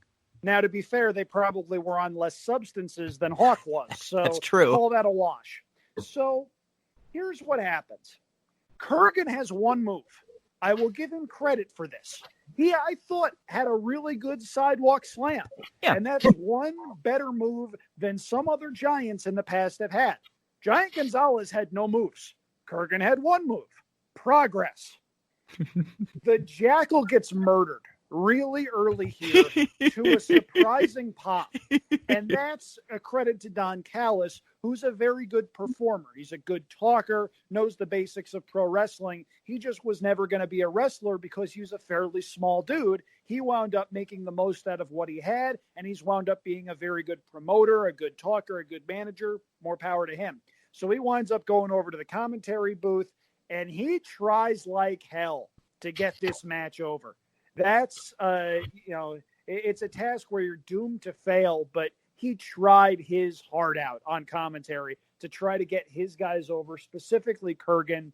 Now, to be fair, they probably were on less substances than Hawk was. So that's true. Call that a wash. So here's what happens. Kurgan has one move. I will give him credit for this. He, I thought, had a really good sidewalk slam. Yeah. And that's one better move than some other Giants in the past have had. Giant Gonzalez had no moves. Kurgan had one move. Progress. The Jackal gets murdered really early here to a surprising pop. And that's a credit to Don Callis, who's a very good performer. He's a good talker, knows the basics of pro wrestling. He just was never going to be a wrestler because he was a fairly small dude. He wound up making the most out of what he had, and he's wound up being a very good promoter, a good talker, a good manager. More power to him. So he winds up going over to the commentary booth, and he tries like hell to get this match over. That's, it's a task where you're doomed to fail, but he tried his heart out on commentary to try to get his guys over, specifically Kurgan.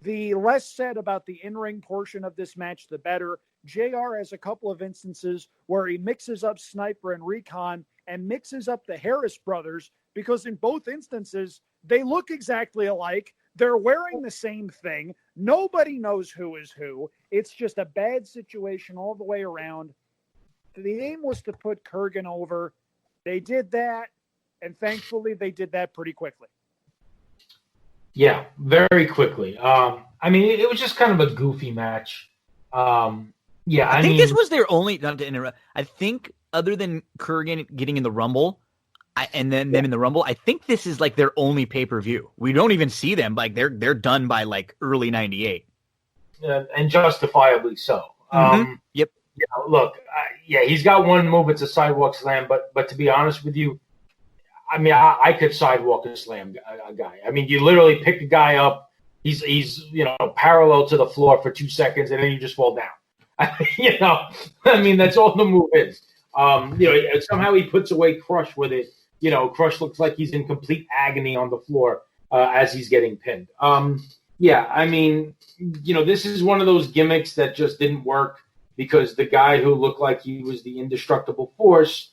The less said about the in-ring portion of this match, the better. JR has a couple of instances where he mixes up Sniper and Recon and mixes up the Harris brothers because in both instances, they look exactly alike. They're wearing the same thing. Nobody knows who is who. It's just a bad situation all the way around. The aim was to put Kurgan over. They did that, and thankfully they did that pretty quickly. Yeah, very quickly. I mean, it was just kind of a goofy match. Yeah, I think this was their only, not to interrupt, I think other than Kurgan getting in the Rumble, and then them in the Rumble, I think this is like their only pay-per-view. We don't even see them. Like, they're done by like early 98. And justifiably so. Yep. You know, look, yeah, he's got one move. It's a sidewalk slam. But to be honest with you, I mean, I could sidewalk and slam a guy. I mean, you literally pick a guy up. He's parallel to the floor for 2 seconds, and then you just fall down. You know, I mean, that's all the move is. Somehow he puts away Crush with it. You know, Crush looks like he's in complete agony on the floor as he's getting pinned. Yeah, I mean, this is one of those gimmicks that just didn't work because the guy who looked like he was the indestructible force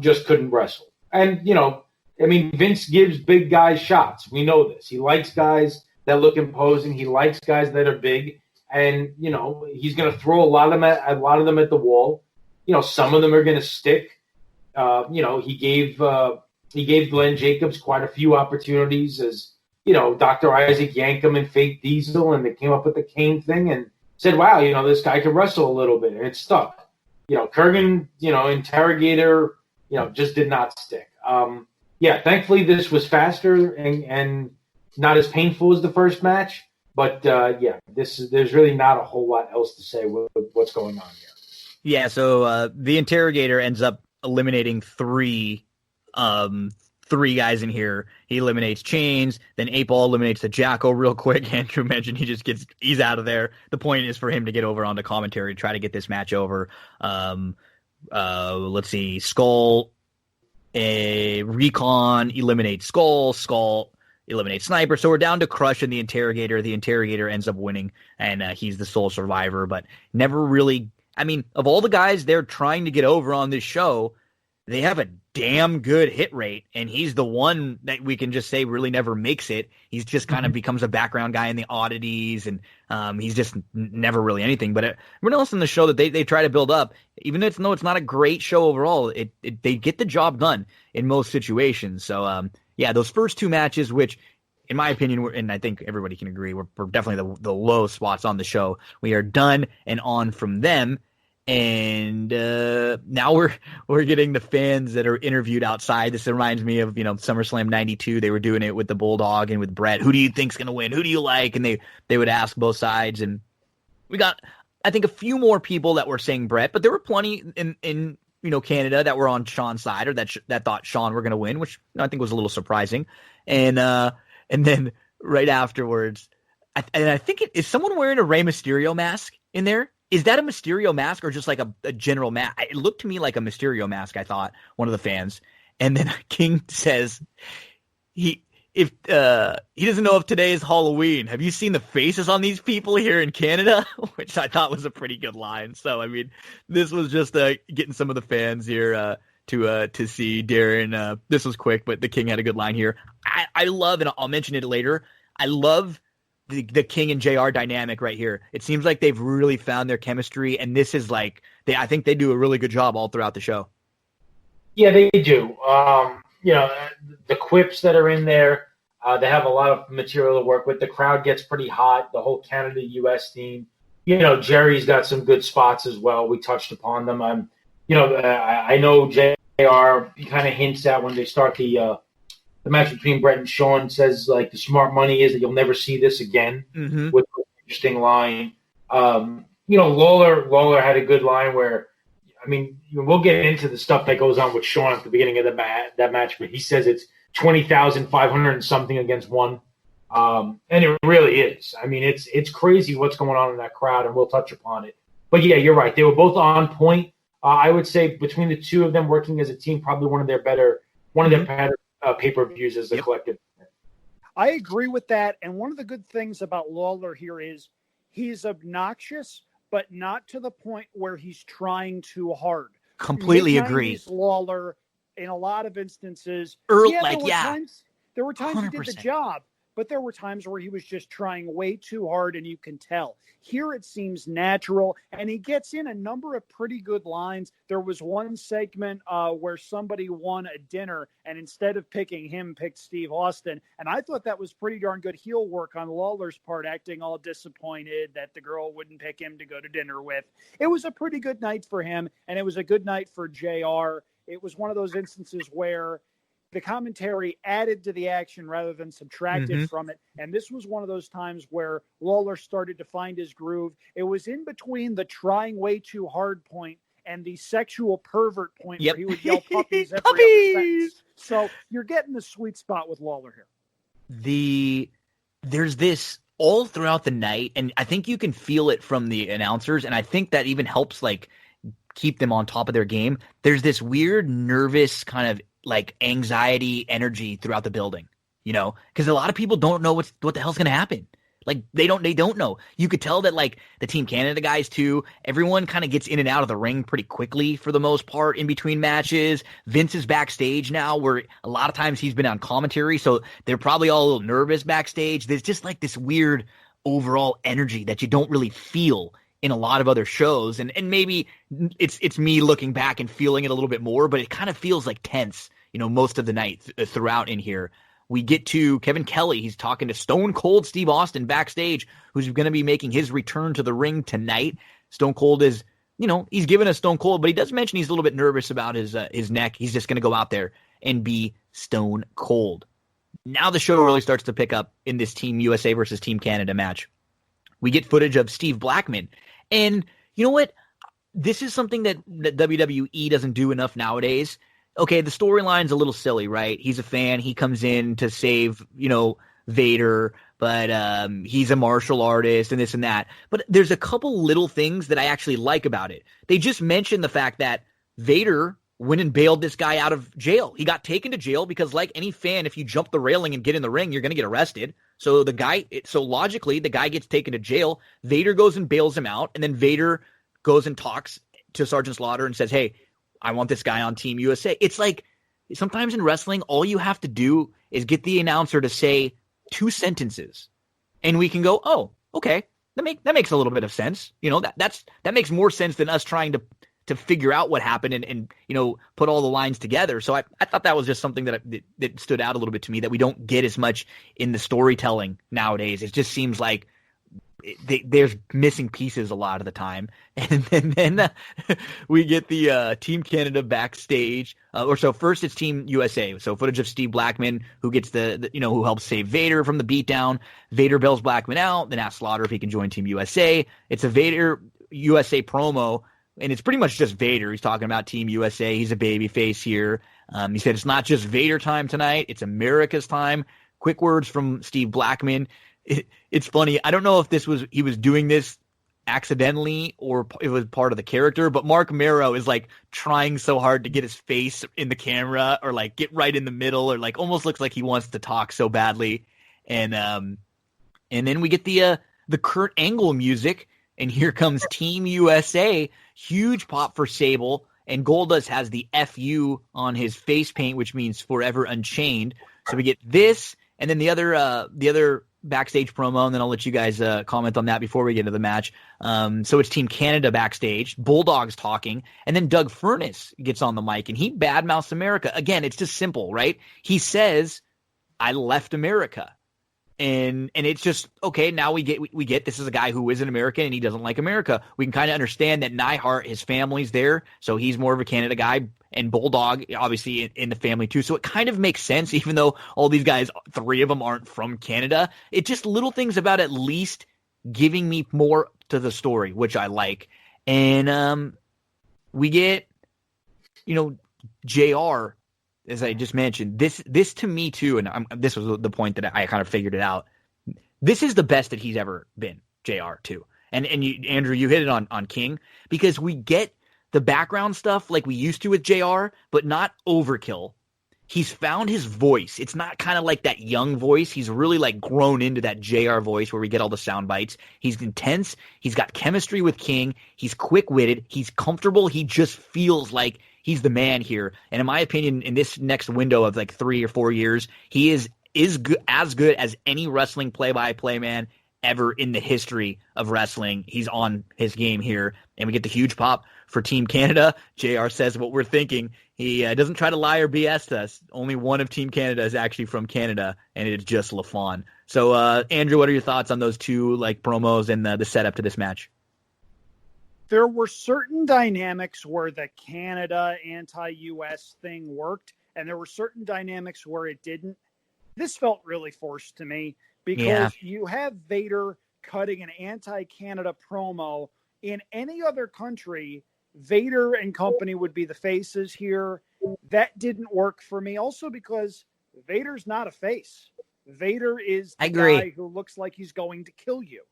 just couldn't wrestle. And, I mean, Vince gives big guys shots. We know this. He likes guys that look imposing. He likes guys that are big. And, he's going to throw a lot of them at the wall. Some of them are going to stick. He gave Glenn Jacobs quite a few opportunities as, Dr. Isaac yanked him and fake Diesel, and they came up with the cane thing and said, wow, this guy can wrestle a little bit, and it stuck. Kurgan, Interrogator, just did not stick. Thankfully this was faster and not as painful as the first match, but there's really not a whole lot else to say with what's going on here. Yeah, so the Interrogator ends up eliminating three guys in here. He eliminates Chains, then 8-Ball eliminates the Jackal real quick. Andrew mentioned he's out of there. The point is for him to get over onto commentary to try to get this match over. Let's see, Skull, Recon eliminates Skull eliminates Sniper. So we're down to Crush and the Interrogator. The Interrogator ends up winning, and he's the sole survivor, but never really. I mean, of all the guys they're trying to get over on this show, they have a damn good hit rate, and he's the one that we can just say really never makes it. He's just kind of becomes a background guy in the oddities, and he's just never really anything. But everyone else in the show that they try to build up, even though it's not a great show overall, they get the job done in most situations. So, those first two matches, which in my opinion, and I think everybody can agree, were definitely the low spots on the show. We are done and on from them. And now we're getting the fans that are interviewed outside. This reminds me of SummerSlam '92. They were doing it with the Bulldog and with Brett. Who do you think's going to win? Who do you like? And they would ask both sides. And we got, I think, a few more people that were saying Brett, but there were plenty in Canada that were on Sean's side or that thought Sean were going to win, which I think was a little surprising. And then right afterwards, I think is someone wearing a Rey Mysterio mask in there? Is that a Mysterio mask or just like a general mask? It looked to me like a Mysterio mask, I thought, one of the fans. And then King says he doesn't know if today is Halloween. Have you seen the faces on these people here in Canada? Which I thought was a pretty good line. So, I mean, this was just getting some of the fans here to see Darin. This was quick, but the King had a good line here. I love, and I'll mention it later, I love the King and JR dynamic right here. It seems like they've really found their chemistry, and this is like I think they do a really good job all throughout the show. Yeah, they do. The quips that are in there, they have a lot of material to work with. The crowd gets pretty hot. The whole Canada-US team. Jerry's got some good spots as well. We touched upon them. I know JR kind of hints at when they start the match between Brett and Sean, says like the smart money is that you'll never see this again, with an interesting line. Lawler had a good line where, I mean, we'll get into the stuff that goes on with Sean at the beginning of that match, but he says it's 20,500 and something against one. And it really is. I mean, it's crazy what's going on in that crowd, and we'll touch upon it. But yeah, you're right. They were both on point. I would say between the two of them working as a team, probably one of their better pay-per-views as a collective. I agree with that. And one of the good things about Lawler here is he's obnoxious, but not to the point where he's trying too hard. Completely agree. Lawler, in a lot of instances. There were times he did the 100%. job, but there were times where he was just trying way too hard, and you can tell. Here it seems natural, and he gets in a number of pretty good lines. There was one segment where somebody won a dinner, and instead of picking him, picked Steve Austin. And I thought that was pretty darn good heel work on Lawler's part, acting all disappointed that the girl wouldn't pick him to go to dinner with. It was a pretty good night for him, and it was a good night for JR. It was one of those instances where the commentary added to the action rather than subtracted from it. And this was one of those times where Lawler started to find his groove. It was in between the trying way too hard point and the sexual pervert point where he would yell puppies every other sentence. So you're getting the sweet spot with Lawler here. There's this all throughout the night, and I think you can feel it from the announcers, and I think that even helps like keep them on top of their game. There's this weird, nervous kind of like anxiety energy throughout the building, you know, because a lot of people don't know what the hell's going to happen. Like they don't know. You could tell that like the Team Canada guys too, everyone kind of gets in and out of the ring pretty quickly for the most part in between matches. Vince is backstage now where a lot of times he's been on commentary. So they're probably all a little nervous backstage. There's just like this weird overall energy that you don't really feel in a lot of other shows, and maybe it's me looking back and feeling it a little bit more, but it kind of feels like tense, you know, most of the night throughout in here. We get to Kevin Kelly. He's talking to Stone Cold Steve Austin backstage, who's going to be making his return to the ring tonight. Stone Cold is, you know, he's giving us Stone Cold, but he does mention he's a little bit nervous about his neck. He's just going to go out there and be Stone Cold. Now the show really starts to pick up in this Team USA versus Team Canada match. We get footage of Steve Blackman. And you know what? This is something that WWE doesn't do enough nowadays. Okay, the storyline's a little silly, right? He's a fan. He comes in to save, you know, Vader, but he's a martial artist and this and that. But there's a couple little things that I actually like about it. They just mentioned the fact that Vader went and bailed this guy out of jail. He got taken to jail because, like any fan, if you jump the railing and get in the ring, you're going to get arrested. So logically, the guy gets taken to jail. Vader goes and bails him out, and then Vader goes and talks to Sergeant Slaughter and says, "Hey, I want this guy on Team USA." It's like sometimes in wrestling, all you have to do is get the announcer to say 2 sentences, and we can go, "Oh, okay, that makes a little bit of sense." You know, that makes more sense than us trying to figure out what happened and you know, put all the lines together. So I thought that was just something that stood out a little bit to me that we don't get as much in the storytelling nowadays. It just seems like there's missing pieces a lot of the time. And then we get the Team Canada backstage. First it's Team USA. So footage of Steve Blackman, who gets who helps save Vader from the beatdown. Vader bails Blackman out, then asks Slaughter if he can join Team USA. It's a Vader USA promo. And it's pretty much just Vader. He's talking about Team USA. He's a babyface here. He said it's not just Vader time tonight. It's America's time. Quick words from Steve Blackman. It's funny. I don't know if he was doing this accidentally or it was part of the character, but Mark Marrow is like trying so hard to get his face in the camera or like get right in the middle or like almost looks like he wants to talk so badly. And then we get the Kurt Angle music. And here comes Team USA. Huge pop for Sable. And Goldust has the FU on his face paint, which means Forever Unchained. So we get this, and then the other backstage promo, and then I'll let you guys comment on that before we get into the match. So it's Team Canada backstage. Bulldog's talking, and then Doug Furnace gets on the mic, and he badmouths America. Again, it's just simple, right? He says, "I left America." And it's just, okay, now we get this is a guy who is an American and he doesn't like America. We can kind of understand that Neihart, his family's there, so he's more of a Canada guy, and Bulldog, obviously, in the family too. So it kind of makes sense, even though all these guys, 3 of them aren't from Canada. It's just little things about at least giving me more to the story, which I like. And we get, JR, as I just mentioned, this to me too, and this was the point that I kind of figured it out. This is the best that he's ever been, JR too. And Andrew, you hit it on King, because we get the background stuff like we used to with JR, but not overkill. He's found his voice. It's not kind of like that young voice. He's really like grown into that JR voice where we get all the sound bites. He's intense. He's got chemistry with King. He's quick-witted. He's comfortable. He just feels like he's the man here. And in my opinion, in this next window of like 3 or 4 years, he is good, as good as any wrestling play-by-play man ever in the history of wrestling. He's on his game here, and we get the huge pop for Team Canada. JR says what we're thinking. He doesn't try to lie or BS to us. Only one of Team Canada is actually from Canada, and it's just LaFawn. So, Andrew, what are your thoughts on those two like promos and the setup to this match? There were certain dynamics where the Canada anti-US thing worked, and there were certain dynamics where it didn't. This felt really forced to me because you have Vader cutting an anti-Canada promo. In any other country, Vader and company would be the faces here. That didn't work for me. Also because Vader's not a face. Vader is the guy who looks like he's going to kill you.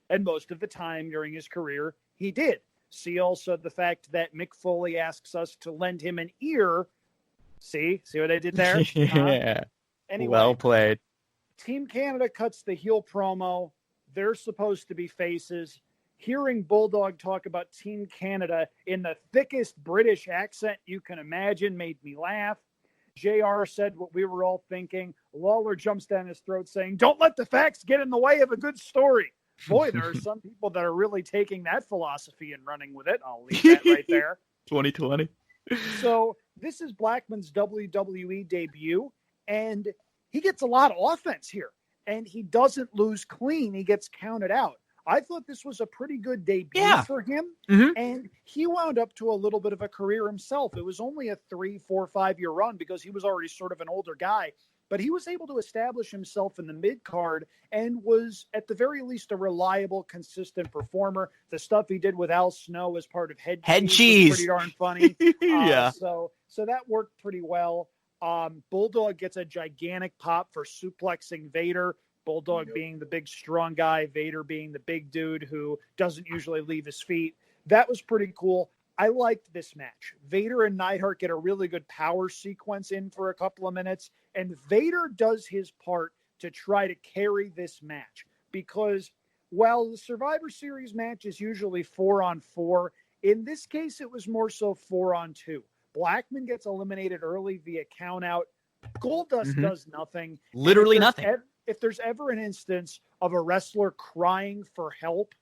And most of the time during his career, he did. See also the fact that Mick Foley asks us to lend him an ear. See what I did there? Yeah. Anyway, well played. Team Canada cuts the heel promo. They're supposed to be faces. Hearing Bulldog talk about Team Canada in the thickest British accent you can imagine made me laugh. JR said what we were all thinking. Lawler jumps down his throat saying, "Don't let the facts get in the way of a good story." Boy, there are some people that are really taking that philosophy and running with it. I'll leave that right there. 2020. So this is Blackman's WWE debut, and he gets a lot of offense here, and he doesn't lose clean. He gets counted out. I thought this was a pretty good debut for him, and he wound up to a little bit of a career himself. It was only a 3, 4, 5 year run because he was already sort of an older guy, but he was able to establish himself in the mid-card and was, at the very least, a reliable, consistent performer. The stuff he did with Al Snow as part of Head Cheese was pretty darn funny. So that worked pretty well. Bulldog gets a gigantic pop for suplexing Vader. Bulldog being the big, strong guy, Vader being the big dude who doesn't usually leave his feet. That was pretty cool. I liked this match. Vader and Neidhart get a really good power sequence in for a couple of minutes, and Vader does his part to try to carry this match because while the Survivor Series match is usually 4-on-4, in this case it was more so 4-on-2. Blackman gets eliminated early via countout. Goldust does nothing. Literally nothing. If there's ever an instance of a wrestler crying for help,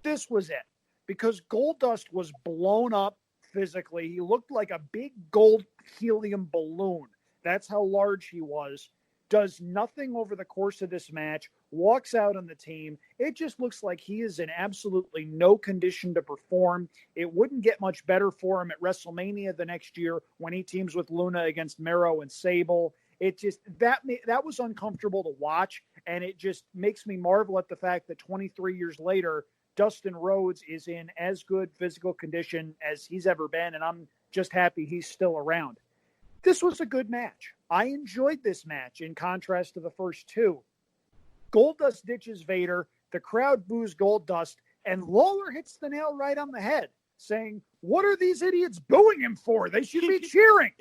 this was it. Because Goldust was blown up physically. He looked like a big gold helium balloon. That's how large he was. Does nothing over the course of this match. Walks out on the team. It just looks like he is in absolutely no condition to perform. It wouldn't get much better for him at WrestleMania the next year when he teams with Luna against Mero and Sable. It just, that was uncomfortable to watch, and it just makes me marvel at the fact that 23 years later, Dustin Rhodes is in as good physical condition as he's ever been, and I'm just happy he's still around. This was a good match. I enjoyed this match in contrast to the first two. Goldust ditches Vader, the crowd boos Goldust, and Lawler hits the nail right on the head, saying, "What are these idiots booing him for? They should be cheering."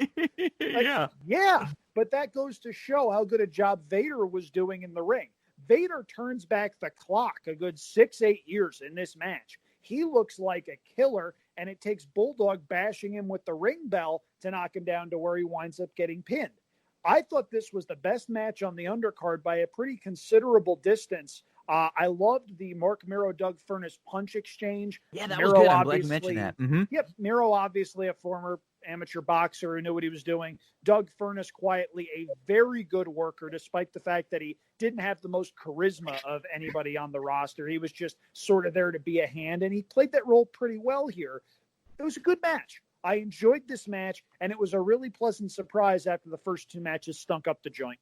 Yeah. But that goes to show how good a job Vader was doing in the ring. Vader turns back the clock a good 6-8 years in this match. He looks like a killer, and it takes Bulldog bashing him with the ring bell to knock him down to where he winds up getting pinned. I thought this was the best match on the undercard by a pretty considerable distance. I loved the Mark Mero, Doug Furnas punch exchange. Yeah, that Mero, was good. I'm glad you mentioned that. Yep, Mero, obviously a former amateur boxer who knew what he was doing. Doug Furnas, quietly a very good worker, despite the fact that he didn't have the most charisma of anybody on the roster. He was just sort of there to be a hand, and he played that role pretty well here. It was a good match. I enjoyed this match, and it was a really pleasant surprise after the first two matches stunk up the joint.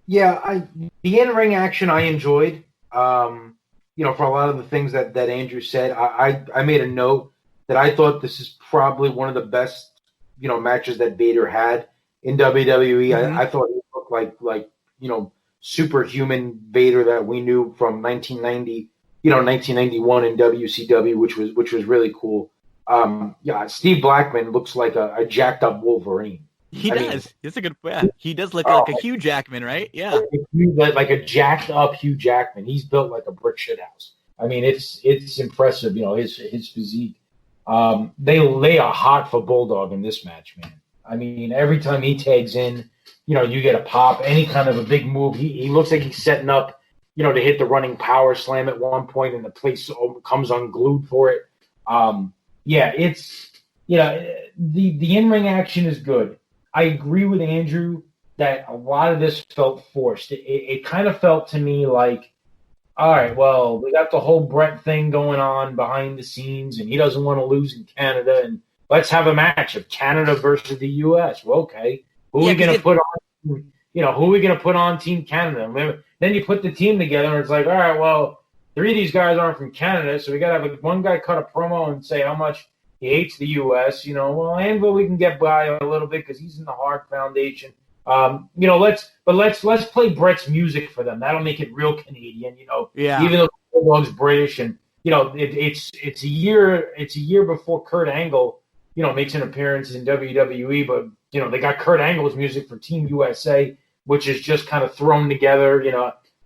Yeah, the in-ring action I enjoyed. For a lot of the things that Andrew said, I made a note that I thought this is probably one of the best, matches that Vader had in WWE. I thought it looked like superhuman Vader that we knew from 1990, 1991 in WCW, which was really cool. Steve Blackman looks like a jacked up Wolverine. He does. That's a good. Yeah, he does look like a Hugh Jackman, right? Yeah, like a jacked up Hugh Jackman. He's built like a brick shithouse. I mean, it's impressive. His physique. They lay a hot for Bulldog in this match, man. I mean, every time he tags in, you get a pop, any kind of a big move. He looks like he's setting up, to hit the running power slam at one point, and the place comes unglued for it. It's, the in-ring action is good. I agree with Andrew that a lot of this felt forced. It kind of felt to me like, all right, well, we got the whole Brett thing going on behind the scenes, and he doesn't want to lose in Canada, and let's have a match of Canada versus the U.S. Well, okay, who are we going to put on? Who are we going to put on Team Canada? And then you put the team together, and it's like, all right, well, 3 of these guys aren't from Canada, so we got to have one guy cut a promo and say how much he hates the U.S. Well, Anvil we can get by a little bit because he's in the Hart Foundation. Let's play Brett's music for them. That'll make it real Canadian, Yeah. Even though Bulldog's British, and it's a year before Kurt Angle, makes an appearance in WWE, but they got Kurt Angle's music for Team USA, which is just kind of thrown together,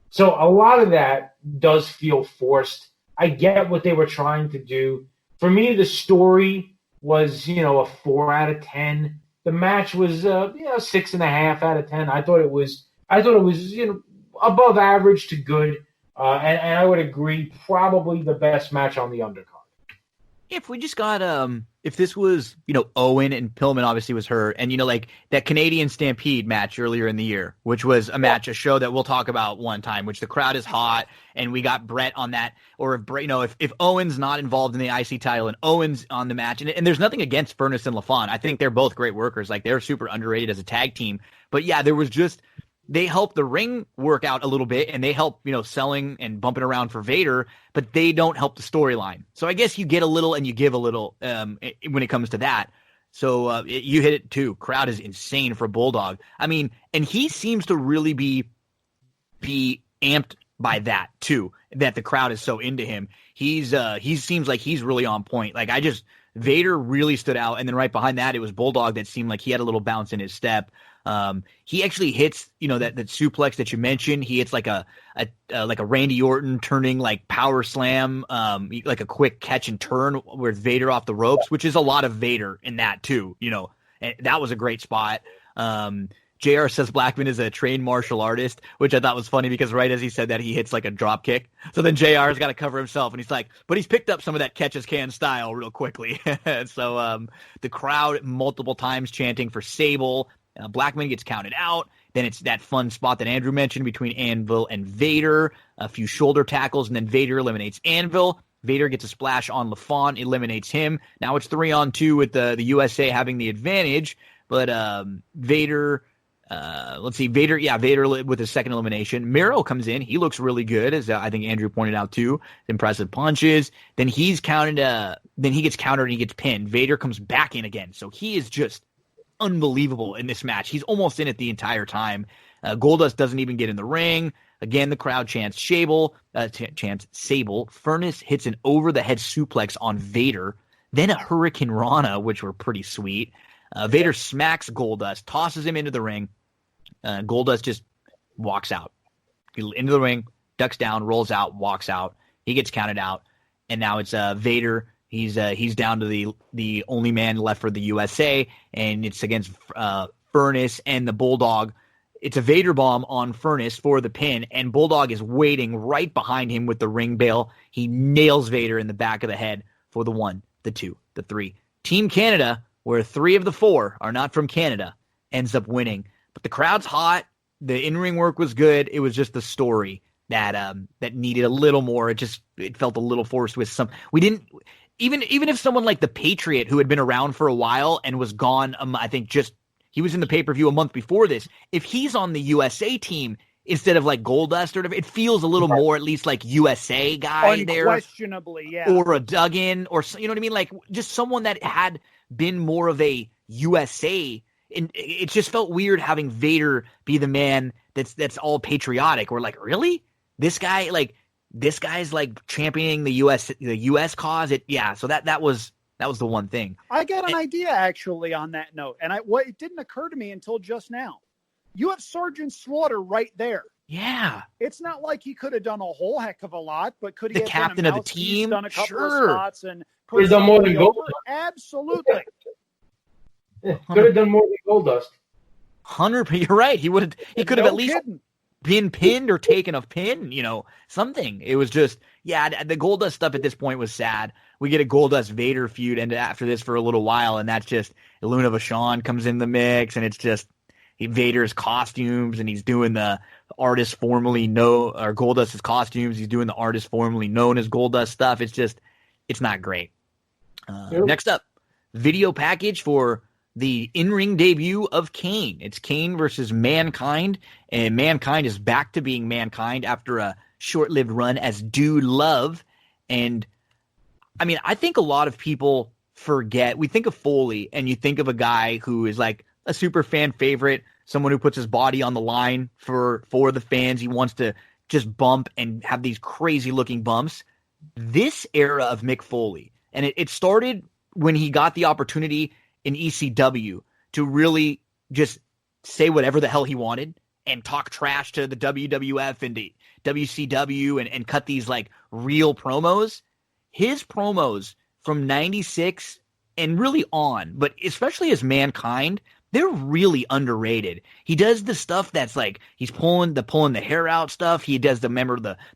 So a lot of that does feel forced. I get what they were trying to do. For me, the story was, a 4 out of 10. The match was 6.5 out of 10. I thought it was above average to good, and I would agree probably the best match on the undercard. If we just got if this was Owen and Pillman obviously was hurt, and like that Canadian Stampede match earlier in the year, which was a show that we'll talk about one time, which the crowd is hot, and we got Brett on that, or if Owen's not involved in the IC title and Owen's on the match, and there's nothing against Furnace and LaFon, I think they're both great workers, like they're super underrated as a tag team, but yeah, there was just. They help the ring work out a little bit, and they help, selling and bumping around for Vader, but they don't help the storyline. So I guess you get a little and you give a little when it comes to that. So you hit it too. Crowd is insane for Bulldog. I mean, and he seems to really be amped by that too, that the crowd is so into him. He seems like he's really on point. Like Vader really stood out, and then right behind that, it was Bulldog that seemed like he had a little bounce in his step. He actually hits, that suplex that you mentioned. He hits like a Randy Orton turning like power slam, like a quick catch and turn with Vader off the ropes, which is a lot of Vader in that too, and that was a great spot. JR says Blackman is a trained martial artist, which I thought was funny because right as he said that, he hits like a drop kick. So then JR's got to cover himself, and he's like, but he's picked up some of that catch as can style real quickly. So the crowd multiple times chanting for Sable. Blackman gets counted out. Then it's that fun spot that Andrew mentioned between Anvil and Vader. A few shoulder tackles, and then Vader eliminates Anvil. Vader gets a splash on LaFon, eliminates him. Now it's 3-on-2 with the USA having the advantage. But Vader, Vader with his second elimination. Miro comes in. He looks really good, as I think Andrew pointed out too. Impressive punches. Then he's counted. Then he gets countered and he gets pinned. Vader comes back in again. So he is just unbelievable in this match. He's almost in it the entire time. Goldust doesn't even get in the ring. Again, the crowd chants Sable. Furnace hits an over-the-head suplex on Vader. Then a Hurricane Rana, which were pretty sweet. Vader smacks Goldust, tosses him into the ring. Goldust just walks out. Into the ring, ducks down, rolls out, walks out. He gets counted out. And now it's Vader. He's down to the only man left for the USA, and it's against Furnace and the Bulldog. It's a Vader bomb on Furnace for the pin, and Bulldog is waiting right behind him with the ring bell. He nails Vader in the back of the head for the 1, the 2, the 3. Team Canada, where 3 of the 4 are not from Canada, ends up winning. But the crowd's hot. The in-ring work was good. It was just the story that needed a little more. It felt a little forced with some. We didn't. Even if someone like the Patriot, who had been around for a while and was gone, I think he was in the pay-per-view a month before this. If he's on the USA team instead of like Goldust or whatever, it feels a little more at least like USA guy there. Unquestionably, yeah. Or a Duggan, or you know what I mean? Like just someone that had been more of a USA. And it just felt weird having Vader be the man that's all patriotic. We're like, really? This guy's like championing the U.S. cause. So that was the one thing. I got an idea actually on that note, and it didn't occur to me until just now. You have Sergeant Slaughter right there. Yeah, it's not like he could have done a whole heck of a lot, but could he the have captain been of the team? Done a couple of spots and Could have done more than over? Goldust. Absolutely. Yeah, could have done more than Goldust. 100%. You're right. He could have No at least kidding. been pinned or taken a pin, something. It was just, the Goldust stuff at this point was sad. We get a Goldust Vader feud and after this for a little while, and that's just Luna Vachon comes in the mix, and it's just Vader's costumes, and he's doing the artist formerly known, or Goldust's costumes. He's doing the artist formerly known as Goldust stuff. It's not great. Next up, video package for the in-ring debut of Kane. It's Kane versus Mankind, and Mankind is back to being Mankind after a short-lived run as Dude Love. And, I think a lot of people forget. We think of Foley, and you think of a guy who is like a super fan favorite, someone who puts his body on the line for the fans. He wants to just bump and have these crazy-looking bumps. This era of Mick Foley, and it started when he got the opportunity in ECW to really just say whatever the hell he wanted and talk trash to the WWF and the WCW and cut these like real promos. His promos from 96 and really on, but especially as Mankind, they're really underrated. He does the stuff that's like he's pulling the hair out stuff. He does the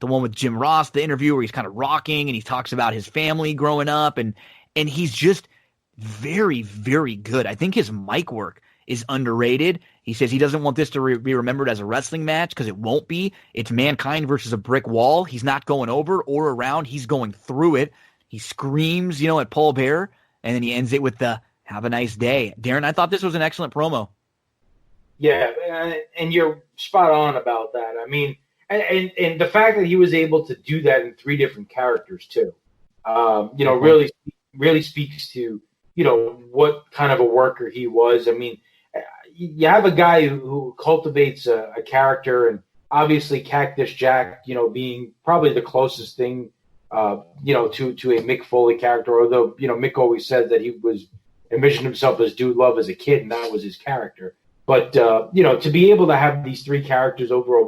one with Jim Ross, the interview where he's kind of rocking and he talks about his family growing up and he's just very, very good. I think his mic work is underrated. He says he doesn't want this to be remembered as a wrestling match because it won't be. It's Mankind versus a brick wall. He's not going over or around. He's going through it. He screams, at Paul Bearer, and then he ends it with the "Have a nice day." Darin, I thought this was an excellent promo. Yeah, and you're spot on about that. And the fact that he was able to do that in 3 different characters too, really speaks to what kind of a worker he was. You have a guy who cultivates a character, and obviously Cactus Jack, being probably the closest thing, to a Mick Foley character. Although Mick always said that he was envisioned himself as Dude Love as a kid, and that was his character. But to be able to have these 3 characters over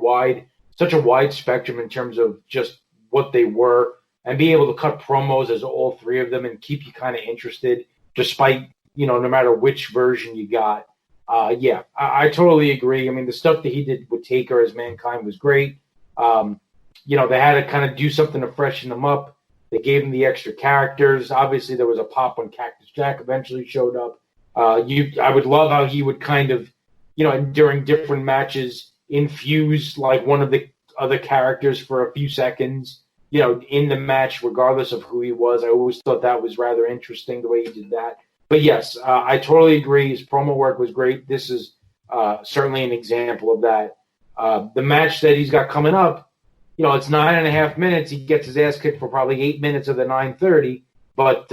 such a wide spectrum in terms of just what they were, and be able to cut promos as all 3 of them and keep you kind of interested, despite, no matter which version you got. I totally agree. The stuff that he did with Taker as Mankind was great. They had to kind of do something to freshen them up. They gave him the extra characters. Obviously, there was a pop when Cactus Jack eventually showed up. I would love how he would kind of, during different matches, infuse like one of the other characters for a few seconds, in the match, regardless of who he was. I always thought that was rather interesting, the way he did that. But yes, I totally agree. His promo work was great. This is certainly an example of that. The match that he's got coming up, it's 9.5 minutes. He gets his ass kicked for probably 8 minutes of the 9:30. But,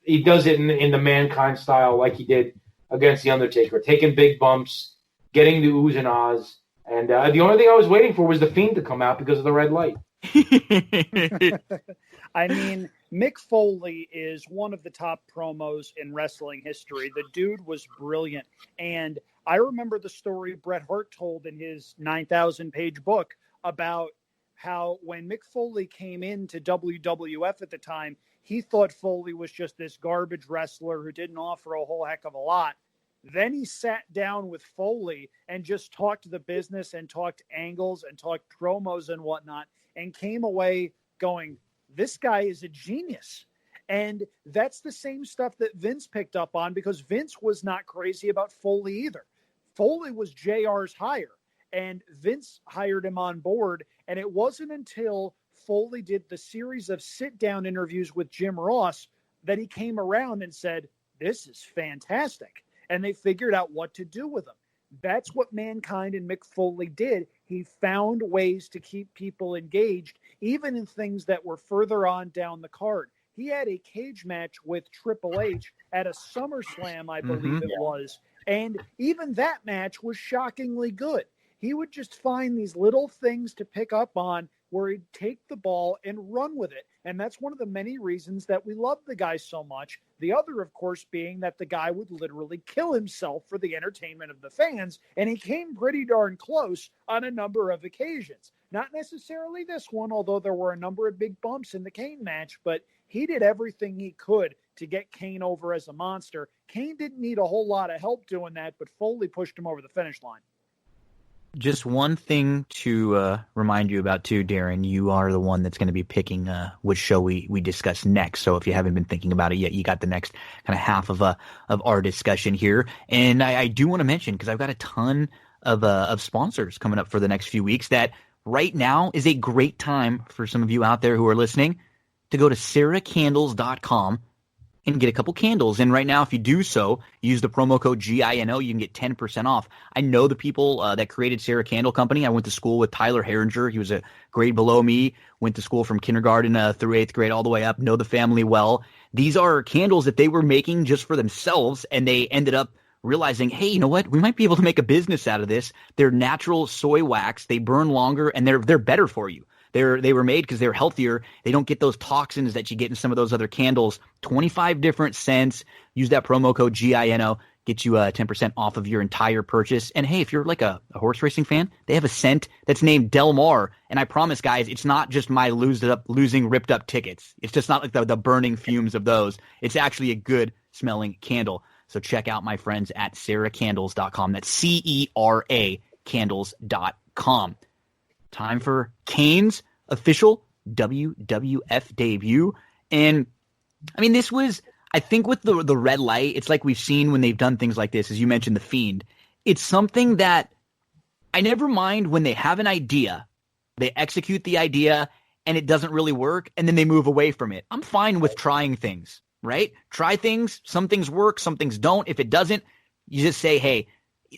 he does it in the Mankind style like he did against The Undertaker, taking big bumps, getting the oohs and ahs. And the only thing I was waiting for was The Fiend to come out because of the red light. Mick Foley is one of the top promos in wrestling history. The dude was brilliant. And I remember the story Bret Hart told in his 9,000-page book about how when Mick Foley came into WWF at the time, he thought Foley was just this garbage wrestler who didn't offer a whole heck of a lot. Then he sat down with Foley and just talked the business and talked angles and talked promos and whatnot, and came away going, this guy is a genius. And that's the same stuff that Vince picked up on, because Vince was not crazy about Foley either. Foley was JR's hire, and Vince hired him on board. And it wasn't until Foley did the series of sit-down interviews with Jim Ross that he came around and said, this is fantastic. And they figured out what to do with him. That's what Mankind and Mick Foley did. He found ways to keep people engaged, even in things that were further on down the card. He had a cage match with Triple H at a SummerSlam, I believe it was. And even that match was shockingly good. He would just find these little things to pick up on where he'd take the ball and run with it. And that's one of the many reasons that we love the guy so much. The other, of course, being that the guy would literally kill himself for the entertainment of the fans. And he came pretty darn close on a number of occasions. Not necessarily this one, although there were a number of big bumps in the Kane match, but He did everything he could to get Kane over as a monster. Kane didn't need a whole lot of help doing that, but Foley pushed him over the finish line. Just one thing to remind you about too, Darin. You are the one that's going to be picking which show we discuss next. So if you haven't been thinking about it yet, you got the next kind of half of our discussion here. And I do want to mention, because I've got a ton of sponsors coming up for the next few weeks, that right now is a great time for some of you out there who are listening to go to sarahcandles.com and get a couple candles. And right now, if you do so, use the promo code GINO, you can get 10% off. I know the people that created Sarah Candle Company. I went to school with Tyler Herringer. He was a grade below me, went to school from kindergarten through 8th grade all the way up, know the family well. These are candles that they were making just for themselves, and they ended up realizing, hey, you know what? We might be able to make a business out of this. They're natural soy wax. They burn longer, and they're better for you. They were made because they're healthier. They don't get those toxins that you get in some of those other candles. 25 different scents. Use that promo code GINO. Get you 10% off of your entire purchase. And hey, if you're like a horse racing fan, they have a scent that's named Del Mar. And I promise, guys, it's not just my losing ripped up tickets. It's just not like the burning fumes of those. It's actually a good smelling candle. So check out my friends at sarahcandles.com. That's CERA candles.com. Time for Kane's official WWF debut. And I mean, this was, I think with the red light, it's like we've seen when they've done things like this, as you mentioned, The Fiend. It's something that I never mind when they have an idea, they execute the idea, and it doesn't really work, and then they move away from it. I'm fine with trying things, right? Try things. Some things work, some things don't. If it doesn't, you just say, hey,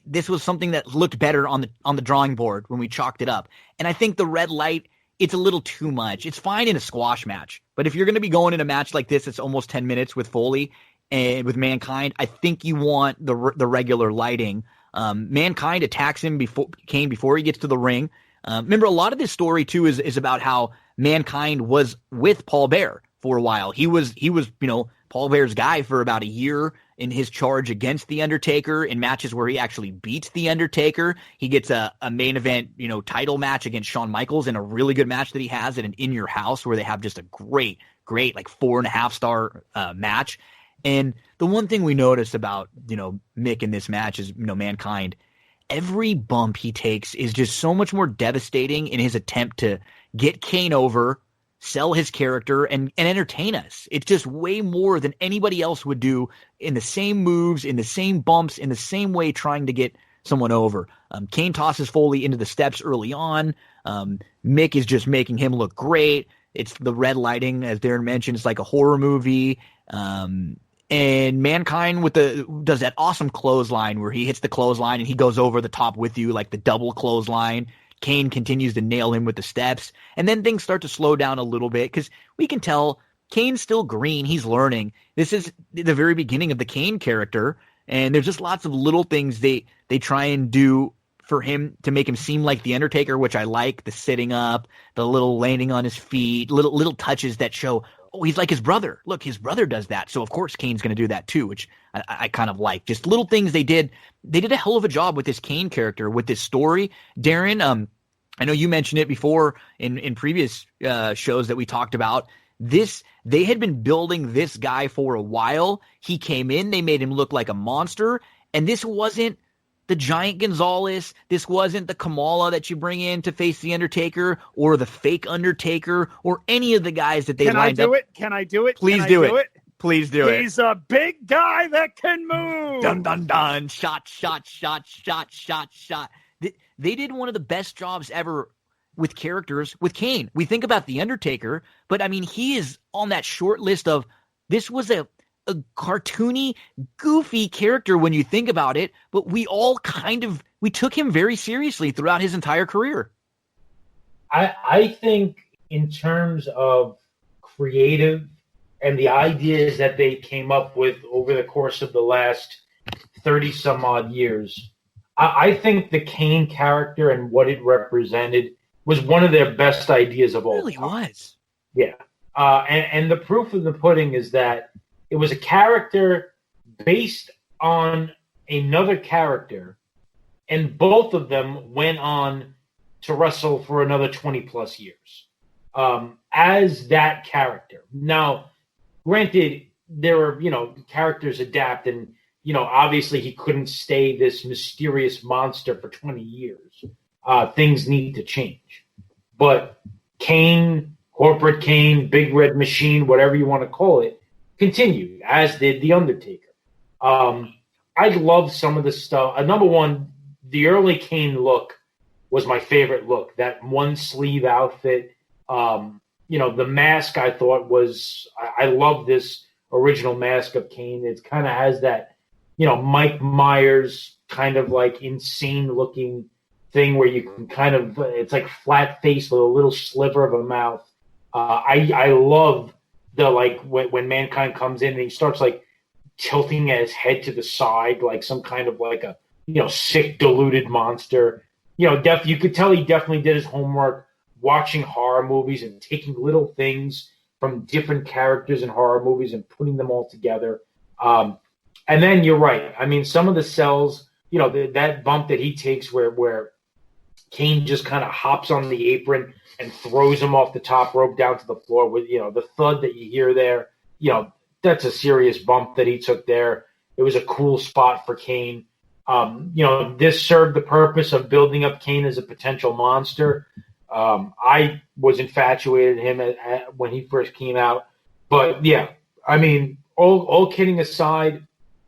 this was something that looked better on the drawing board when we chalked it up. And I think the red light, it's a little too much. It's fine in a squash match. But if you're going to be going in a match like this, it's almost 10 minutes with Foley and with Mankind, I think you want the regular lighting. Mankind attacks him Kane before he gets to the ring. Remember, a lot of this story, too, is about how Mankind was with Paul Bearer for a while. He was Paul Bearer's guy for about a year in his charge against The Undertaker in matches where he actually beats The Undertaker. He gets a main event, title match against Shawn Michaels in a really good match that he has at an In Your House where they have just a great, like 4.5-star match. And the one thing we noticed about, Mick in this match is, Mankind, every bump he takes is just so much more devastating in his attempt to get Kane over, sell his character, and entertain us. It's just way more than anybody else would do in the same moves, in the same bumps, in the same way trying to get someone over. Kane tosses Foley into the steps early on. Mick is just making him look great. It's the red lighting, as Darin mentioned. It's like a horror movie. And Mankind does that awesome clothesline where he hits the clothesline and he goes over the top with you, like the double clothesline. Kane continues to nail him with the steps, and then things start to slow down a little bit because we can tell Kane's still green. He's learning. This is the very beginning of the Kane character, and there's just lots of little things they try and do for him to make him seem like The Undertaker, which I like, the sitting up, the little landing on his feet, little touches that show, oh, he's like his brother. Look, his brother does that, so of course Kane's going to do that too, which I kind of like. Just little things they did. They did a hell of a job with this Kane character, with this story. Darin, I know you mentioned it before in previous shows that we talked about. They had been building this guy for a while. He came in, they made him look like a monster, and this wasn't the Giant Gonzalez. This wasn't the Kamala that you bring in to face The Undertaker or the fake Undertaker or any of the guys that they lined up. Can I do it? Please do it. Please do it. He's a big guy that can move. Dun, dun, dun. Shot, shot, shot, shot, shot, shot. They did one of the best jobs ever with characters with Kane. We think about The Undertaker, but I mean, he is on that short list of, this was a cartoony, goofy character when you think about it, but we all we took him very seriously throughout his entire career. I think in terms of creative and the ideas that they came up with over the course of the last 30 some odd years, I think the Kane character and what it represented was one of their best ideas of all time. It really was. Yeah. And the proof of the pudding is that it was a character based on another character, and both of them went on to wrestle for another 20 plus years as that character. Now, granted, there are, characters adapt, and, obviously he couldn't stay this mysterious monster for 20 years. Things need to change. But Kane, corporate Kane, big red machine, whatever you want to call it, continued, as did The Undertaker. I love some of the stuff. Number one, the early Kane look was my favorite look. That one sleeve outfit. The mask I thought was, I love this original mask of Kane. It kind of has that, Mike Myers kind of like insane looking thing where you can kind of, it's like flat face with a little sliver of a mouth. I love the, like, when Mankind comes in and he starts like tilting his head to the side, like some kind of like a, sick, diluted monster. You could tell he definitely did his homework, watching horror movies and taking little things from different characters in horror movies and putting them all together. And then you're right. I mean, some of the sells, that bump that he takes where Kane just kind of hops on the apron and throws him off the top rope down to the floor with, the thud that you hear there. That's a serious bump that he took there. It was a cool spot for Kane. This served the purpose of building up Kane as a potential monster. I was infatuated with him when he first came out. But, yeah, I mean, all kidding aside,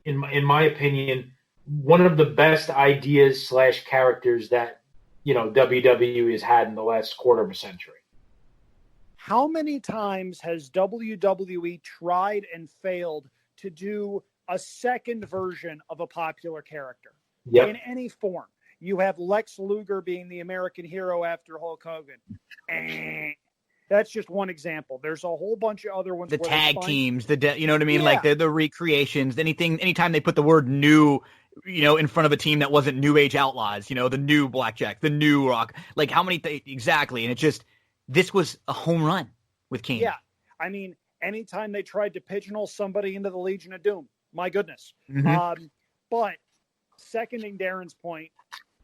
in my opinion, one of the best ideas / characters that, WWE has had in the last quarter of a century. How many times has WWE tried and failed to do a second version of a popular character in any form? You have Lex Luger being the American hero after Hulk Hogan. That's just one example. There's a whole bunch of other ones. The tag teams, you know what I mean? Yeah. Like the recreations, anytime they put the word new, in front of a team that wasn't New Age Outlaws, the new Blackjack, the new Rock, like how many, exactly. And this was a home run with Kane. Yeah. I mean, anytime they tried to pigeonhole somebody into the Legion of Doom, my goodness. Mm-hmm. But seconding Darin's point,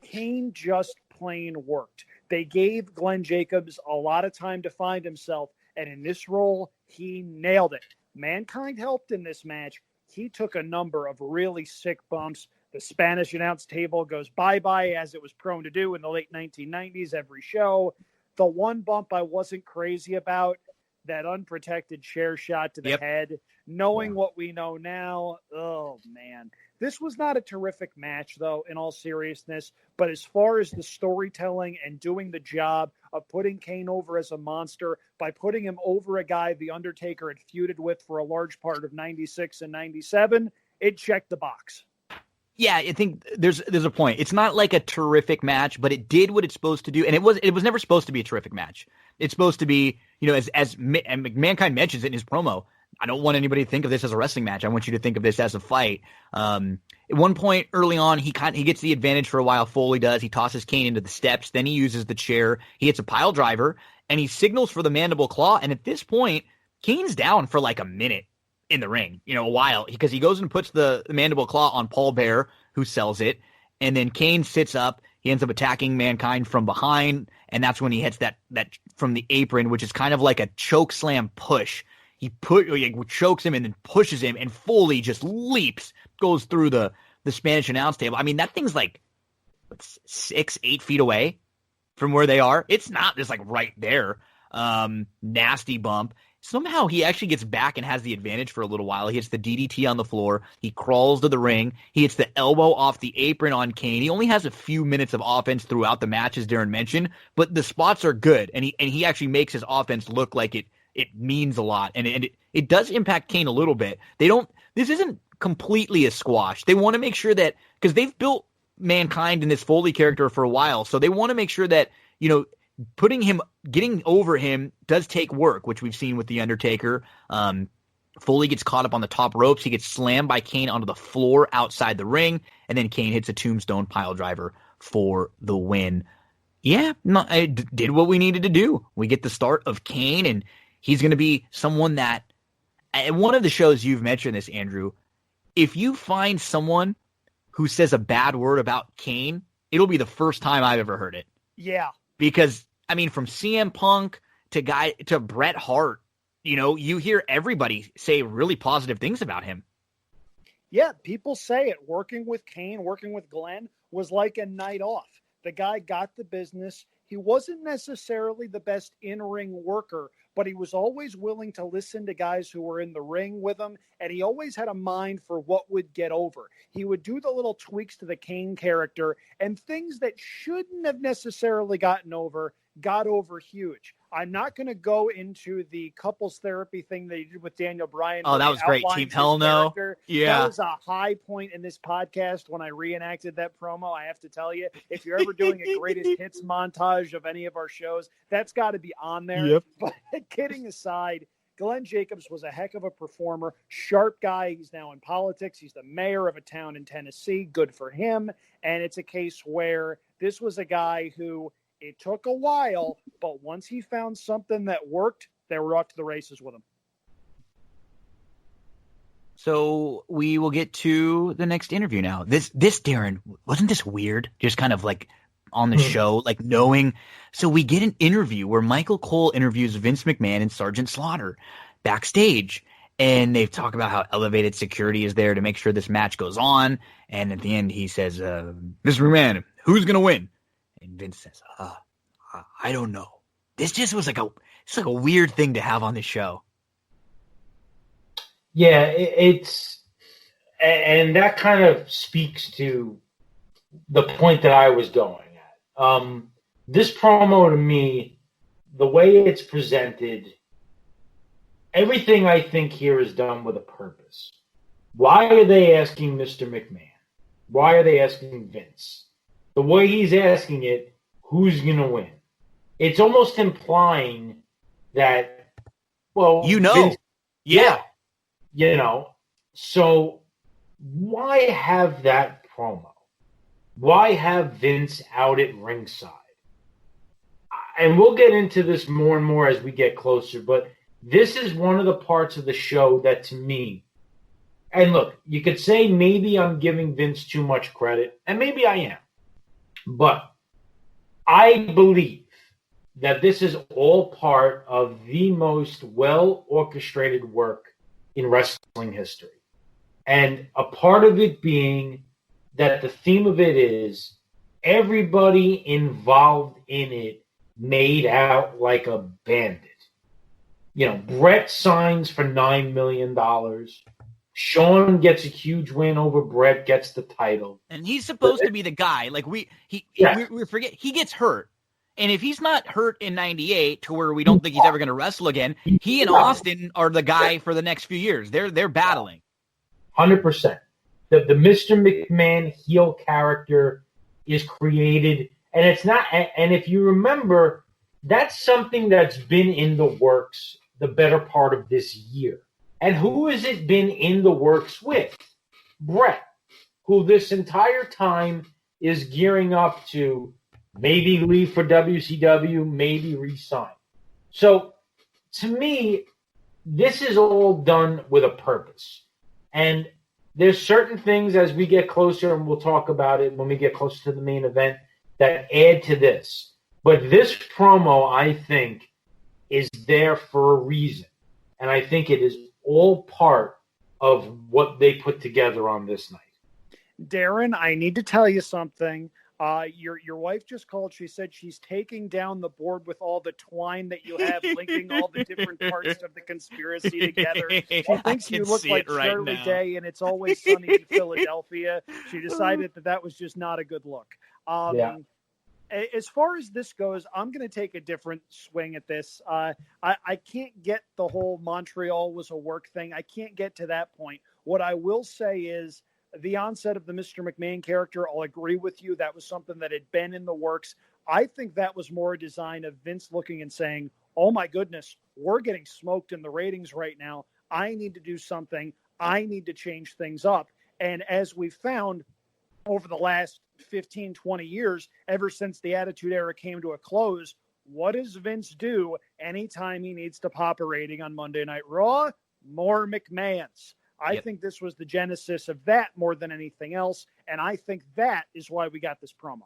Kane just plain worked. They gave Glenn Jacobs a lot of time to find himself, and in this role, he nailed it. Mankind helped in this match. He took a number of really sick bumps. The Spanish announce table goes bye-bye, as it was prone to do in the late 1990s every show. The one bump I wasn't crazy about, that unprotected chair shot to the head, knowing what we know now, oh, man. This was not a terrific match, though, in all seriousness. But as far as the storytelling and doing the job of putting Kane over as a monster by putting him over a guy The Undertaker had feuded with for a large part of 96 and 97, it checked the box. Yeah, I think there's a point. It's not like a terrific match, but it did what it's supposed to do, and it was never supposed to be a terrific match. It's supposed to be, as Mankind mentions it in his promo, I don't want anybody to think of this as a wrestling match. I want you to think of this as a fight. At one point early on, he gets the advantage for a while. Foley does. He tosses Kane into the steps. Then he uses the chair. He hits a pile driver, and he signals for the mandible claw. And at this point, Kane's down for like a minute in the ring, a while, because he goes and puts the mandible claw on Paul Bear, who sells it. And then Kane sits up. He ends up attacking Mankind from behind. And that's when he hits that from the apron, which is kind of like a choke slam push. He chokes him and then pushes him, and Foley just leaps, goes through the Spanish announce table. I mean, that thing's like 6-8 feet away from where they are. It's not just like right there. Nasty bump. Somehow he actually gets back and has the advantage for a little while. He hits the DDT on the floor. He crawls to the ring. He hits the elbow off the apron on Kane. He only has a few minutes of offense throughout the match, as Darin mentioned, but the spots are good, and he actually makes his offense look like it means a lot, and it does impact Kane a little bit. This isn't completely a squash. They want to make sure that, because they've built Mankind in this Foley character for a while, so they want to make sure that, getting over him does take work, which we've seen with The Undertaker. Foley gets caught up on the top ropes. He gets slammed by Kane onto the floor outside the ring, and then Kane hits a tombstone pile driver for the win. Yeah, I did what we needed to do. We get the start of Kane, and he's going to be someone that, and one of the shows you've mentioned this, Andrew, if you find someone who says a bad word about Kane, it'll be the first time I've ever heard it. Yeah. Because, I mean, from CM Punk to Bret Hart, you hear everybody say really positive things about him. Yeah, people say it. Working with Kane, working with Glenn was like a night off. The guy got the business. He wasn't necessarily the best in-ring worker, but he was always willing to listen to guys who were in the ring with him, and he always had a mind for what would get over. He would do the little tweaks to the Kane character, and things that shouldn't have necessarily gotten over got over huge. I'm not going to go into the couples therapy thing that he did with Daniel Bryan. Oh, that was great. Team Hell No. Yeah. That was a high point in this podcast when I reenacted that promo. I have to tell you, if you're ever doing a greatest hits montage of any of our shows, that's got to be on there. Yep. But kidding aside, Glenn Jacobs was a heck of a performer, sharp guy. He's now in politics. He's the mayor of a town in Tennessee. Good for him. And it's a case where this was a guy who, it took a while, but once he found something that worked, they were off to the races with him. So we will get to the next interview now. This Darin, wasn't this weird? Just kind of like on the show, like knowing. So we get an interview where Michael Cole interviews Vince McMahon and Sergeant Slaughter backstage. And they talk about how elevated security is there to make sure this match goes on. And at the end, he says, Mr. McMahon, who's going to win? And Vince says, I don't know. This just was like a weird thing to have on the show. Yeah, it's and that kind of speaks to the point that I was going at. This promo to me, the way it's presented, everything I think here is done with a purpose. Why are they asking Mr. McMahon? Why are they asking Vince? The way he's asking it, who's going to win? It's almost implying that, well, Vince, yeah. So why have that promo? Why have Vince out at ringside? And we'll get into this more and more as we get closer, but this is one of the parts of the show that to me, and look, you could say maybe I'm giving Vince too much credit, and maybe I am. But I believe that this is all part of the most well-orchestrated work in wrestling history. And a part of it being that the theme of it is everybody involved in it made out like a bandit. Brett signs for $9 million. Sean gets a huge win over Brett, gets the title. And he's supposed to be the guy. Like we forget he gets hurt. And if he's not hurt in 98 to where we don't think he's ever going to wrestle again, he and Austin are the guy for the next few years. They're battling. 100%. The Mr. McMahon heel character is created, and it's not. And if you remember, that's something that's been in the works the better part of this year. And who has it been in the works with? Brett, who this entire time is gearing up to maybe leave for WCW, maybe resign. So, to me, this is all done with a purpose. And there's certain things as we get closer, and we'll talk about it when we get closer to the main event, that add to this. But this promo, I think, is there for a reason. And I think it is all part of what they put together on this night. Darin, I need to tell you something. Your wife just called. She said she's taking down the board with all the twine that you have, linking all the different parts of the conspiracy together. She thinks you look like Shirley Day and It's Always Sunny in Philadelphia. She decided that was just not a good look. As far as this goes, I'm going to take a different swing at this. I can't get the whole Montreal was a work thing. I can't get to that point. What I will say is, the onset of the Mr. McMahon character, I'll agree with you. That was something that had been in the works. I think that was more a design of Vince looking and saying, oh my goodness, we're getting smoked in the ratings right now. I need to do something. I need to change things up. And as we found over the last 15, 20 years, ever since the Attitude Era came to a close, what does Vince do anytime he needs to pop a rating on Monday Night Raw? More McMahons. I think this was the genesis of that more than anything else, and I think that is why we got this promo.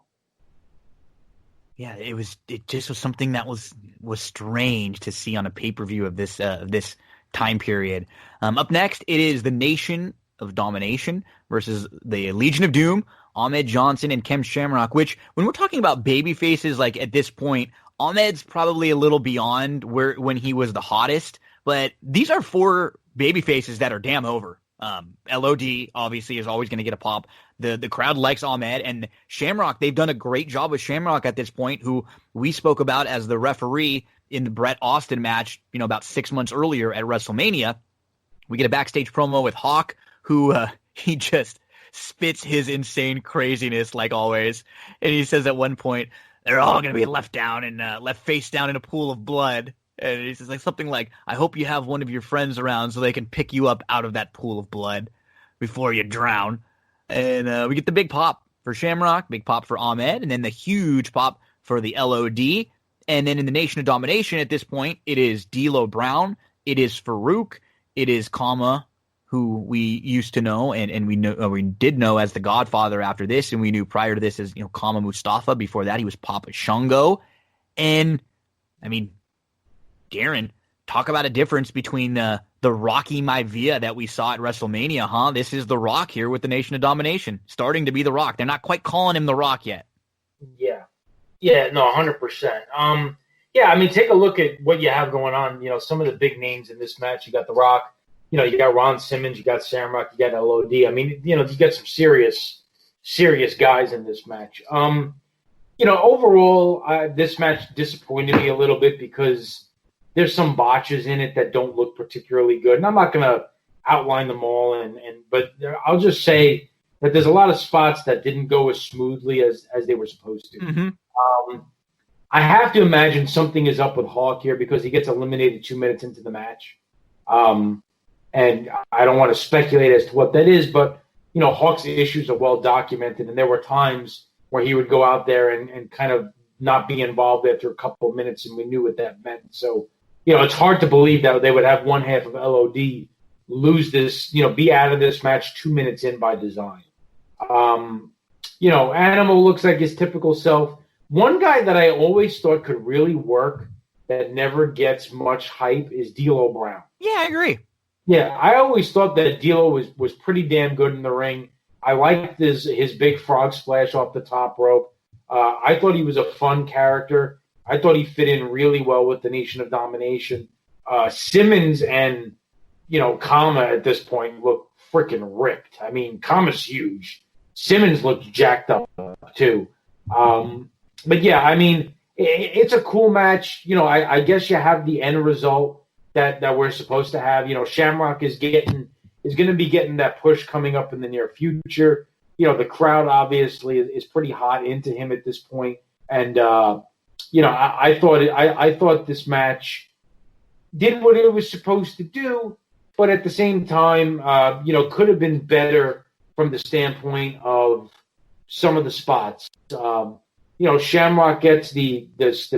Yeah, it just was something that was strange to see on a pay-per-view of this time period. Up next, it is the Nation of Domination versus the Legion of Doom, Ahmed Johnson and Ken Shamrock, which when we're talking about baby faces, like at this point, Ahmed's probably a little beyond when he was the hottest, but these are 4 baby faces that are damn over. LOD obviously is always going to get a pop. The crowd likes Ahmed, and Shamrock, they've done a great job with Shamrock at this point, who we spoke about as the referee in the Bret Austin match, about 6 months earlier at WrestleMania. We get a backstage promo with Hawk, who he just spits his insane craziness like always. And he says at one point, they're all going to be left face down in a pool of blood. And he says like something like, I hope you have one of your friends around so they can pick you up out of that pool of blood before you drown. And we get the big pop for Shamrock, big pop for Ahmed, and then the huge pop for the LOD. And then in the Nation of Domination at this point, it is D'Lo Brown, it is Farouk, it is Kama, who we used to know and we did know as the Godfather after this, and we knew prior to this as Kama Mustafa. Before that, he was Papa Shango. And I mean, Darin, talk about a difference between the Rocky Maivia that we saw at WrestleMania, huh? This is The Rock here with the Nation of Domination, starting to be The Rock. They're not quite calling him The Rock yet. Yeah, no, 100%. Yeah, I mean, take a look at what you have going on. Some of the big names in this match. You got The Rock. You got Ron Simmons. You got Shamrock. You got LOD. I mean, you got some serious guys in this match. Overall, this match disappointed me a little bit because there's some botches in it that don't look particularly good. And I'm not going to outline them all, but I'll just say that there's a lot of spots that didn't go as smoothly as they were supposed to. Mm-hmm. I have to imagine something is up with Hawk here because he gets eliminated 2 minutes into the match. And I don't want to speculate as to what that is, but, Hawk's issues are well documented. And there were times where he would go out there and kind of not be involved after a couple of minutes, and we knew what that meant. So, it's hard to believe that they would have one half of LOD lose this, be out of this match 2 minutes in by design. Animal looks like his typical self. One guy that I always thought could really work that never gets much hype is D'Lo Brown. Yeah, I agree. Yeah, I always thought that D'Lo was pretty damn good in the ring. I liked his big frog splash off the top rope. I thought he was a fun character. I thought he fit in really well with the Nation of Domination. Simmons and, Kama at this point look freaking ripped. I mean, Kama's huge. Simmons looked jacked up, too. But, yeah, I mean, it's a cool match. I guess you have the end result that we're supposed to have. Shamrock is going to be getting that push coming up in the near future. The crowd obviously is pretty hot into him at this point. And, I thought this match did what it was supposed to do, but at the same time, could have been better from the standpoint of some of the spots. Shamrock gets the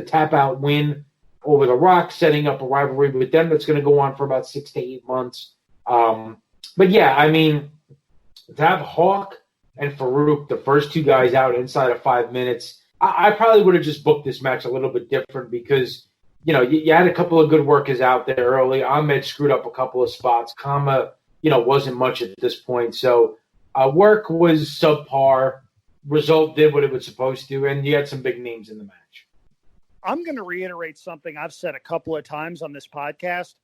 tap out win over The Rock, setting up a rivalry with them that's going to go on for about 6 to 8 months. But yeah, I mean, to have Hawk and Farouk, the first 2 guys out inside of 5 minutes, I probably would have just booked this match a little bit different because, you had a couple of good workers out there early. Ahmed screwed up a couple of spots. Kama, wasn't much at this point. So work was subpar. Result did what it was supposed to, and you had some big names in the match. I'm going to reiterate something I've said a couple of times on this podcast.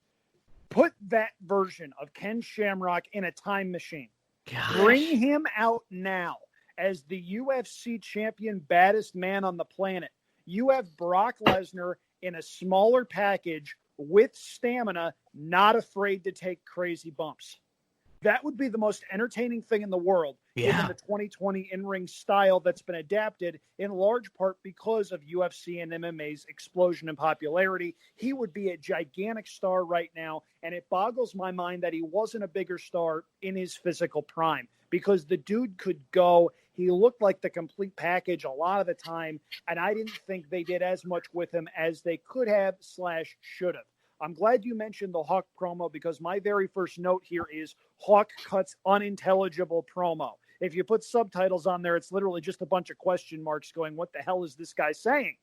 Put that version of Ken Shamrock in a time machine. Gosh. Bring him out now as the UFC champion, baddest man on the planet. You have Brock Lesnar in a smaller package with stamina, not afraid to take crazy bumps. That would be the most entertaining thing in the world, given the 2020 in-ring style that's been adapted in large part because of UFC and MMA's explosion in popularity. He would be a gigantic star right now, and it boggles my mind that he wasn't a bigger star in his physical prime because the dude could go. He looked like the complete package a lot of the time, and I didn't think they did as much with him as they could have / should have. I'm glad you mentioned the Hawk promo because my very first note here is Hawk cuts unintelligible promo. If you put subtitles on there, it's literally just a bunch of question marks going, what the hell is this guy saying?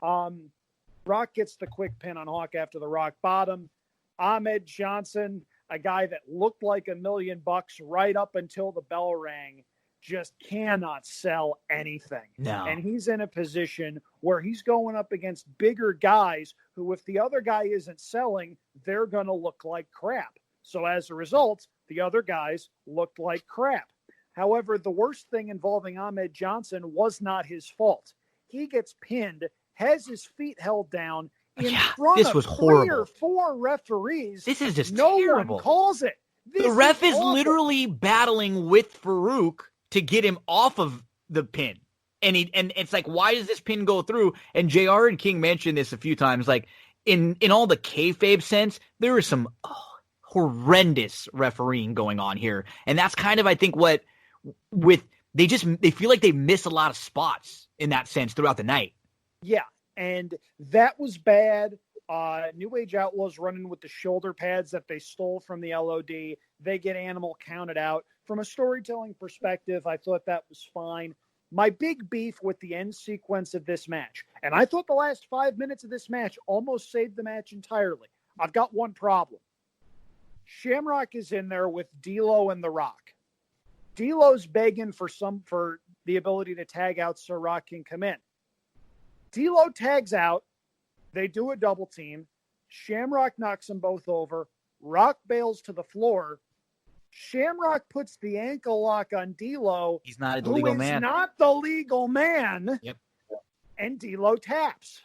Rock gets the quick pin on Hawk after the rock bottom. Ahmed Johnson, a guy that looked like $1 million right up until the bell rang, just cannot sell anything. No. And he's in a position where he's going up against bigger guys who, if the other guy isn't selling, they're going to look like crap. So as a result, the other guys looked like crap. However, the worst thing involving Ahmed Johnson was not his fault. He gets pinned, has his feet held down in front of 3 or 4 referees. This is just no terrible. one calls it. The ref is literally battling with Farouk to get him off of the pin. And it's like, why does this pin go through? And JR and King mentioned this a few times. Like, in all the kayfabe sense, there is some horrendous refereeing going on here. And that's kind of, I think, what they feel like they miss a lot of spots in that sense throughout the night. Yeah, and that was bad. New Age Outlaws running with the shoulder pads that they stole from the LOD. They get Animal counted out. From a storytelling perspective, I thought that was fine. My big beef with the end sequence of this match, and I thought the last 5 minutes of this match almost saved the match entirely. I've got one problem. Shamrock is in there with D'Lo and The Rock. D'Lo's begging for the ability to tag out so Rock can come in. D'Lo tags out. They do a double team. Shamrock knocks them both over. Rock bails to the floor. Shamrock puts the ankle lock on D'Lo. He's not the legal man. Not the legal man. Yep. And D'Lo taps.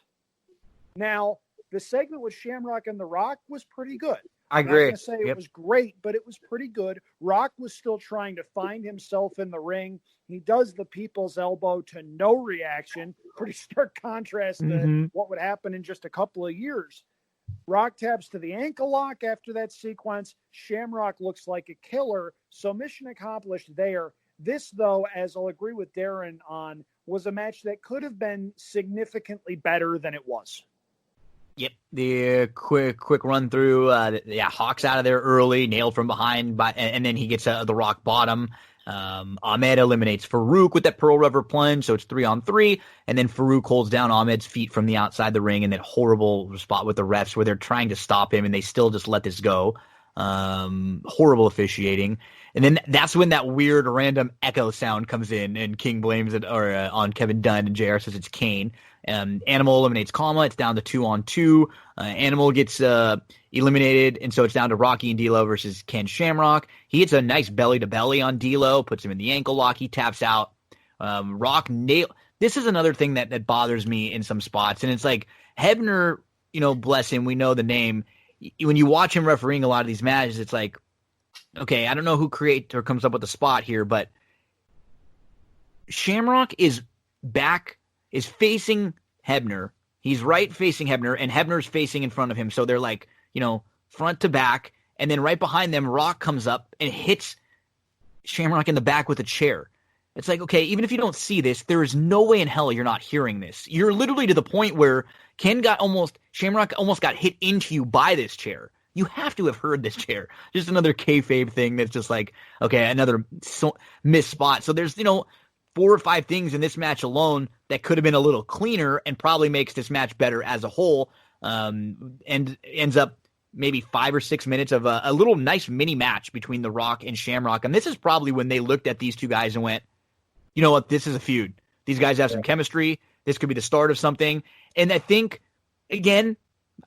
Now, the segment with Shamrock and The Rock was pretty good. I agree. I'm not going to say it was great, but it was pretty good. Rock was still trying to find himself in the ring. He does the people's elbow to no reaction. Pretty stark contrast to what would happen in just a couple of years. Rock taps to the ankle lock after that sequence. Shamrock looks like a killer. So mission accomplished there. This, though, as I'll agree with Darin on, was a match that could have been significantly better than it was. Yep, the quick run through. Hawk's out of there early, nailed from behind, and then he gets the rock bottom. Ahmed eliminates Farouk with that Pearl Rubber plunge, so it's 3-on-3, and then Farouk holds down Ahmed's feet from the outside the ring in that horrible spot with the refs where they're trying to stop him and they still just let this go. Horrible officiating. And then that's when that weird random echo sound comes in and King blames it on Kevin Dunn and JR says it's Kane. Animal eliminates Kama. It's down to 2-on-2. Animal gets eliminated, and so it's down to Rocky and D'Lo versus Ken Shamrock. He hits a nice belly-to-belly on D'Lo, puts him in the ankle lock. He taps out. Rock nail. This is another thing that bothers me in some spots, and it's like Hebner, bless him, we know the name. When you watch him refereeing a lot of these matches, it's like, okay, I don't know who creates or comes up with the spot here, but Shamrock is facing Hebner. He's right facing Hebner, and Hebner's facing in front of him. So they're like, front to back. And then right behind them, Rock comes up and hits Shamrock in the back with a chair. It's like, okay, even if you don't see this, there is no way in hell you're not hearing this. You're literally to the point where Shamrock almost got hit into you by this chair. You have to have heard this chair. Just another kayfabe thing that's just like, okay, another missed spot. So there's, 4 or 5 things in this match alone that could have been a little cleaner and probably makes this match better as a whole. And ends up maybe 5 or 6 minutes of a little nice mini match between The Rock and Shamrock. And this is probably when they looked at these two guys and went, you know what, this is a feud. These guys have some chemistry. This could be the start of something. And I think, again,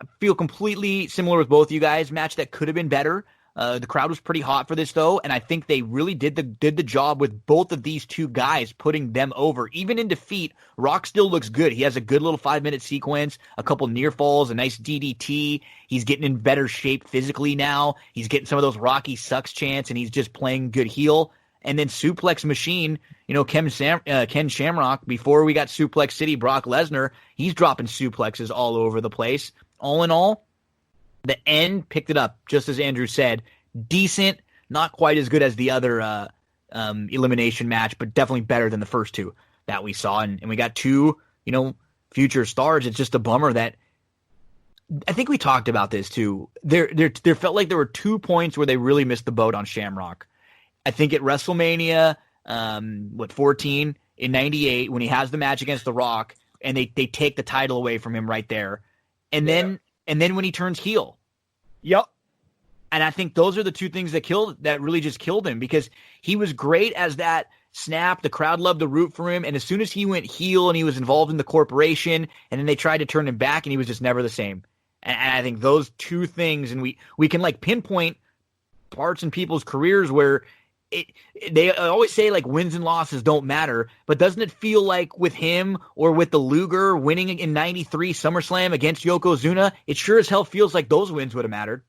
I feel completely similar with both you guys. Match that could have been better. The crowd was pretty hot for this, though, and I think they really did the job with both of these two guys, putting them over. Even in defeat, Rock still looks good. He has a good little 5-minute sequence, a couple near falls, a nice DDT. He's getting in better shape physically now. He's getting some of those Rocky sucks chants, and he's just playing good heel. And then Suplex Machine, Ken Shamrock, before we got Suplex City, Brock Lesnar, he's dropping suplexes all over the place. All in all, the end picked it up, just as Andrew said. Decent, not quite as good as the other elimination match, but definitely better than the first two that we saw. And we got 2, future stars. It's just a bummer that I think we talked about this too. There felt like there were 2 points where they really missed the boat on Shamrock. I think at WrestleMania, 14 in '98, when he has the match against The Rock, and they take the title away from him right there. And then when he turns heel. Yep. And I think those are the two things that really just killed him, because he was great as that snap. The crowd loved to root for him. And as soon as he went heel and he was involved in the corporation, and then they tried to turn him back, and he was just never the same. And I think those two things, and we can like pinpoint parts in people's careers where they always say like wins and losses don't matter, but doesn't it feel like with him or with the Luger winning in 93 SummerSlam against Yokozuna, it sure as hell feels like those wins would have mattered.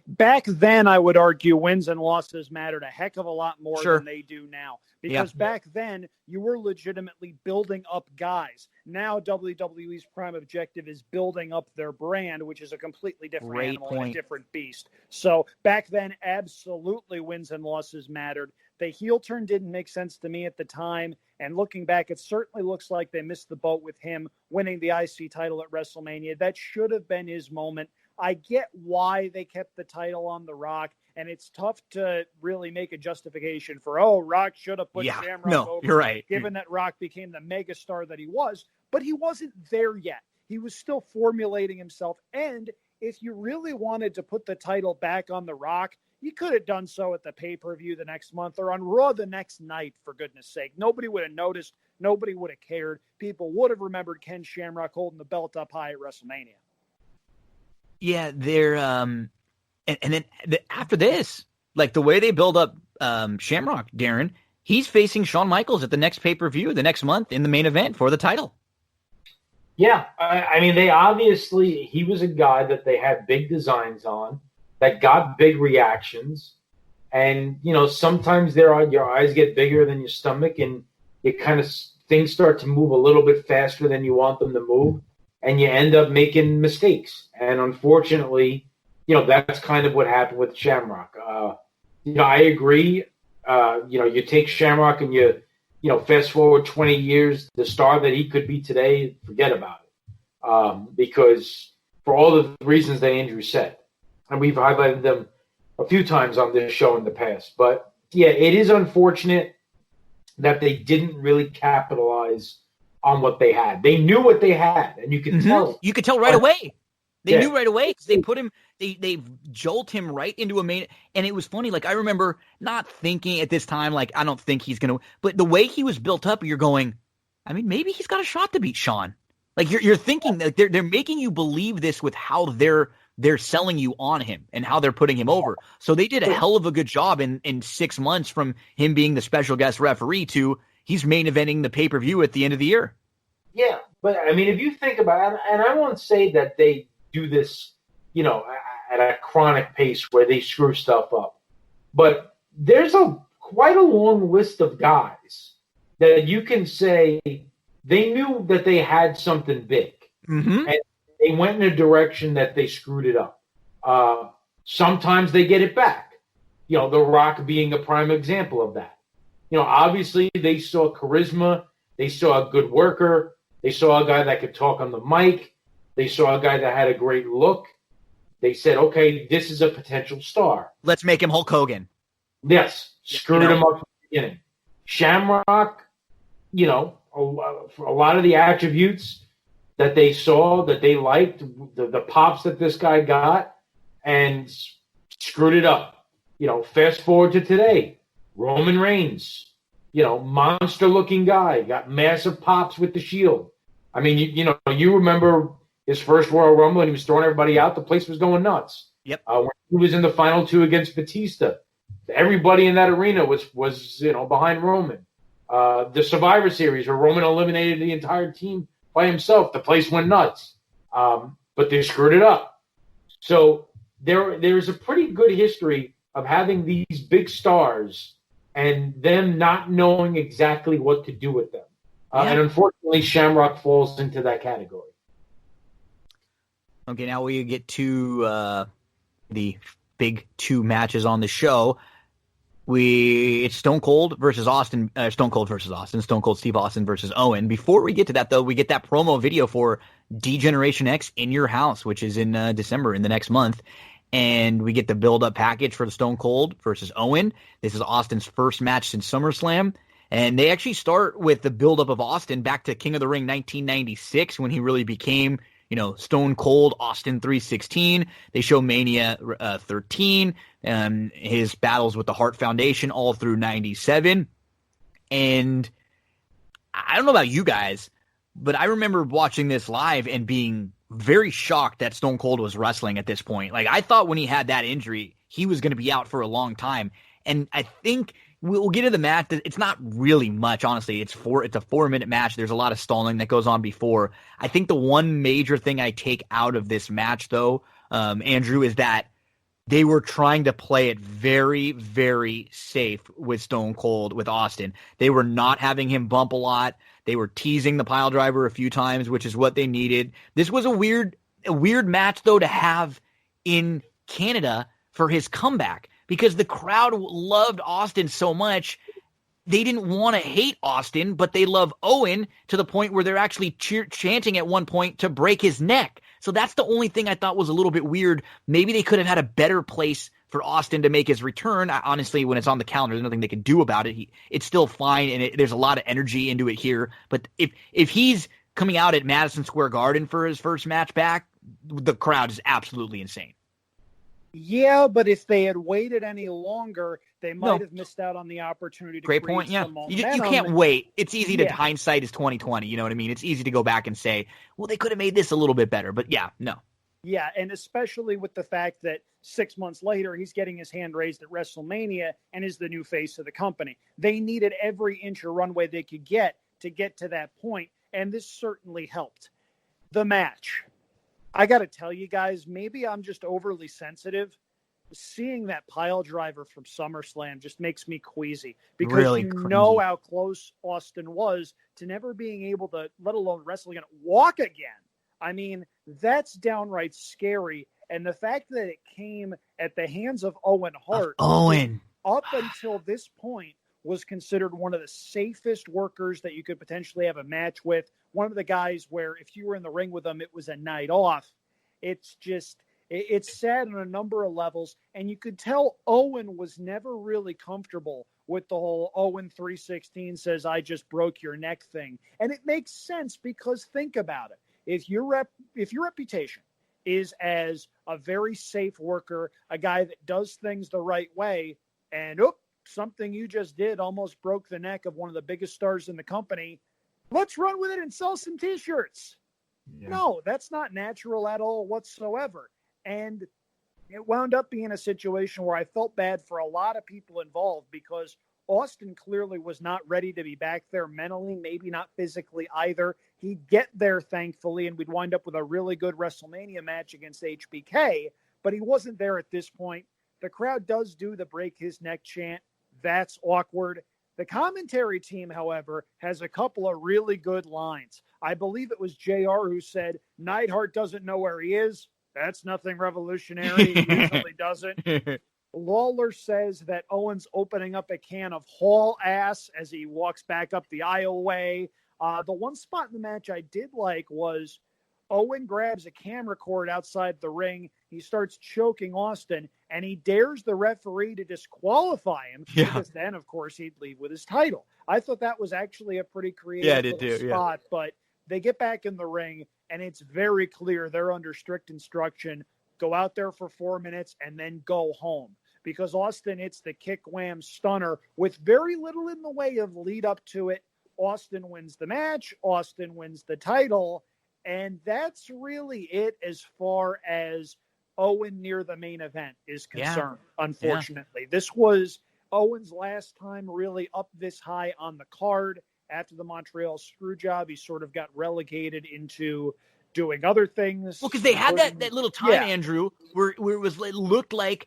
Back then, I would argue wins and losses mattered a heck of a lot more Sure. than they do now. Because back then, you were legitimately building up guys. Now, WWE's prime objective is building up their brand, which is a completely different Great animal and point. a different beast. So back then, absolutely wins and losses mattered. The heel turn didn't make sense to me at the time. And looking back, it certainly looks like they missed the boat with him winning the IC title at WrestleMania. That should have been his moment. I get why they kept the title on The Rock, and it's tough to really make a justification for, Rock should have put Shamrock over. You're right. Given that Rock became the megastar that he was, but he wasn't there yet. He was still formulating himself. And if you really wanted to put the title back on The Rock, you could have done so at the pay-per-view the next month or on Raw the next night, for goodness sake. Nobody would have noticed. Nobody would have cared. People would have remembered Ken Shamrock holding the belt up high at WrestleMania. Yeah, they're and then after this, like the way they build up Shamrock, Darin, he's facing Shawn Michaels at the next pay-per-view the next month in the main event for the title. Yeah, I mean, he was a guy that they had big designs on, that got big reactions, and sometimes your eyes get bigger than your stomach, and things start to move a little bit faster than you want them to move. And you end up making mistakes. And unfortunately, that's kind of what happened with Shamrock. I agree. You take Shamrock and you fast forward 20 years, the star that he could be today, forget about it. Because for all the reasons that Andrew said, and we've highlighted them a few times on this show in the past. But yeah, it is unfortunate that they didn't really capitalize on what they had. They knew what they had, and you could tell. You could tell right away. They knew right away because they put him. They jolt him right into a main. And it was funny. Like I remember not thinking at this time, like I don't think he's gonna. But the way he was built up, you're going. I mean, maybe he's got a shot to beat Shawn. Like you're thinking that they're making you believe this with how they're selling you on him and how they're putting him over. So they did a hell of a good job in 6 months from him being the special guest referee to he's main eventing the pay-per-view at the end of the year. Yeah, but I mean, if you think about it, and I won't say that they do this, at a chronic pace where they screw stuff up, but there's quite a long list of guys that you can say they knew that they had something big, and they went in a direction that they screwed it up. Sometimes they get it back. The Rock being a prime example of that. Obviously they saw charisma, they saw a good worker, they saw a guy that could talk on the mic, they saw a guy that had a great look. They said, okay, this is a potential star. Let's make him Hulk Hogan. Yes, screwed him up from the beginning. Shamrock, a lot of the attributes that they saw, that they liked, the pops that this guy got, and screwed it up. Fast forward to today, Roman Reigns, monster-looking guy, got massive pops with the Shield. I mean, you remember his first Royal Rumble and he was throwing everybody out. The place was going nuts. Yep. When he was in the final two against Batista, everybody in that arena was behind Roman. The Survivor Series where Roman eliminated the entire team by himself, the place went nuts. But they screwed it up. So there's a pretty good history of having these big stars and them not knowing exactly what to do with them. And unfortunately, Shamrock falls into that category. Okay, now we get to the big two matches on the show. It's Stone Cold versus Austin, Stone Cold Steve Austin versus Owen. Before we get to that, though, we get that promo video for D-Generation X in Your House, which is in December, in the next month. And we get the build-up package for the Stone Cold versus Owen. This is Austin's first match since SummerSlam. And they actually start with the buildup of Austin back to King of the Ring 1996 when he really became, Stone Cold Austin 316. They show Mania 13, his battles with the Hart Foundation all through 97. And I don't know about you guys, but I remember watching this live and being very shocked that Stone Cold was wrestling at this point. Like, I thought when he had that injury, he was going to be out for a long time. And I think we'll get into the match. It's not really much, honestly. It's a 4-minute match. There's a lot of stalling that goes on before. I think the one major thing I take out of this match, though, Andrew, is that they were trying to play it very, very safe with Stone Cold, with Austin. They were not having him bump a lot. They were teasing the pile driver a few times, which is what they needed. This was a weird match, though, to have in Canada for his comeback, because the crowd loved Austin so much. They didn't want to hate Austin, but they love Owen to the point where they're actually chanting at one point to break his neck. So that's the only thing I thought was a little bit weird. Maybe they could have had a better place for Austin to make his return. Honestly, when it's on the calendar, there's nothing they can do about it. It's still fine, and there's a lot of energy into it here. But if he's coming out at Madison Square Garden for his first match back, the crowd is absolutely insane. Yeah, but if they had waited any longer, they might have missed out on the opportunity to Great create point, yeah. some You momentum. can't wait. It's easy to hindsight is 2020, you know what I mean? It's easy to go back and say, well, they could have made this a little bit better, but no. Yeah, and especially with the fact that 6 months later, he's getting his hand raised at WrestleMania and is the new face of the company. They needed every inch of runway they could get to that point, and this certainly helped. The match. I got to tell you guys, maybe I'm just overly sensitive. Seeing that pile driver from SummerSlam just makes me queasy, because really you cringy. know how close Austin was to never being able to, let alone wrestle again, walk again. I mean, that's downright scary. And the fact that it came at the hands of Owen Hart, up until this point, was considered one of the safest workers that you could potentially have a match with. One of the guys where if you were in the ring with him, it was a night off. It's sad on a number of levels. And you could tell Owen was never really comfortable with the whole Owen 316 says, I just broke your neck thing. And it makes sense, because think about it. If your reputation is as a very safe worker, a guy that does things the right way, and something you just did almost broke the neck of one of the biggest stars in the company, let's run with it and sell some T-shirts. Yeah. No, that's not natural at all whatsoever. And it wound up being a situation where I felt bad for a lot of people involved, because Austin clearly was not ready to be back there mentally, maybe not physically either. He'd get there, thankfully, and we'd wind up with a really good WrestleMania match against HBK, but he wasn't there at this point. The crowd does do the break his neck chant. That's awkward. The commentary team, however, has a couple of really good lines. I believe it was JR who said, Neidhart doesn't know where he is. That's nothing revolutionary. He usually doesn't. Lawler says that Owen's opening up a can of Hall ass as he walks back up the aisleway. The one spot in the match I did like was Owen grabs a camera cord outside the ring. He starts choking Austin, and he dares the referee to disqualify him, because then, of course, he'd leave with his title. I thought that was actually a pretty creative spot, but they get back in the ring, and it's very clear they're under strict instruction. Go out there for 4 minutes and then go home, because Austin hits the kick wham stunner with very little in the way of lead up to it. Austin wins the match. Austin wins the title. And that's really it as far as Owen near the main event is concerned, unfortunately. This was Owen's last time really up this high on the card. After the Montreal Screwjob, he sort of got relegated into doing other things. Well, because they had that little time, Andrew, where it looked like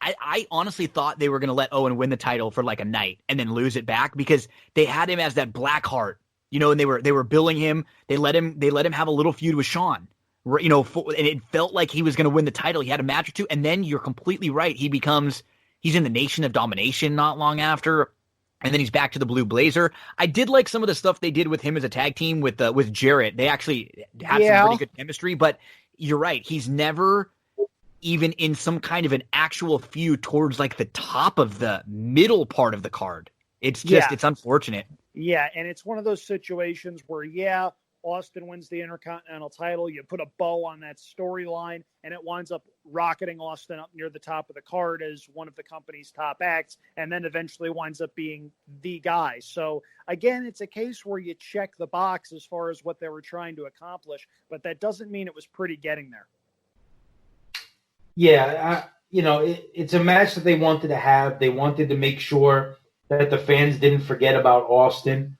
I honestly thought they were going to let Owen win the title for like a night and then lose it back, because they had him as that black heart. And they were billing him. They let him have a little feud with Shawn, and it felt like he was going to win the title. He had a match or two, and then you're completely right. He's in the Nation of Domination not long after, and then he's back to the Blue Blazer. I did like some of the stuff they did with him as a tag team with Jarrett. They actually had some pretty good chemistry, but you're right. He's never even in some kind of an actual feud towards like the top of the middle part of the card. It's just it's unfortunate. Yeah, and it's one of those situations where, Austin wins the Intercontinental title. You put a bow on that storyline, and it winds up rocketing Austin up near the top of the card as one of the company's top acts, and then eventually winds up being the guy. So, again, it's a case where you check the box as far as what they were trying to accomplish, but that doesn't mean it was pretty getting there. Yeah, it's a match that they wanted to have. They wanted to make sure that the fans didn't forget about Austin.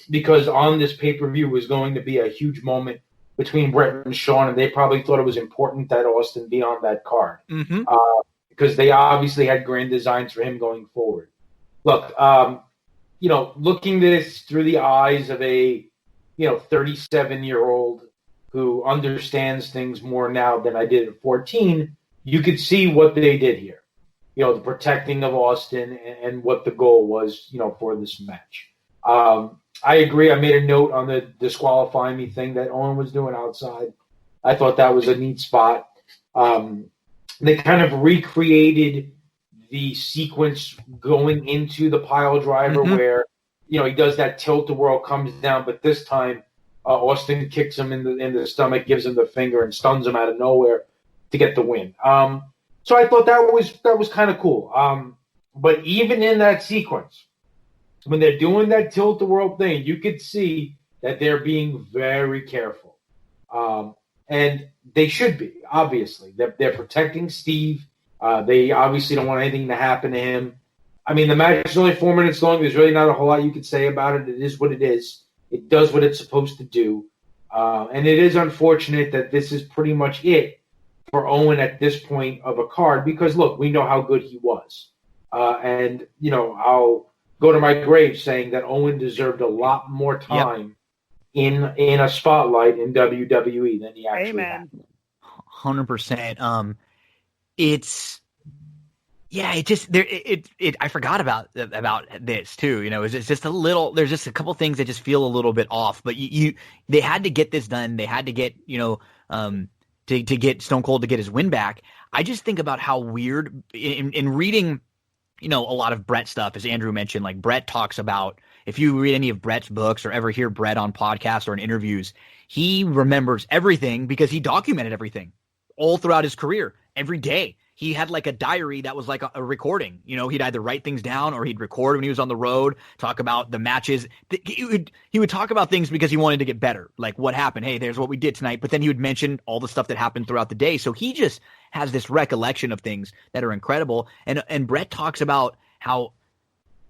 Because on this pay-per-view was going to be a huge moment between Bret and Shawn, and they probably thought it was important that Austin be on that card. Mm-hmm. Because they obviously had grand designs for him going forward. Look, looking this through the eyes of a 37-year-old who understands things more now than I did at 14, you could see what they did here. The protecting of Austin and what the goal was, for this match. I agree. I made a note on the disqualifying me thing that Owen was doing outside. I thought that was a neat spot. They kind of recreated the sequence going into the pile driver where, he does that tilt-a-whirl, comes down, but this time Austin kicks him in the stomach, gives him the finger, and stuns him out of nowhere to get the win. So I thought that was kind of cool. But even in that sequence, when they're doing that tilt-the-world thing, you could see that they're being very careful. And they should be, obviously. They're protecting Steve. They obviously don't want anything to happen to him. I mean, the match is only 4 minutes long. There's really not a whole lot you could say about it. It is what it is. It does what it's supposed to do. And it is unfortunate that this is pretty much it for Owen at this point of a card because, look, we know how good he was. And, I'll go to my grave saying that Owen deserved a lot more time in a spotlight in WWE than he actually had. 100%. I forgot about this too. It's just there's just a couple things that just feel a little bit off, but they had to get this done. They had to get, to get Stone Cold to get his win back. I just think about how weird in reading, a lot of Bret stuff, as Andrew mentioned, like Bret talks about, if you read any of Bret's books or ever hear Bret on podcasts or in interviews, he remembers everything because he documented everything all throughout his career. Every day he had like a diary that was like a recording. He'd either write things down or he'd record when he was on the road, talk about the matches. He would talk about things because he wanted to get better. Like what happened? Hey, there's what we did tonight. But then he would mention all the stuff that happened throughout the day. So he just has this recollection of things that are incredible. And Bret talks about how,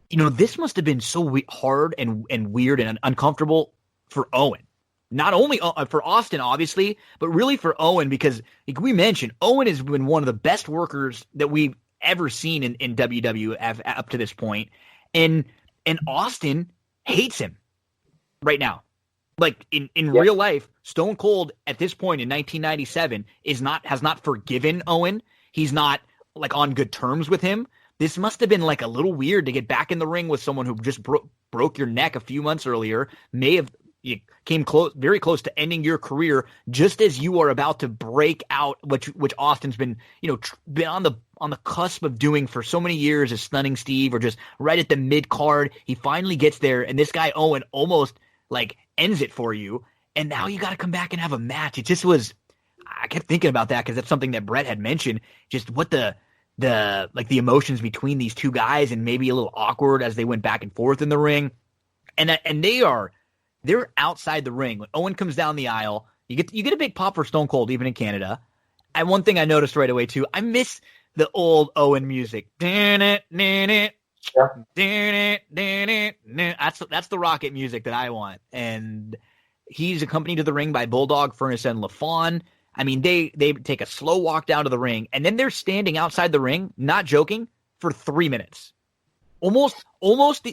this must have been so hard and weird and uncomfortable for Owen. Not only for Austin, obviously, but really for Owen, because like we mentioned, Owen has been one of the best workers that we've ever seen in WWF up to this point. And Austin hates him right now. Like in real life, Stone Cold at this point in 1997 has not forgiven Owen. He's not like on good terms with him. This must have been like a little weird to get back in the ring with someone who just broke your neck a few months earlier, you came very close to ending your career just as you are about to break out, which Austin's been, been on the cusp of doing for so many years, as stunning Steve, or just right at the mid card. He finally gets there, and this guy Owen almost like ends it for you, and now you got to come back and have a match. It just was. I kept thinking about that because that's something that Bret had mentioned. Just what the emotions between these two guys, and maybe a little awkward as they went back and forth in the ring, and they're outside the ring. When Owen comes down the aisle, you get a big pop for Stone Cold, even in Canada. And one thing I noticed right away, too, I miss the old Owen music. That's the Rocket music that I want. And he's accompanied to the ring by Bulldog, Furnace, and LaFawn. I mean, they take a slow walk down to the ring, and then they're standing outside the ring, not joking, for 3 minutes. Almost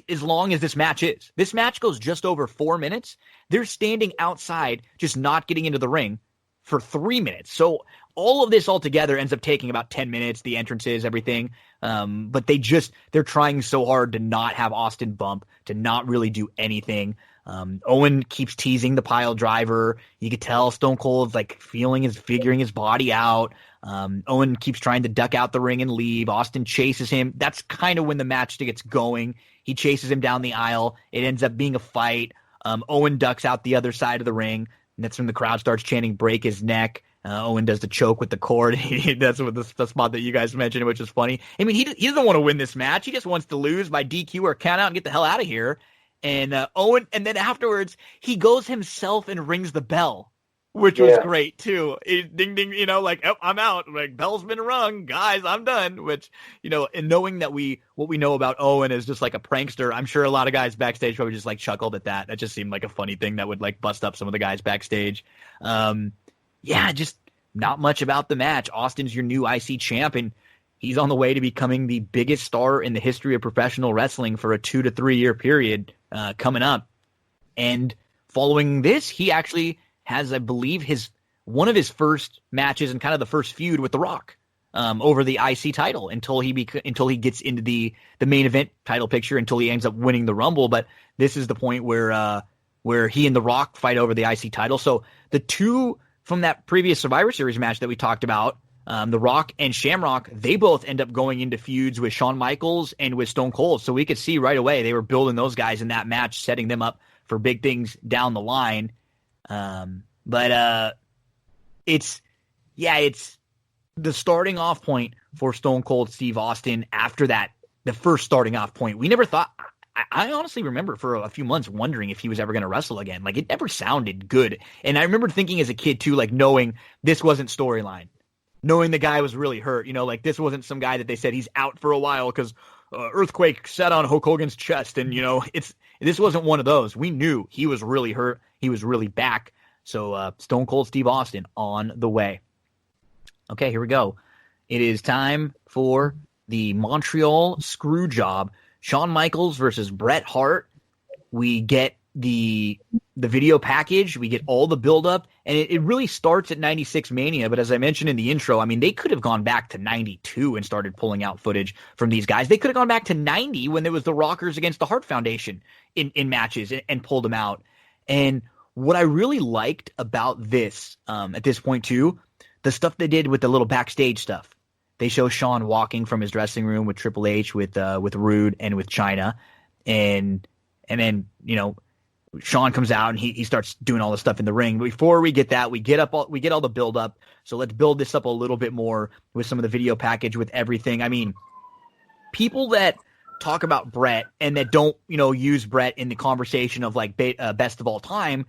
as long as this match is. This match goes just over 4 minutes. They're standing outside, just not getting into the ring for 3 minutes. So all of this all together ends up taking about 10 minutes, the entrances, everything. But they're trying so hard to not have Austin bump, to not really do anything. Owen keeps teasing the pile driver. You could tell Stone Cold's like figuring his body out. Owen keeps trying to duck out the ring and leave. Austin chases him. That's kind of when the match gets going. He chases him down the aisle. It ends up being a fight. Owen ducks out the other side of the ring. And that's when the crowd starts chanting, break his neck. Owen does the choke with the cord. That's what the spot that you guys mentioned, which is funny. I mean, he doesn't want to win this match. He just wants to lose by DQ or count out and get the hell out of here. And Owen, and then afterwards, he goes himself and rings the bell, which was great too. Ding, ding, like, oh, I'm out. Like, bell's been rung, guys, I'm done. Which, and knowing that what we know about Owen is just like a prankster, I'm sure a lot of guys backstage probably just like chuckled at that. That just seemed like a funny thing that would like bust up some of the guys backstage. Just not much about the match. Austin's your new IC champ, and he's on the way to becoming the biggest star in the history of professional wrestling for a 2 to 3 year period coming up. And following this, he actually has, I believe, one of his first matches and kind of the first feud with The Rock over the IC title until he gets into the main event title picture, until he ends up winning the Rumble. But this is the point where he and The Rock fight over the IC title. So the two from that previous Survivor Series match that we talked about, The Rock and Shamrock, they both end up going into feuds with Shawn Michaels and with Stone Cold. So we could see right away they were building those guys in that match, setting them up for big things down the line. It's the starting off point for Stone Cold Steve Austin after that, the first starting off point. We never thought, I honestly remember for a few months wondering if he was ever going to wrestle again. Like, it never sounded good. And I remember thinking as a kid too, like, knowing this wasn't storyline, knowing the guy was really hurt, like this wasn't some guy that they said he's out for a while because earthquake sat on Hulk Hogan's chest. And, this wasn't one of those. We knew he was really hurt. He was really back. So Stone Cold Steve Austin on the way. Okay, here we go. It is time for the Montreal Screwjob. Shawn Michaels versus Bret Hart. We get the video package. We get all the buildup. And it really starts at 96 Mania. But as I mentioned in the intro, I mean, they could have gone back to 92 and started pulling out footage from these guys. They could have gone back to 90 when there was the Rockers against the Hart Foundation in matches and pulled them out. And what I really liked about this at this point too, the stuff they did with the little backstage stuff. They show Shawn walking from his dressing room with Triple H, with Rude, and with Chyna, and then Shawn comes out and he starts doing all this stuff in the ring. Before we get that, we get all the build up. So let's build this up a little bit more with some of the video package with everything. I mean, people that talk about Bret and that don't use Bret in the conversation of like best of all time,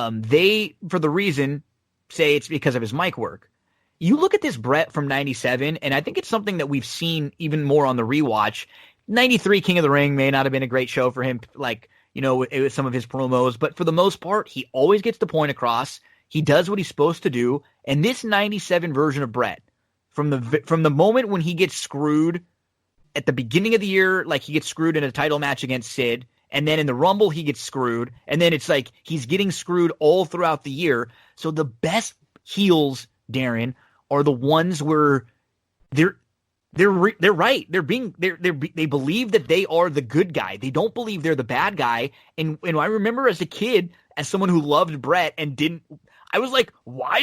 they for the reason say it's because of his mic work. You look at this Bret from 97, and I think it's something that we've seen even more on the rewatch. 93 King of the Ring may not have been a great show for him, like, it was some of his promos, but for the most part, he always gets the point across. He does what he's supposed to do. And this 97 version of Bret, from the moment when he gets screwed at the beginning of the year, like he gets screwed in a title match against Sid, and then in the Rumble, he gets screwed, and then it's like he's getting screwed all throughout the year. So the best heels, Darin, are the ones where they're right. They believe that they are the good guy. They don't believe they're the bad guy. And I remember as a kid, as someone who loved Bret I was like, why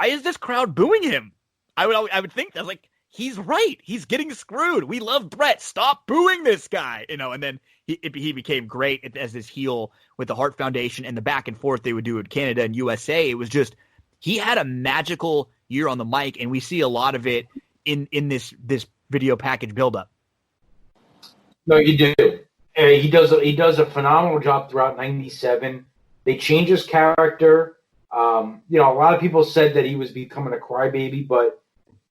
is this crowd booing him? I would think, I was like, he's right. He's getting screwed. We love Bret. Stop booing this guy. And then he became great as this heel with the Hart Foundation and the back and forth they would do in Canada and USA. It was just, he had a magical year on the mic, and we see a lot of it in this video package buildup. No, you do. He does a phenomenal job throughout 97. They change his character. A lot of people said that he was becoming a crybaby, but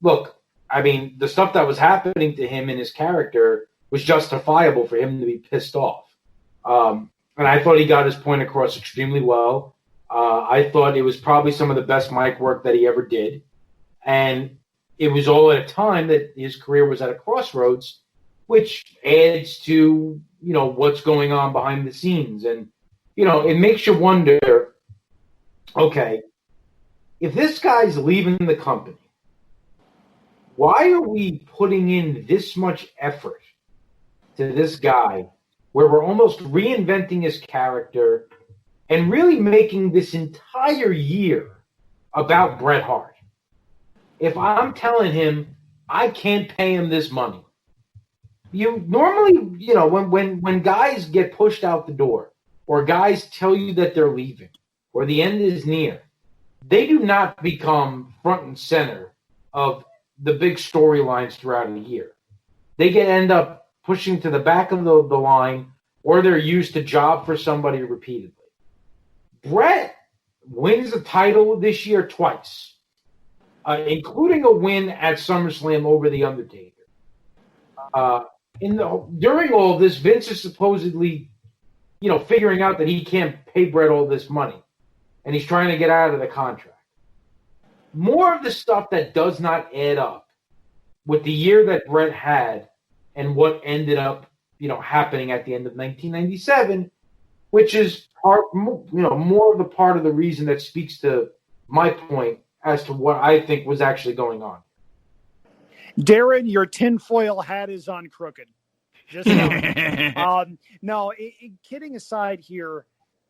look, I mean, the stuff that was happening to him and his character was justifiable for him to be pissed off. And I thought he got his point across extremely well. I thought it was probably some of the best mic work that he ever did. And it was all at a time that his career was at a crossroads, which adds to, what's going on behind the scenes. And, it makes you wonder, okay, if this guy's leaving the company, why are we putting in this much effort to this guy where we're almost reinventing his character and really making this entire year about Bret Hart. If I'm telling him I can't pay him this money, you normally, when guys get pushed out the door or guys tell you that they're leaving or the end is near, they do not become front and center of the big storylines throughout a year. They end up pushing to the back of the line, or they're used to job for somebody repeatedly. Bret wins the title this year twice, including a win at SummerSlam over The Undertaker. During all of this, Vince is supposedly, figuring out that he can't pay Bret all this money, and he's trying to get out of the contract. More of the stuff that does not add up with the year that Bret had and what ended up, happening at the end of 1997, which is more of the part of the reason that speaks to my point as to what I think was actually going on. Darin, your tinfoil hat is on crooked. Just no, kidding aside here,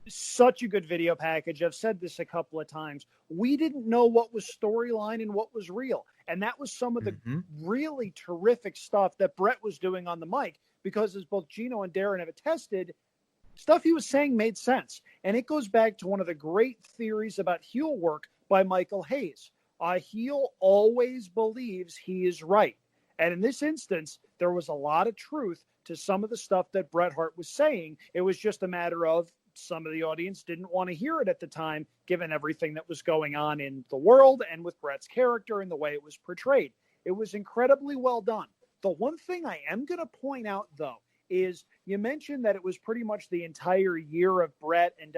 such a good video package. I've said this a couple of times. We didn't know what was storyline and what was real. And that was some of the really terrific stuff that Bret was doing on the mic, because as both Gino and Darin have attested, stuff he was saying made sense. And it goes back to one of the great theories about heel work by Michael Hayes. A heel always believes he is right. And in this instance, there was a lot of truth to some of the stuff that Bret Hart was saying. It was just a matter of some of the audience didn't want to hear it at the time, given everything that was going on in the world and with Bret's character and the way it was portrayed. It was incredibly well done. The one thing I am going to point out, though, is you mentioned that it was pretty much the entire year of Bret and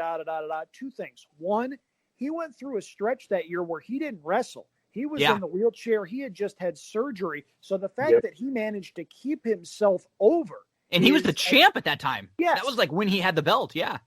Two things. One, he went through a stretch that year where he didn't wrestle. He was in the wheelchair. He had just had surgery. So the fact that he managed to keep himself over. And he was the champ at that time. Yes. That was like when he had the belt. Yeah.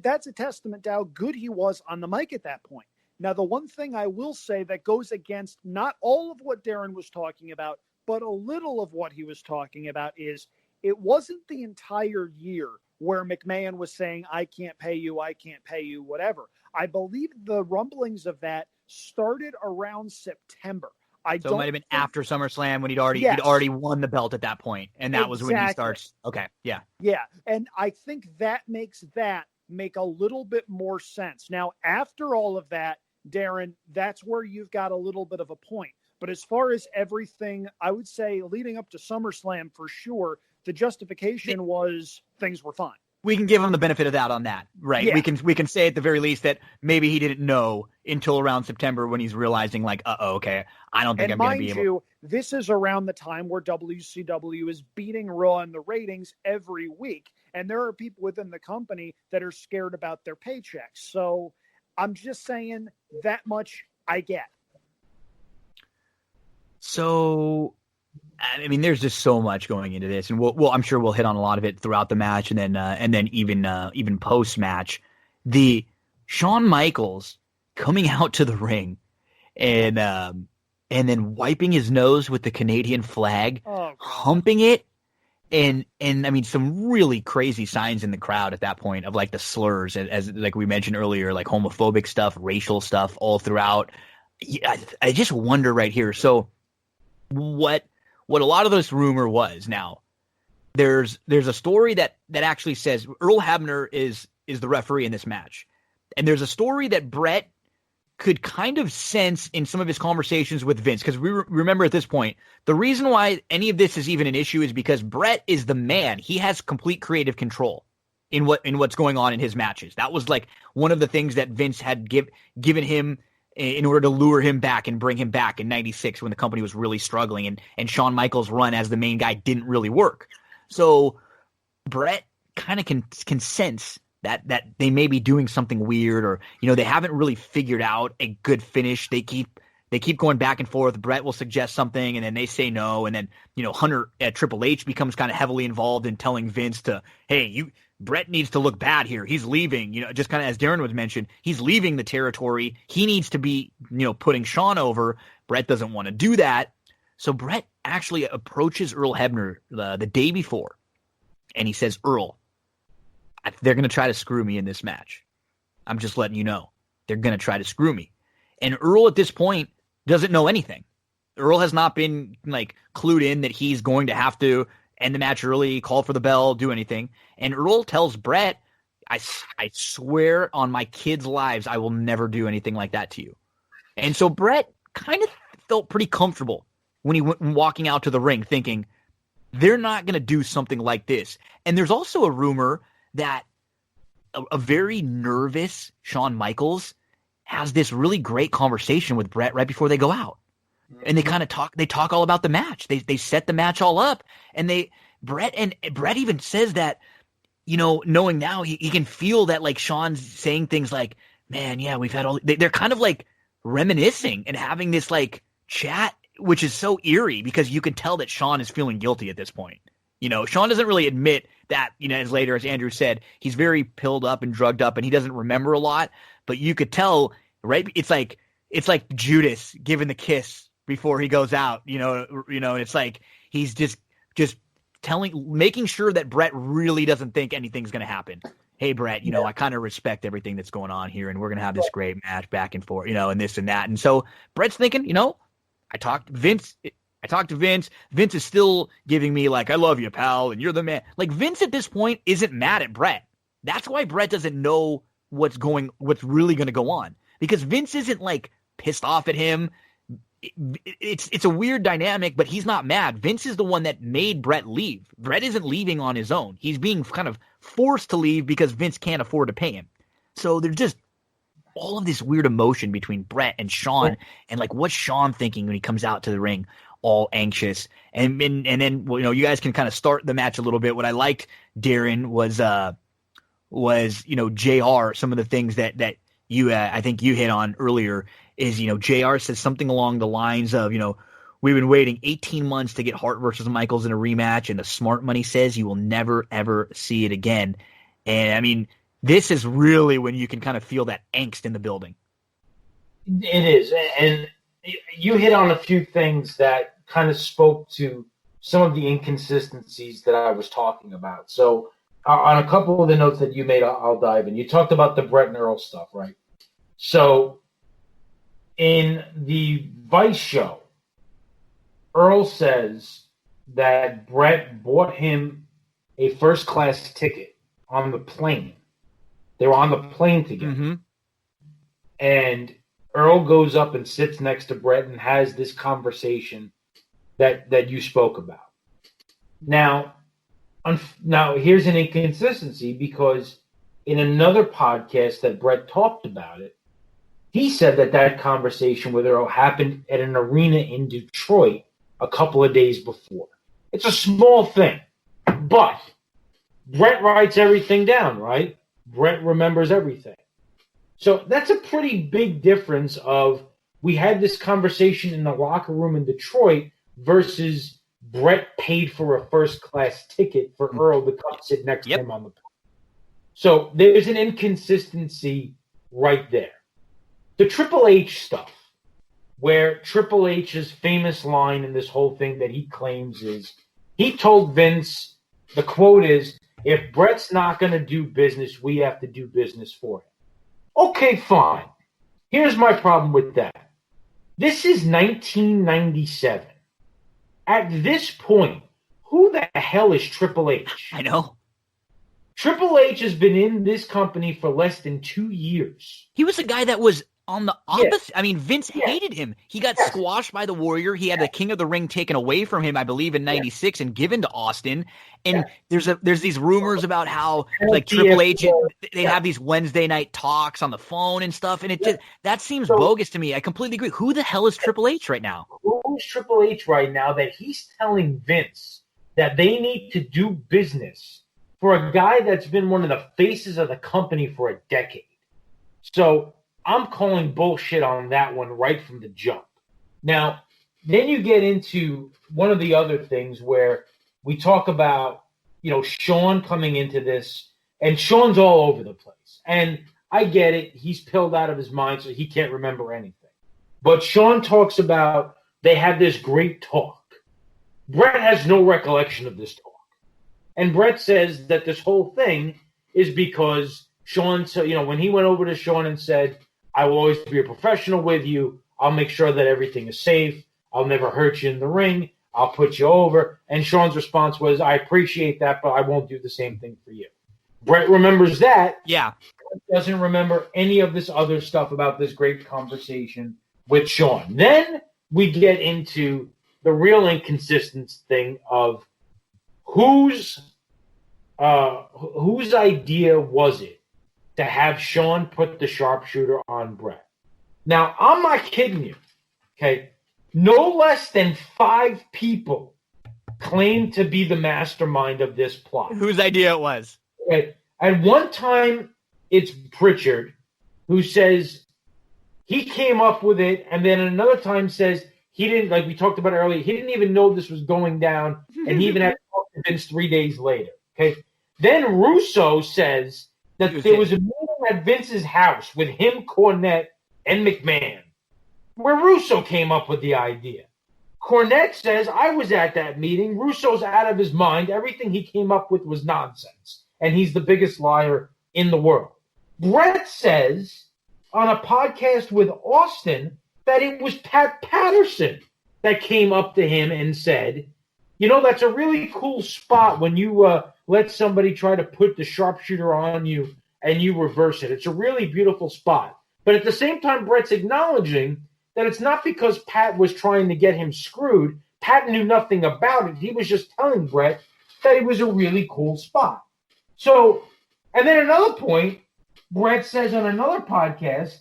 That's a testament to how good he was on the mic at that point. Now, the one thing I will say that goes against not all of what Darin was talking about, but a little of what he was talking about is it wasn't the entire year where McMahon was saying, I can't pay you, whatever. I believe the rumblings of that started around September. It might have been after SummerSlam when he'd already won the belt at that point, and that was when he starts. Okay, yeah. Yeah, and I think that makes that make a little bit more sense. Now, after all of that, Darin, that's where you've got a little bit of a point. But as far as everything, I would say leading up to SummerSlam, for sure, the justification was things were fine. We can give him the benefit of that on that, right? Yeah. We can say at the very least that maybe he didn't know until around September when he's realizing, like, okay, I don't think I'm going to be able. And mind you, this is around the time where WCW is beating Raw in the ratings every week, and there are people within the company that are scared about their paychecks. So I'm just saying that much I get. So, I mean, there's just so much going into this, and I'm sure we'll hit on a lot of it throughout the match, and then even post match, the Shawn Michaels coming out to the ring, and then wiping his nose with the Canadian flag, humping it, and I mean, some really crazy signs in the crowd at that point of like the slurs, as like we mentioned earlier, like homophobic stuff, racial stuff all throughout. I just wonder right here. So what a lot of this rumor was. Now, there's a story that actually says Earl Hebner is the referee in this match. And there's a story that Bret could kind of sense in some of his conversations with Vince, because we remember at this point, the reason why any of this is even an issue is because Bret is the man. He has complete creative control in what's going on in his matches. That was like one of the things that Vince had given him in order to lure him back and bring him back in '96 when the company was really struggling, and Shawn Michaels' run as the main guy didn't really work. So Bret kind of can sense that they may be doing something weird, or they haven't really figured out a good finish. They keep going back and forth. Bret will suggest something, and then they say no, and then Hunter at Triple H becomes kind of heavily involved in telling Vince to, hey, Bret needs to look bad here. He's leaving, just kind of as Darin was mentioned, he's leaving the territory. He needs to be, putting Shawn over. Bret doesn't want to do that. So Bret actually approaches Earl Hebner the day before, and he says, Earl, they're going to try to screw me in this match. I'm just letting you know. They're going to try to screw me. And Earl at this point doesn't know anything. Earl has not been like clued in that he's going to have to end the match early, call for the bell, do anything. And Earl tells Brett, I swear on my kids' lives, I will never do anything like that to you. And so Brett kind of felt pretty comfortable when he went walking out to the ring thinking, they're not going to do something like this. And there's also a rumor that a very nervous Shawn Michaels has this really great conversation with Brett right before they go out. And they kind of talk all about the match. They set the match all up, and Brett even says that, knowing now he can feel that like Shawn's saying things like, man, yeah, we've had they're kind of like reminiscing and having this like chat, which is so eerie because you can tell that Shawn is feeling guilty at this point. Shawn doesn't really admit that, as later, as Andrew said, he's very pilled up and drugged up and he doesn't remember a lot, but you could tell, right? It's like Judas giving the kiss before he goes out, and it's like, he's just making sure that Brett really doesn't think anything's going to happen. Hey, Brett, I kind of respect everything that's going on here and we're going to have this great match back and forth, and this and that. And so Brett's thinking, I talked to Vince. Vince is still giving me like, I love you, pal, and you're the man. Like, Vince at this point isn't mad at Brett. That's why Brett doesn't know what's really going to go on, because Vince isn't like pissed off at him. It's a weird dynamic, but he's not mad. Vince is the one that made Brett leave. Brett isn't leaving on his own. He's being kind of forced to leave because Vince can't afford to pay him. So there's just all of this weird emotion between Brett and Shawn, and like, what's Shawn thinking when he comes out to the ring all anxious? And then you guys can kind of start the match a little bit. What I liked, Darin, was JR, some of the things that you I think you hit on earlier is, JR says something along the lines of, we've been waiting 18 months to get Hart versus Michaels in a rematch, and the smart money says you will never, ever see it again. And, I mean, this is really when you can kind of feel that angst in the building. It is. And you hit on a few things that kind of spoke to some of the inconsistencies that I was talking about. So on a couple of the notes that you made, I'll dive in. You talked about the Brett and Earl stuff, right? So in the Vice show, Earl says that Brett bought him a first-class ticket on the plane. They were on the plane together. Mm-hmm. And Earl goes up and sits next to Brett and has this conversation that you spoke about. Now here's an inconsistency, because in another podcast that Brett talked about it, he said that conversation with Earl happened at an arena in Detroit a couple of days before. It's a small thing, but Brett writes everything down, right? Brett remembers everything. So that's a pretty big difference of, we had this conversation in the locker room in Detroit versus Brett paid for a first-class ticket for Earl to come sit next to him on the plane. So there's an inconsistency right there. The Triple H stuff, where Triple H's famous line in this whole thing that he claims is, he told Vince, the quote is, if Brett's not going to do business, we have to do business for him. Okay, fine. Here's my problem with that. This is 1997. At this point, who the hell is Triple H? I know. Triple H has been in this company for less than 2 years. He was a guy that was on the opposite. I mean, Vince hated him. He got squashed by the Warrior. He had the King of the Ring taken away from him, I believe, in '96 and given to Austin. And there's these rumors about how like Triple H, they have these Wednesday night talks on the phone and stuff. And that seems bogus to me. I completely agree. Who the hell is Triple H right now? Who's Triple H right now that he's telling Vince that they need to do business for a guy that's been one of the faces of the company for a decade? So I'm calling bullshit on that one right from the jump. Now, then you get into one of the other things where we talk about, Shawn coming into this, and Shawn's all over the place. And I get it. He's pilled out of his mind, so he can't remember anything. But Shawn talks about they had this great talk. Brett has no recollection of this talk. And Brett says that this whole thing is because Sean, when he went over to Sean and said, I will always be a professional with you. I'll make sure that everything is safe. I'll never hurt you in the ring. I'll put you over. And Sean's response was, I appreciate that, but I won't do the same thing for you. Brett remembers that. Yeah. Brett doesn't remember any of this other stuff about this great conversation with Sean. Then we get into the real inconsistent thing of whose idea was it to have Sean put the sharpshooter on Brett. Now, I'm not kidding you, okay? No less than 5 people claim to be the mastermind of this plot. Whose idea it was. Okay. At one time, it's Pritchard who says he came up with it, and then another time says he didn't, like we talked about earlier, he didn't even know this was going down, and he even had to talk to Vince 3 days later, okay? Then Russo says that there was a meeting at Vince's house with him, Cornette, and McMahon, where Russo came up with the idea. Cornette says, I was at that meeting. Russo's out of his mind. Everything he came up with was nonsense, and he's the biggest liar in the world. Brett says on a podcast with Austin that it was Pat Patterson that came up to him and said, that's a really cool spot when you let somebody try to put the sharpshooter on you and you reverse it. It's a really beautiful spot. But at the same time, Brett's acknowledging that it's not because Pat was trying to get him screwed. Pat knew nothing about it. He was just telling Brett that it was a really cool spot. So, and then another point, Brett says on another podcast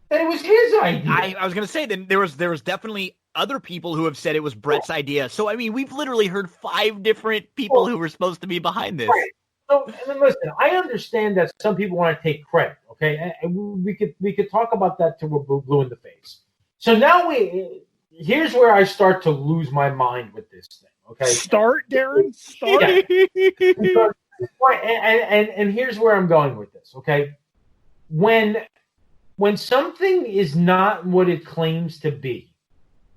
that it was his idea. I was going to say that there was definitely other people who have said it was Brett's idea. So, I mean, we've literally heard 5 different people who were supposed to be behind this. Right. So, and then listen, I understand that some people want to take credit, okay? And we could talk about that till we're blue in the face. So now here's where I start to lose my mind with this thing, okay? Start, Darin, start. Yeah. And here's where I'm going with this, okay? When something is not what it claims to be,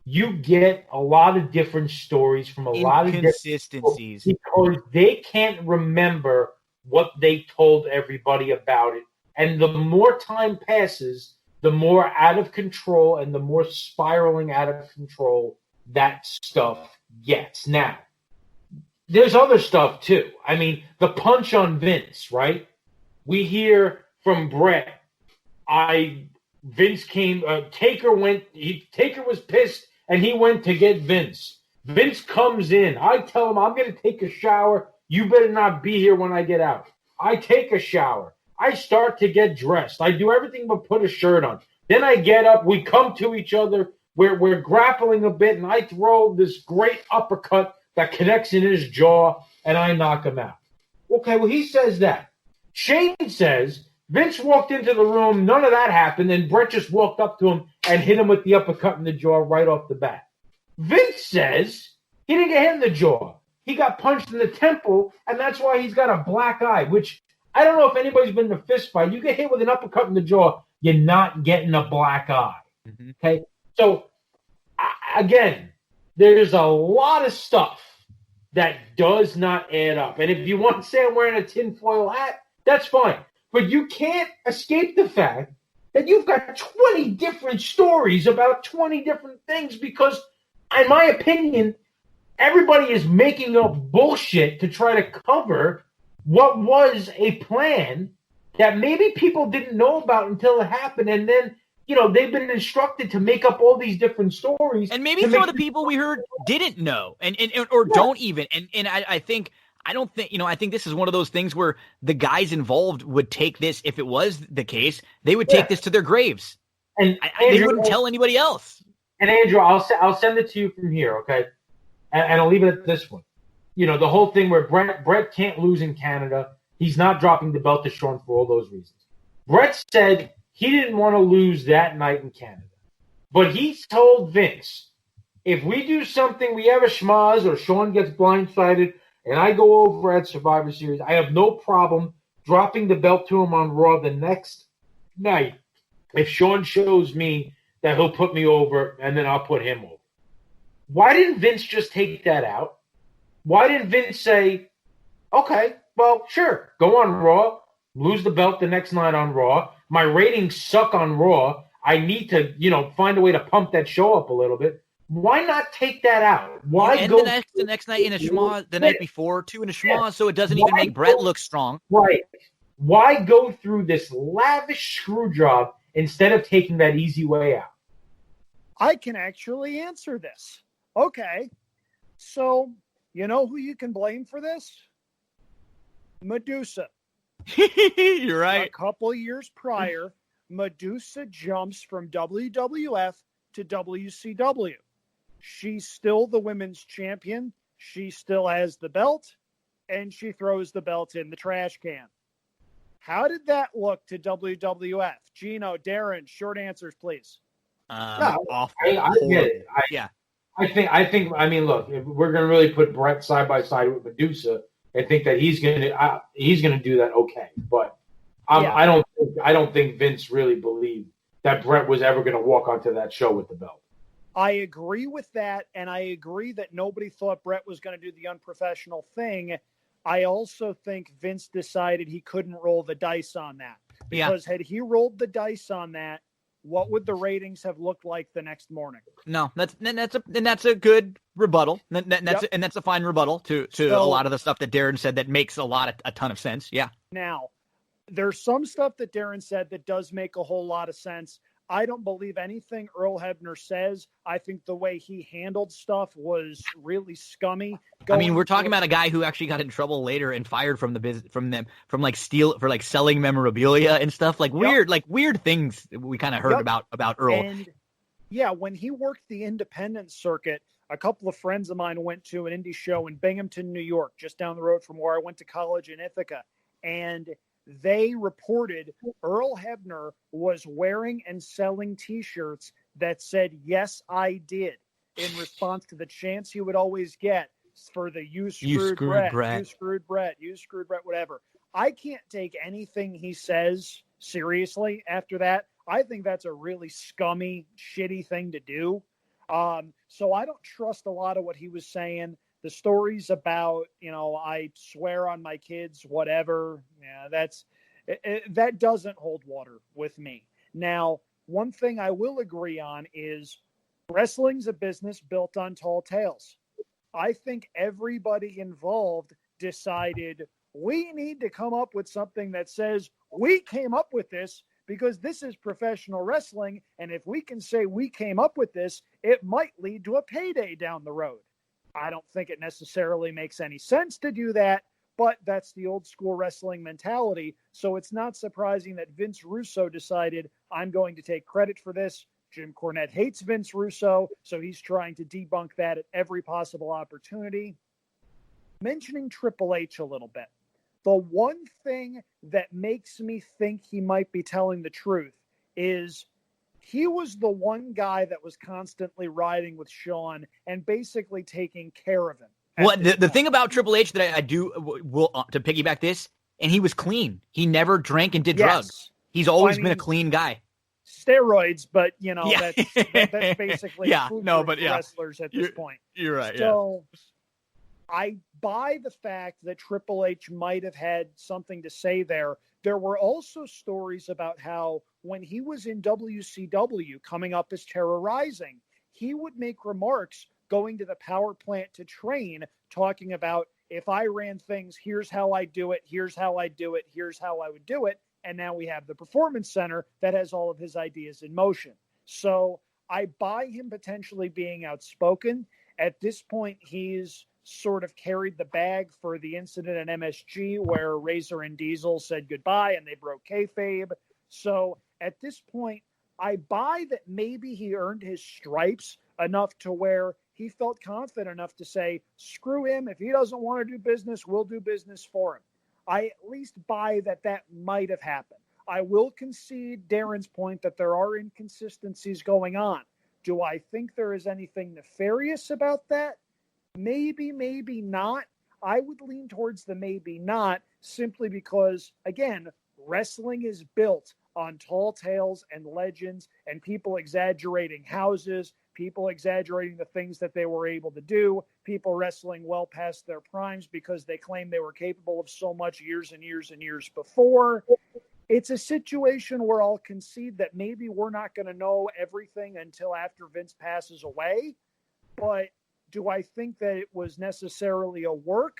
you get a lot of different stories from a lot of inconsistencies because they can't remember what they told everybody about it. And the more time passes, the more out of control and the more spiraling out of control that stuff gets. Now, there's other stuff too. I mean, the punch on Vince, right? We hear from Brett, Vince came, Taker was pissed and he went to get Vince. Vince comes in. I tell him, I'm going to take a shower. You better not be here when I get out. I take a shower. I start to get dressed. I do everything but put a shirt on. Then I get up. We come to each other. We're grappling a bit, and I throw this great uppercut that connects in his jaw, and I knock him out. Okay, well, he says that. Shane says Vince walked into the room. None of that happened, and Brett just walked up to him and hit him with the uppercut in the jaw right off the bat. Vince says he didn't get hit in the jaw. He got punched in the temple, and that's why he's got a black eye, which I don't know if anybody's been in a fist fight. You get hit with an uppercut in the jaw, you're not getting a black eye. Mm-hmm. Okay? So, again, there's a lot of stuff that does not add up. And if you want to say I'm wearing a tinfoil hat, that's fine. But you can't escape the fact that you've got 20 different stories about 20 different things because, in my opinion, everybody is making up bullshit to try to cover what was a plan that maybe people didn't know about until it happened. And then, they've been instructed to make up all these different stories. And maybe some of the people we heard didn't know or don't even. And I think this is one of those things where the guys involved would take this, if it was the case, they would take this to their graves. And Andrew, they wouldn't tell anybody else. And Andrew, I'll send it to you from here, okay? And I'll leave it at this one. The whole thing where Brett can't lose in Canada. He's not dropping the belt to Sean for all those reasons. Brett said he didn't want to lose that night in Canada. But he told Vince, if we do something, we have a schmaz or Sean gets blindsided and I go over at Survivor Series, I have no problem dropping the belt to him on Raw the next night if Sean shows me that he'll put me over and then I'll put him over. Why didn't Vince just take that out? Why didn't Vince say, okay, well, sure, go on Raw. lose the belt the next night on Raw. My ratings suck on Raw. I need to, find a way to pump that show up a little bit. Why not take that out? Why and go the next night in a schmaz, the night before too in a schmaz, so it doesn't even make Brett look strong. Right. Why go through this lavish screw job instead of taking that easy way out? I can actually answer this. Okay. So, you know who you can blame for this? Medusa. You're right. A couple years prior, Medusa jumps from WWF to WCW. She's still the women's champion. She still has the belt, and she throws the belt in the trash can. How did that look to WWF? Gino, Darin, short answers, please. Awful. I get it. I think. I mean, look, if we're going to really put Brett side by side with Medusa, I think that he's going to do that okay. But I don't think Vince really believed that Brett was ever going to walk onto that show with the belt. I agree with that, and I agree that nobody thought Brett was going to do the unprofessional thing. I also think Vince decided he couldn't roll the dice on that. Because had he rolled the dice on that, what would the ratings have looked like the next morning? No, that's a good rebuttal. That's a fine rebuttal to a lot of the stuff that Darin said that makes a ton of sense. Yeah. Now, there's some stuff that Darin said that does make a whole lot of sense. I don't believe anything Earl Hebner says. I think the way he handled stuff was really scummy. I mean, we're talking about a guy who actually got in trouble later and fired from the business, for selling memorabilia and stuff, weird things we kind of heard about Earl. And yeah, when he worked the independent circuit, a couple of friends of mine went to an indie show in Binghamton, New York, just down the road from where I went to college in Ithaca. And they reported Earl Hebner was wearing and selling T-shirts that said, "Yes, I did," in response to the chance he would always get for the "You screwed Brett, you screwed Brett, you screwed Brett," whatever. I can't take anything he says seriously after that. I think that's a really scummy, shitty thing to do. So I don't trust a lot of what he was saying. The stories about, I swear on my kids, whatever. Yeah, that doesn't hold water with me. Now, one thing I will agree on is wrestling's a business built on tall tales. I think everybody involved decided we need to come up with something that says we came up with this because this is professional wrestling. And if we can say we came up with this, it might lead to a payday down the road. I don't think it necessarily makes any sense to do that, but that's the old school wrestling mentality. So it's not surprising that Vince Russo decided, I'm going to take credit for this. Jim Cornette hates Vince Russo, so he's trying to debunk that at every possible opportunity. Mentioning Triple H a little bit. The one thing that makes me think he might be telling the truth is he was the one guy that was constantly riding with Shawn and basically taking care of him. Well, the thing about Triple H that I do will to piggyback this, and he was clean. He never drank and did drugs. He's always been a clean guy. Steroids, but that's basically wrestlers at this point. You're right. So I buy the fact that Triple H might have had something to say there. There were also stories about how when he was in WCW coming up as Terror Rising, he would make remarks going to the power plant to train, talking about, if I ran things, here's how I do it, here's how I do it, here's how I would do it. And now we have the Performance Center that has all of his ideas in motion. So I buy him potentially being outspoken. At this point, he's sort of carried the bag for the incident at MSG where Razor and Diesel said goodbye and they broke kayfabe. So at this point, I buy that maybe he earned his stripes enough to where he felt confident enough to say, screw him. If he doesn't want to do business, we'll do business for him. I at least buy that might have happened. I will concede Darin's point that there are inconsistencies going on. Do I think there is anything nefarious about that? Maybe, maybe not. I would lean towards the maybe not, simply because, again, wrestling is built on tall tales and legends and people exaggerating houses, people exaggerating the things that they were able to do, people wrestling well past their primes because they claimed they were capable of so much years and years and years before. It's a situation where I'll concede that maybe we're not going to know everything until after Vince passes away. But do I think that it was necessarily a work?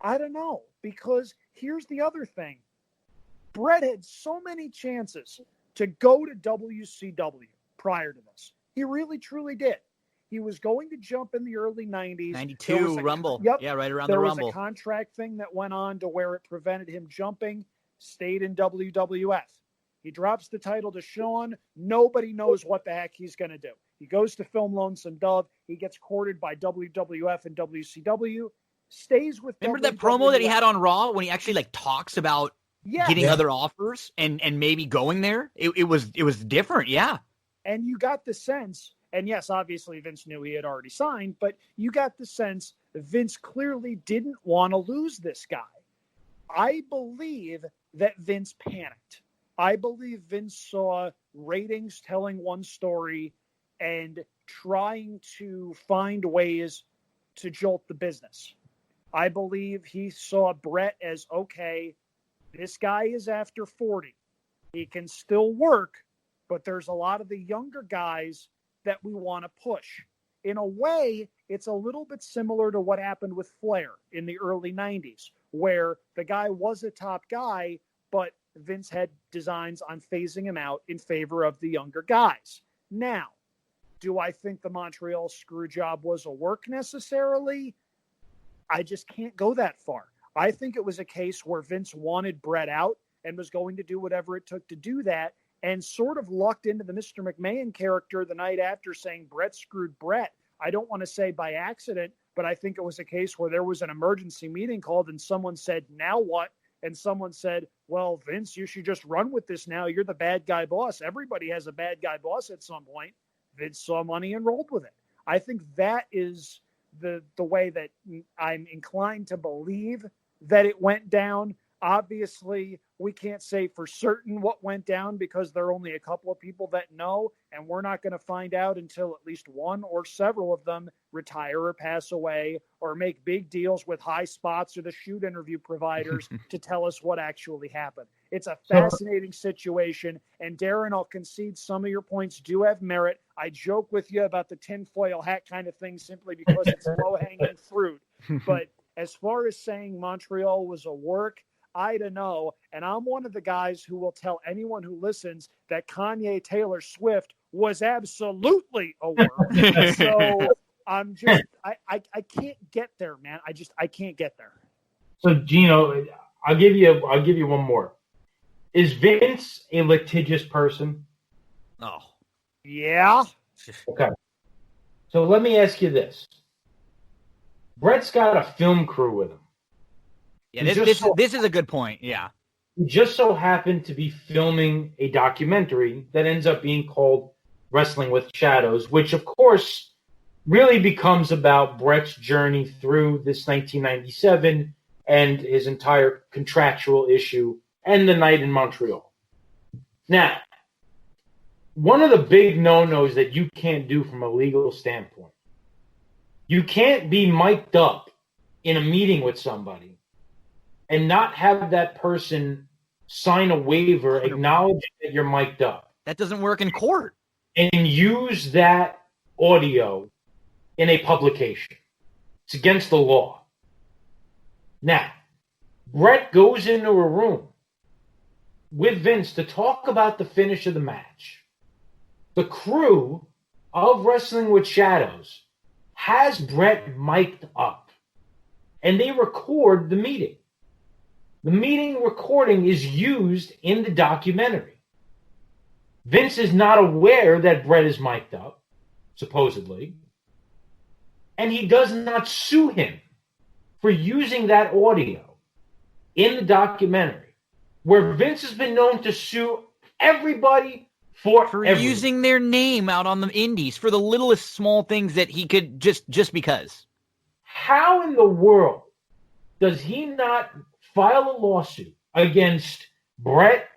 I don't know, because here's the other thing. Brett had so many chances to go to WCW prior to this. He really, truly did. He was going to jump in the early 90s. 92 Rumble. Yep. Yeah, right around the Rumble. There was a contract thing that went on to where it prevented him jumping, stayed in WWF. He drops the title to Shawn. Nobody knows what the heck he's going to do. He goes to film Lonesome Dove. He gets courted by WWF and WCW. Stays with Remember WWF. that promo that he had on Raw when he actually talks about getting other offers and maybe going there? It was different, yeah. And you got the sense, and yes, obviously Vince knew he had already signed, but you got the sense that Vince clearly didn't want to lose this guy. I believe that Vince panicked. I believe Vince saw ratings telling one story and trying to find ways to jolt the business. I believe he saw Brett as, okay, this guy is after 40. He can still work, but there's a lot of the younger guys that we want to push. In a way, it's a little bit similar to what happened with Flair in the early 90s, where the guy was a top guy, but Vince had designs on phasing him out in favor of the younger guys. Now, do I think the Montreal Screwjob was a work necessarily? I just can't go that far. I think it was a case where Vince wanted Brett out and was going to do whatever it took to do that, and sort of lucked into the Mr. McMahon character the night after, saying Brett screwed Brett. I don't want to say by accident, but I think it was a case where there was an emergency meeting called and someone said, now what? And someone said, well, Vince, you should just run with this now. You're the bad guy boss. Everybody has a bad guy boss at some point. Vince saw money and rolled with it. I think that is the way that I'm inclined to believe that it went down. Obviously, we can't say for certain what went down because there are only a couple of people that know, and we're not going to find out until at least one or several of them retire or pass away or make big deals with high spots or the shoot interview providers to tell us what actually happened. It's a fascinating situation, and Darin, I'll concede some of your points do have merit. I joke with you about the tinfoil hat kind of thing simply because it's low-hanging fruit. But as far as saying Montreal was a work, I don't know. And I'm one of the guys who will tell anyone who listens that Kanye Taylor Swift was absolutely a work. So I'm just, I can't get there, man. I can't get there. So Gino, I'll give you one more. Is Vince a litigious person? Oh. Yeah. Okay. So let me ask you this. Brett's got a film crew with him. Yeah, this is a good point. Yeah. He just so happened to be filming a documentary that ends up being called Wrestling with Shadows, which, of course, really becomes about Brett's journey through this 1997 and his entire contractual issue and the night in Montreal. Now, one of the big no-nos that you can't do from a legal standpoint, you can't be mic'd up in a meeting with somebody and not have that person sign a waiver acknowledging that you're mic'd up. That doesn't work in court. And use that audio in a publication. It's against the law. Now, Brett goes into a room with Vince to talk about the finish of the match. The crew of Wrestling with Shadows has Brett mic'd up, and they record the meeting. The meeting recording is used in the documentary. Vince is not aware that Brett is mic'd up, supposedly, and he does not sue him for using that audio in the documentary, where Vince has been known to sue everybody for using their name out on the indies for the littlest small things that he could just because. How in the world does he not file a lawsuit against Brett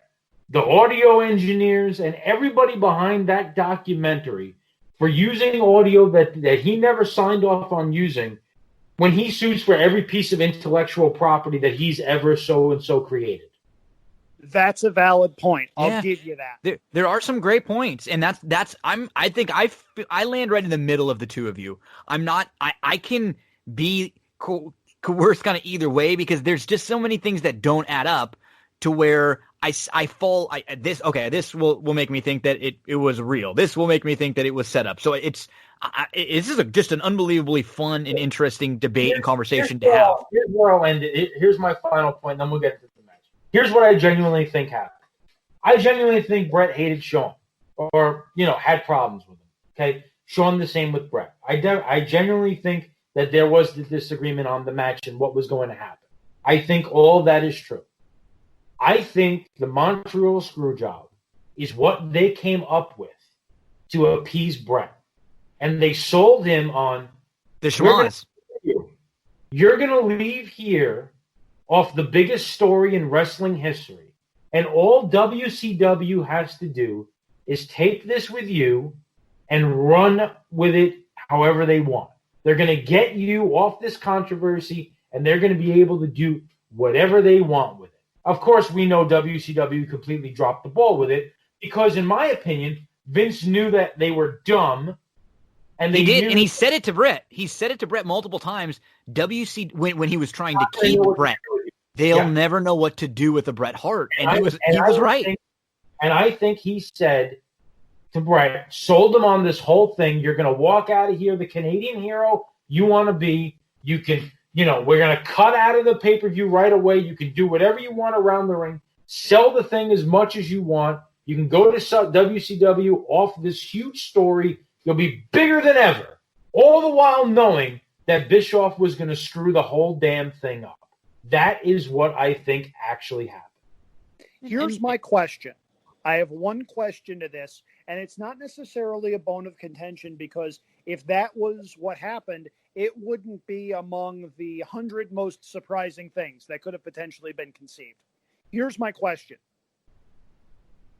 the audio engineers, and everybody behind that documentary for using audio that he never signed off on using when he sues for every piece of intellectual property that he's ever so-and-so created. That's a valid point. I'll give you that. There are some great points, and I think I land right in the middle of the two of you. I can be coerced kind of either way because there's just so many things that don't add up to where I fall. This will make me think that it was real. This will make me think that it was set up. So this is just an unbelievably fun and interesting debate and conversation to have. Here's where I'll end it. Here's my final point, then we'll get to the match. Here's what I genuinely think happened. I genuinely think Brett hated Sean or, had problems with him. Okay? Sean the same with Brett. I genuinely think that there was the disagreement on the match and what was going to happen. I think all that is true. I think the Montreal Screwjob is what they came up with to appease Brett. And they sold him on the schmaz. You're going to leave here off the biggest story in wrestling history. And all WCW has to do is take this with you and run with it however they want. They're going to get you off this controversy, and they're going to be able to do whatever they want with it. Of course, we know WCW completely dropped the ball with it because, in my opinion, Vince knew that they were dumb. And he did, and he said it to Brett. He said it to Brett multiple times. When he was trying to keep Brett, they'll never know what to do with a Bret Hart, and he was right. And I think he said to Brett, sold him on this whole thing. You're going to walk out of here the Canadian hero you want to be. You can, we're going to cut out of the pay-per-view right away. You can do whatever you want around the ring. Sell the thing as much as you want. You can go to WCW off this huge story. You'll be bigger than ever. All the while knowing that Bischoff was going to screw the whole damn thing up. That is what I think actually happened. Here's my question. I have one question to this, and it's not necessarily a bone of contention because if that was what happened, it wouldn't be among the 100 most surprising things that could have potentially been conceived. Here's my question.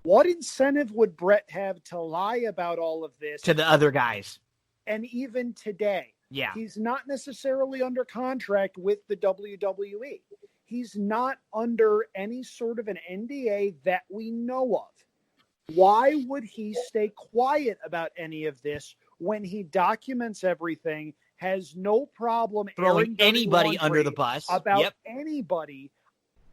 What incentive would Brett have to lie about all of this? To the other guys. And even today. Yeah. He's not necessarily under contract with the WWE. He's not under any sort of an NDA that we know of. Why would he stay quiet about any of this when he documents everything, has no problem throwing anybody under the bus about anybody?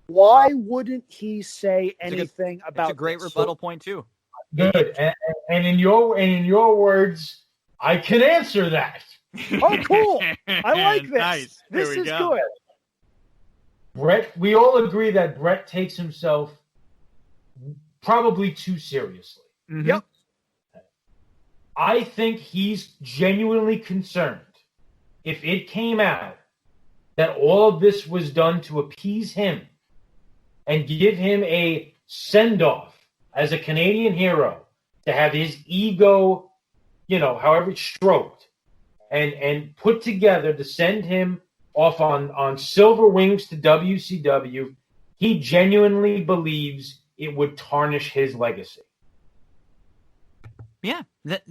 Why wouldn't he say anything about That's a great rebuttal point too. Good. And in your words, I can answer that. Oh, cool. I like this. Nice. This is good. Brett, we all agree that Brett takes himself probably too seriously. Mm-hmm. Yep. I think he's genuinely concerned if it came out that all of this was done to appease him and give him a send-off as a Canadian hero to have his ego, however stroked and put together to send him off on silver wings to WCW. He genuinely believes it would tarnish his legacy. Yeah, that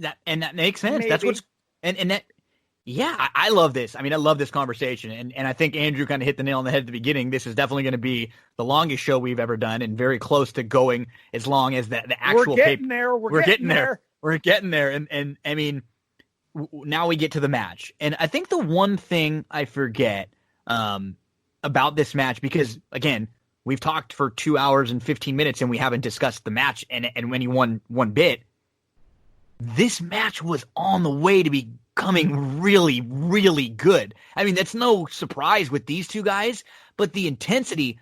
makes sense. Maybe. That's what's and that. Yeah, I love this. I mean, I love this conversation, and I think Andrew kind of hit the nail on the head at the beginning. This is definitely going to be the longest show we've ever done, and very close to going as long as the actual. We're getting there. We're getting there. We're getting there, and I mean, now we get to the match, and I think the one thing I forget about this match, because again, we've talked for 2 hours and 15 minutes, and we haven't discussed the match and when he won one bit. This match was on the way to becoming really, really good. I mean, that's no surprise with these two guys, but the intensity.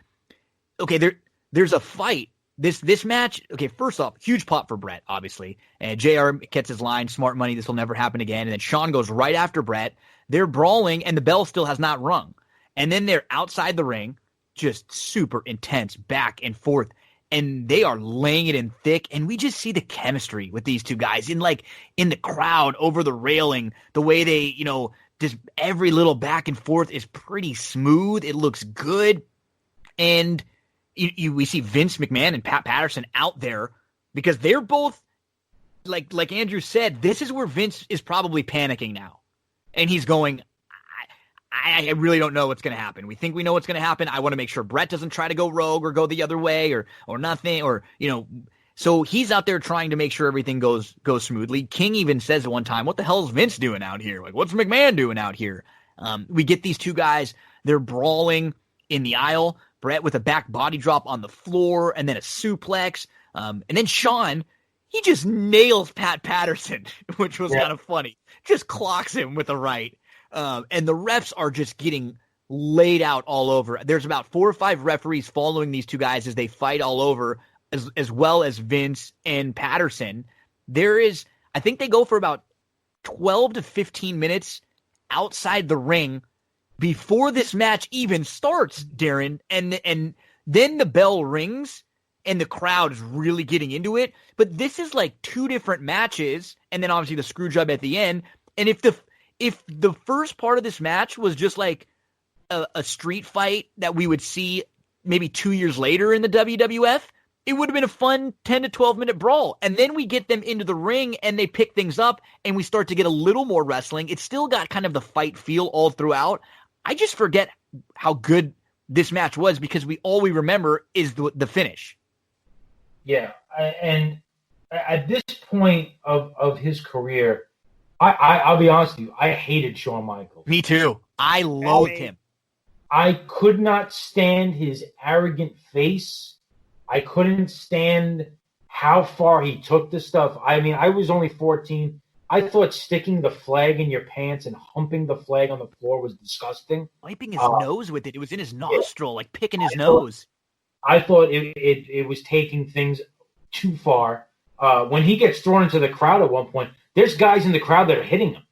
Okay, there's a fight. This match. Okay, first off, huge pop for Brett, obviously, and JR gets his line, "Smart money. This will never happen again." And then Sean goes right after Brett. They're brawling, and the bell still has not rung. And then they're outside the ring, just super intense, back and forth. And they are laying it in thick, and we just see the chemistry with these two guys in the crowd over the railing. The way they, just every little back and forth is pretty smooth. It looks good, and we see Vince McMahon and Pat Patterson out there because they're both, like Andrew said, this is where Vince is probably panicking now. And he's going, I really don't know what's going to happen. We think we know what's going to happen. I want to make sure Brett doesn't try to go rogue or go the other way or nothing, or, so he's out there trying to make sure everything goes smoothly. King even says at one time, what the hell is Vince doing out here? Like, what's McMahon doing out here? We get these two guys, they're brawling in the aisle. Brett with a back body drop on the floor and then a suplex. And then Sean, he just nails Pat Patterson, which was kind of funny. Just clocks him with a right. And the refs are just getting laid out all over. There's about 4 or 5 referees following these two guys as they fight all over, as well as Vince and Patterson. I think they go for about 12 to 15 minutes outside the ring before this match even starts, Darin. And then the bell rings and the crowd is really getting into it. But this is like 2 different matches, and then obviously the Screwjob at the end. And if the first part of this match was just like a street fight that we would see maybe 2 years later in the WWF, it would have been a fun 10 to 12 minute brawl. And then we get them into the ring and they pick things up and we start to get a little more wrestling. It's still got kind of the fight feel all throughout. I just forget how good this match was because all we remember is the finish. Yeah. And at this point of his career, I'll be honest with you, I hated Shawn Michaels. Me too. I loathed him. I could not stand his arrogant face. I couldn't stand how far he took the stuff. I mean, I was only 14. I thought sticking the flag in your pants and humping the flag on the floor was disgusting. Wiping his nose with it. It was in his nostril, like picking his nose. I thought it was taking things too far. When he gets thrown into the crowd at one point, there's guys in the crowd that are hitting him.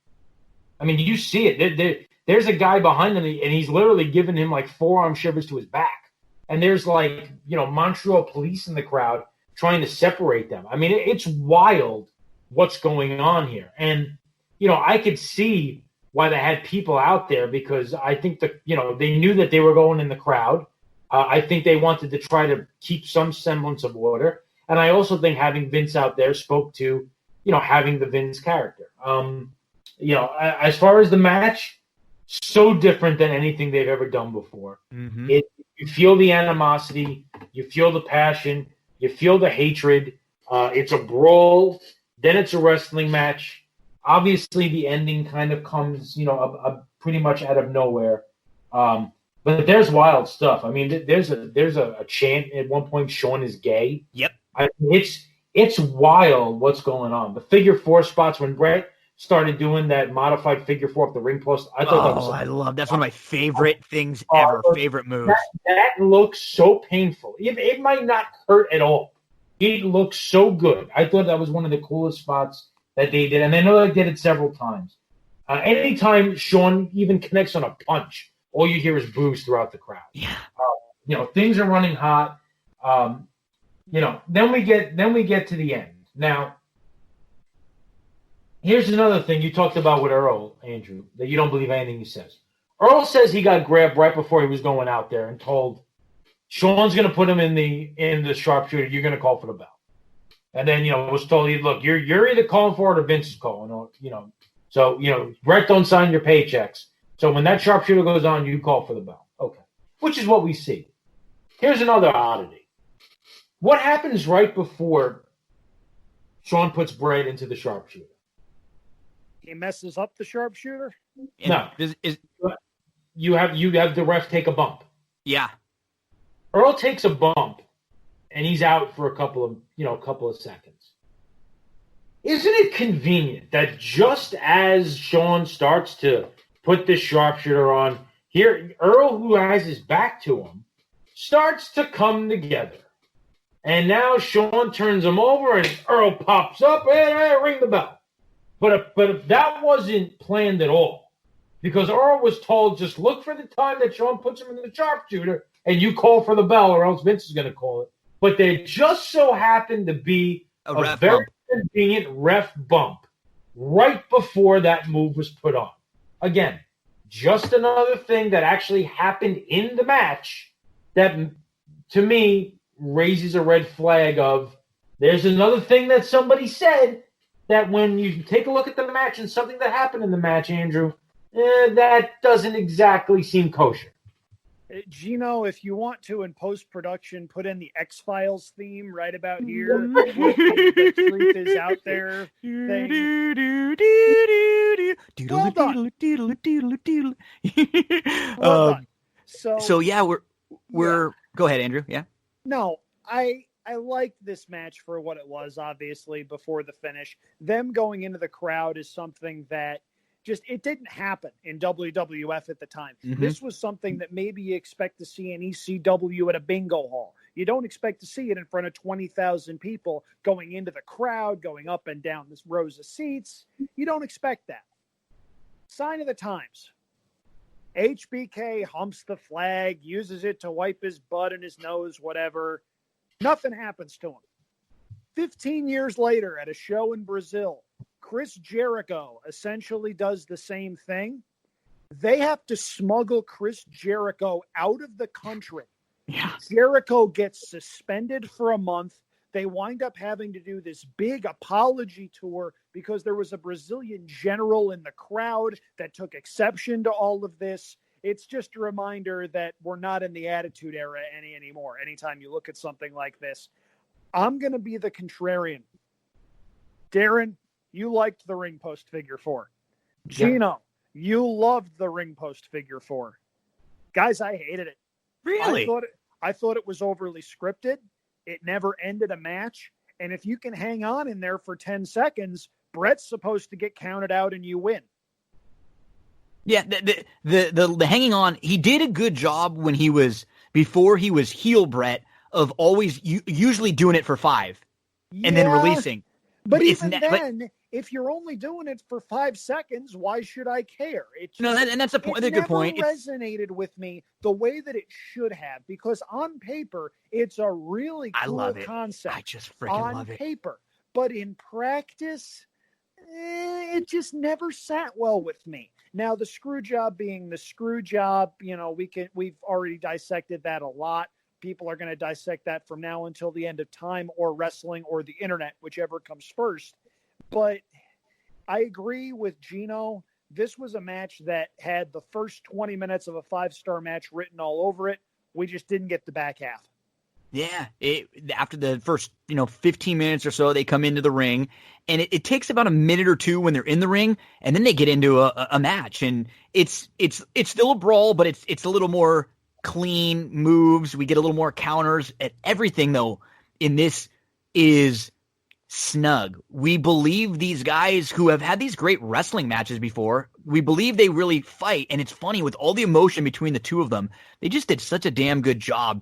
I mean, you see it. There's a guy behind him, and he's literally giving him like forearm shivers to his back. And there's like, Montreal police in the crowd trying to separate them. I mean, it's wild what's going on here. And, I could see why they had people out there because I think that, they knew that they were going in the crowd. I think they wanted to try to keep some semblance of order. And I also think having Vince out there spoke to, having the Vince character. As far as the match, so different than anything they've ever done before. Mm-hmm. You feel the animosity, you feel the passion, you feel the hatred. It's a brawl, then it's a wrestling match. Obviously, the ending kind of comes, pretty much out of nowhere. But there's wild stuff. I mean, there's a chant at one point. Sean is gay. Yep. It's wild what's going on. The figure 4 spots when Brett started doing that modified figure 4 off the ring post. I thought that's one of my favorite things ever. Favorite moves. That looks so painful. It might not hurt at all. It looks so good. I thought that was one of the coolest spots that they did, and I know they did it several times. Anytime Sean even connects on a punch, all you hear is boos throughout the crowd. Yeah. Things are running hot. Then we get to the end. Now, here's another thing you talked about with Earl, Andrew, that you don't believe anything he says. Earl says he got grabbed right before he was going out there and told Sean's going to put him in the sharpshooter. You're going to call for the bell. And then, was told, look, you're either calling for it or Vince is calling, or, so, Brett don't sign your paychecks. So when that sharpshooter goes on, you call for the bell. Okay. Which is what we see. Here's another oddity. What happens right before Sean puts Brett into the sharpshooter? He messes up the sharpshooter? No. You have the ref take a bump. Yeah. Earl takes a bump, and he's out for a couple of seconds. Isn't it convenient that just as Sean starts to put the sharpshooter on, here Earl, who has his back to him, starts to come together. And now Sean turns him over, and Earl pops up, and ring the bell. But if that wasn't planned at all, because Earl was told, just look for the time that Sean puts him in the sharpshooter, and you call for the bell, or else Vince is going to call it. But there just so happened to be a very convenient ref bump right before that move was put on. Again, just another thing that actually happened in the match that to me, raises a red flag of there's another thing that somebody said that when you take a look at the match and something that happened in the match, Andrew, that doesn't exactly seem kosher. Gino, if you want to, in post-production, put in the X-Files theme right about here. The truth is out there thing. Well done. Well done. So yeah, we're go ahead, Andrew. Yeah. No, I liked this match for what it was, obviously, before the finish. Them going into the crowd is something that it didn't happen in WWF at the time. Mm-hmm. This was something that maybe you expect to see in ECW at a bingo hall. You don't expect to see it in front of 20,000 people going into the crowd, going up and down this rows of seats. You don't expect that. Sign of the times. HBK humps the flag, uses it to wipe his butt and his nose, whatever. Nothing happens to him. 15 years later at a show in Brazil, Chris Jericho essentially does the same thing. They have to smuggle Chris Jericho out of the country. Yeah. Jericho gets suspended for a month. They wind up having to do this big apology tour because there was a Brazilian general in the crowd that took exception to all of this. It's just a reminder that we're not in the Attitude Era anymore. Anytime you look at something like this, I'm going to be the contrarian. Darin, you liked the ring post figure 4. Gino, you loved the ring post figure 4. Guys, I hated it. Really? I thought it was overly scripted. It never ended a match. And if you can hang on in there for 10 seconds, Brett's supposed to get counted out and you win. Yeah, the hanging on, he did a good job before he was heel Brett of always usually doing it for 5 and then releasing. But even then, if you're only doing it for 5 seconds, why should I care? That's a point. That's a good point. It resonated with me the way that it should have, because on paper, it's a really cool concept. I just freaking love it. On paper. But in practice, it just never sat well with me. Now, the screw job being the screw job, we've already dissected that a lot. People are going to dissect that from now until the end of time, or wrestling, or the internet, whichever comes first. But I agree with Gino. This was a match that had the first 20 minutes of a 5-star match written all over it. We just didn't get the back half. Yeah. After the first, 15 minutes or so, they come into the ring, and it takes about a minute or two when they're in the ring, and then they get into a match, and it's still a brawl, but it's a little more clean moves. We get a little more counters. And everything, though, in this is snug. We believe these guys who have had these great wrestling matches before, we believe they really fight. And it's funny, with all the emotion between the two of them, they just did such a damn good job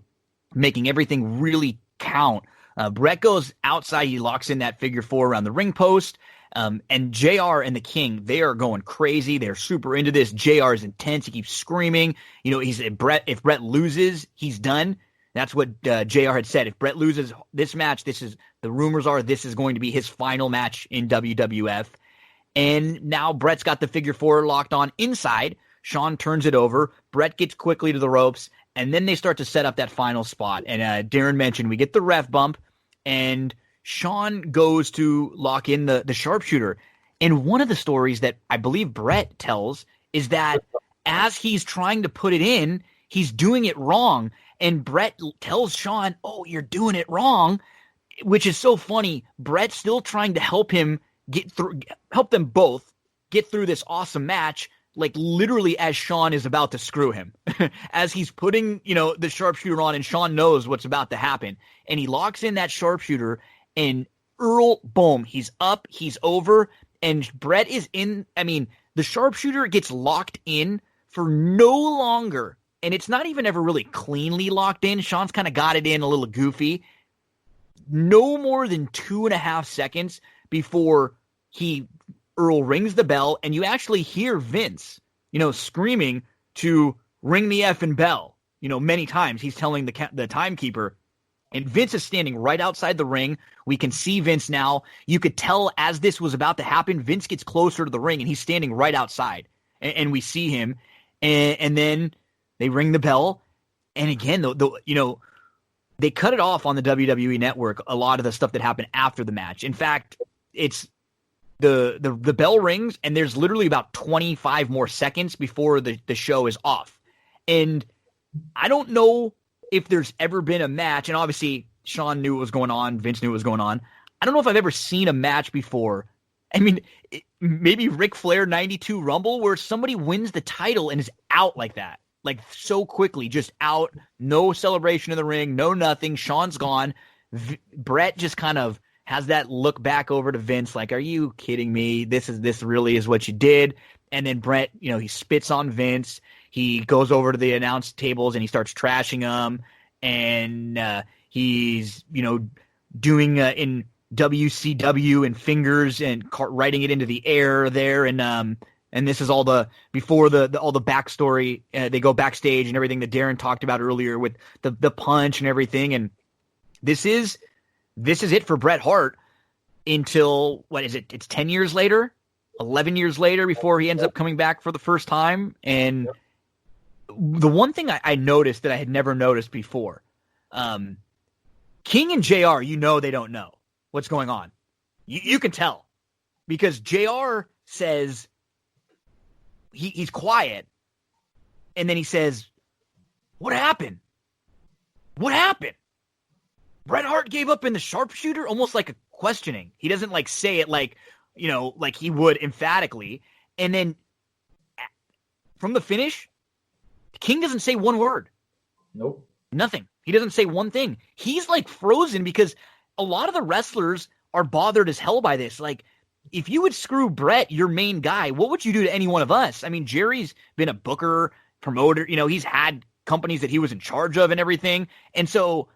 making everything really count. Brett goes outside. He locks in that figure 4 around the ring post. And JR and the King, they are going crazy. They're super into this. JR is intense. He keeps screaming. If Brett loses, he's done. That's what JR had said. If Brett loses this match, the rumors are this is going to be his final match in WWF. And now Brett's got the figure 4 locked on inside. Sean turns it over. Brett gets quickly to the ropes, and then they start to set up that final spot. And Darin mentioned we get the ref bump, and Sean goes to lock in the sharpshooter. And one of the stories that I believe Brett tells is that as he's trying to put it in, he's doing it wrong. And Brett tells Sean, "Oh, you're doing it wrong," which is so funny. Brett's still trying to help them both get through this awesome match, like literally as Sean is about to screw him. As he's putting, the sharpshooter on, and Sean knows what's about to happen. And he locks in that sharpshooter, and Earl, boom, he's up, he's over, and Brett is in. The sharpshooter gets locked in for no longer, and it's not even ever really cleanly locked in. Sean's kind of got it in a little goofy. No more than 2.5 seconds before Earl rings the bell, and you actually hear Vince, screaming to ring the effing bell. Many times he's telling the timekeeper. And Vince is standing right outside the ring. We can see Vince now. You could tell as this was about to happen, Vince gets closer to the ring, and he's standing right outside. And we see him. And then they ring the bell. And again, they cut it off on the WWE Network, a lot of the stuff that happened after the match. In fact, it's the bell rings, and there's literally about 25 more seconds before the show is off. And I don't know if there's ever been a match, and obviously Sean knew what was going on, Vince knew what was going on. I don't know if I've ever seen a match before. I mean, maybe Ric Flair 92 Rumble, where somebody wins the title and is out like that. Like, so quickly, just out, no celebration in the ring, no nothing. Sean's gone. Brett just kind of has that look back over to Vince, like, are you kidding me? This really is what you did. And then Brett, he spits on Vince. He goes over to the announce tables and he starts trashing them. And he's, doing in WCW and fingers and writing it into the air there. And this is all before all the backstory. They go backstage and everything that Darin talked about earlier with the punch and everything. And this is it for Bret Hart until, what is it? It's 10 years later, 11 years later before he ends up coming back for the first time. And the one thing I noticed that I had never noticed before, King and JR, they don't know what's going on. You can tell because JR says he's quiet, and then he says, "What happened? What happened?" Bret Hart gave up in the sharpshooter, almost like a questioning. He doesn't say it like he would emphatically. And then from the finish, King doesn't say one word. Nope. Nothing. He doesn't say one thing. He's frozen because a lot of the wrestlers are bothered as hell by this. Like, if you would screw Bret, your main guy, what would you do to any one of us? I mean, Jerry's been a booker, promoter. He's had companies that he was in charge of and everything. And so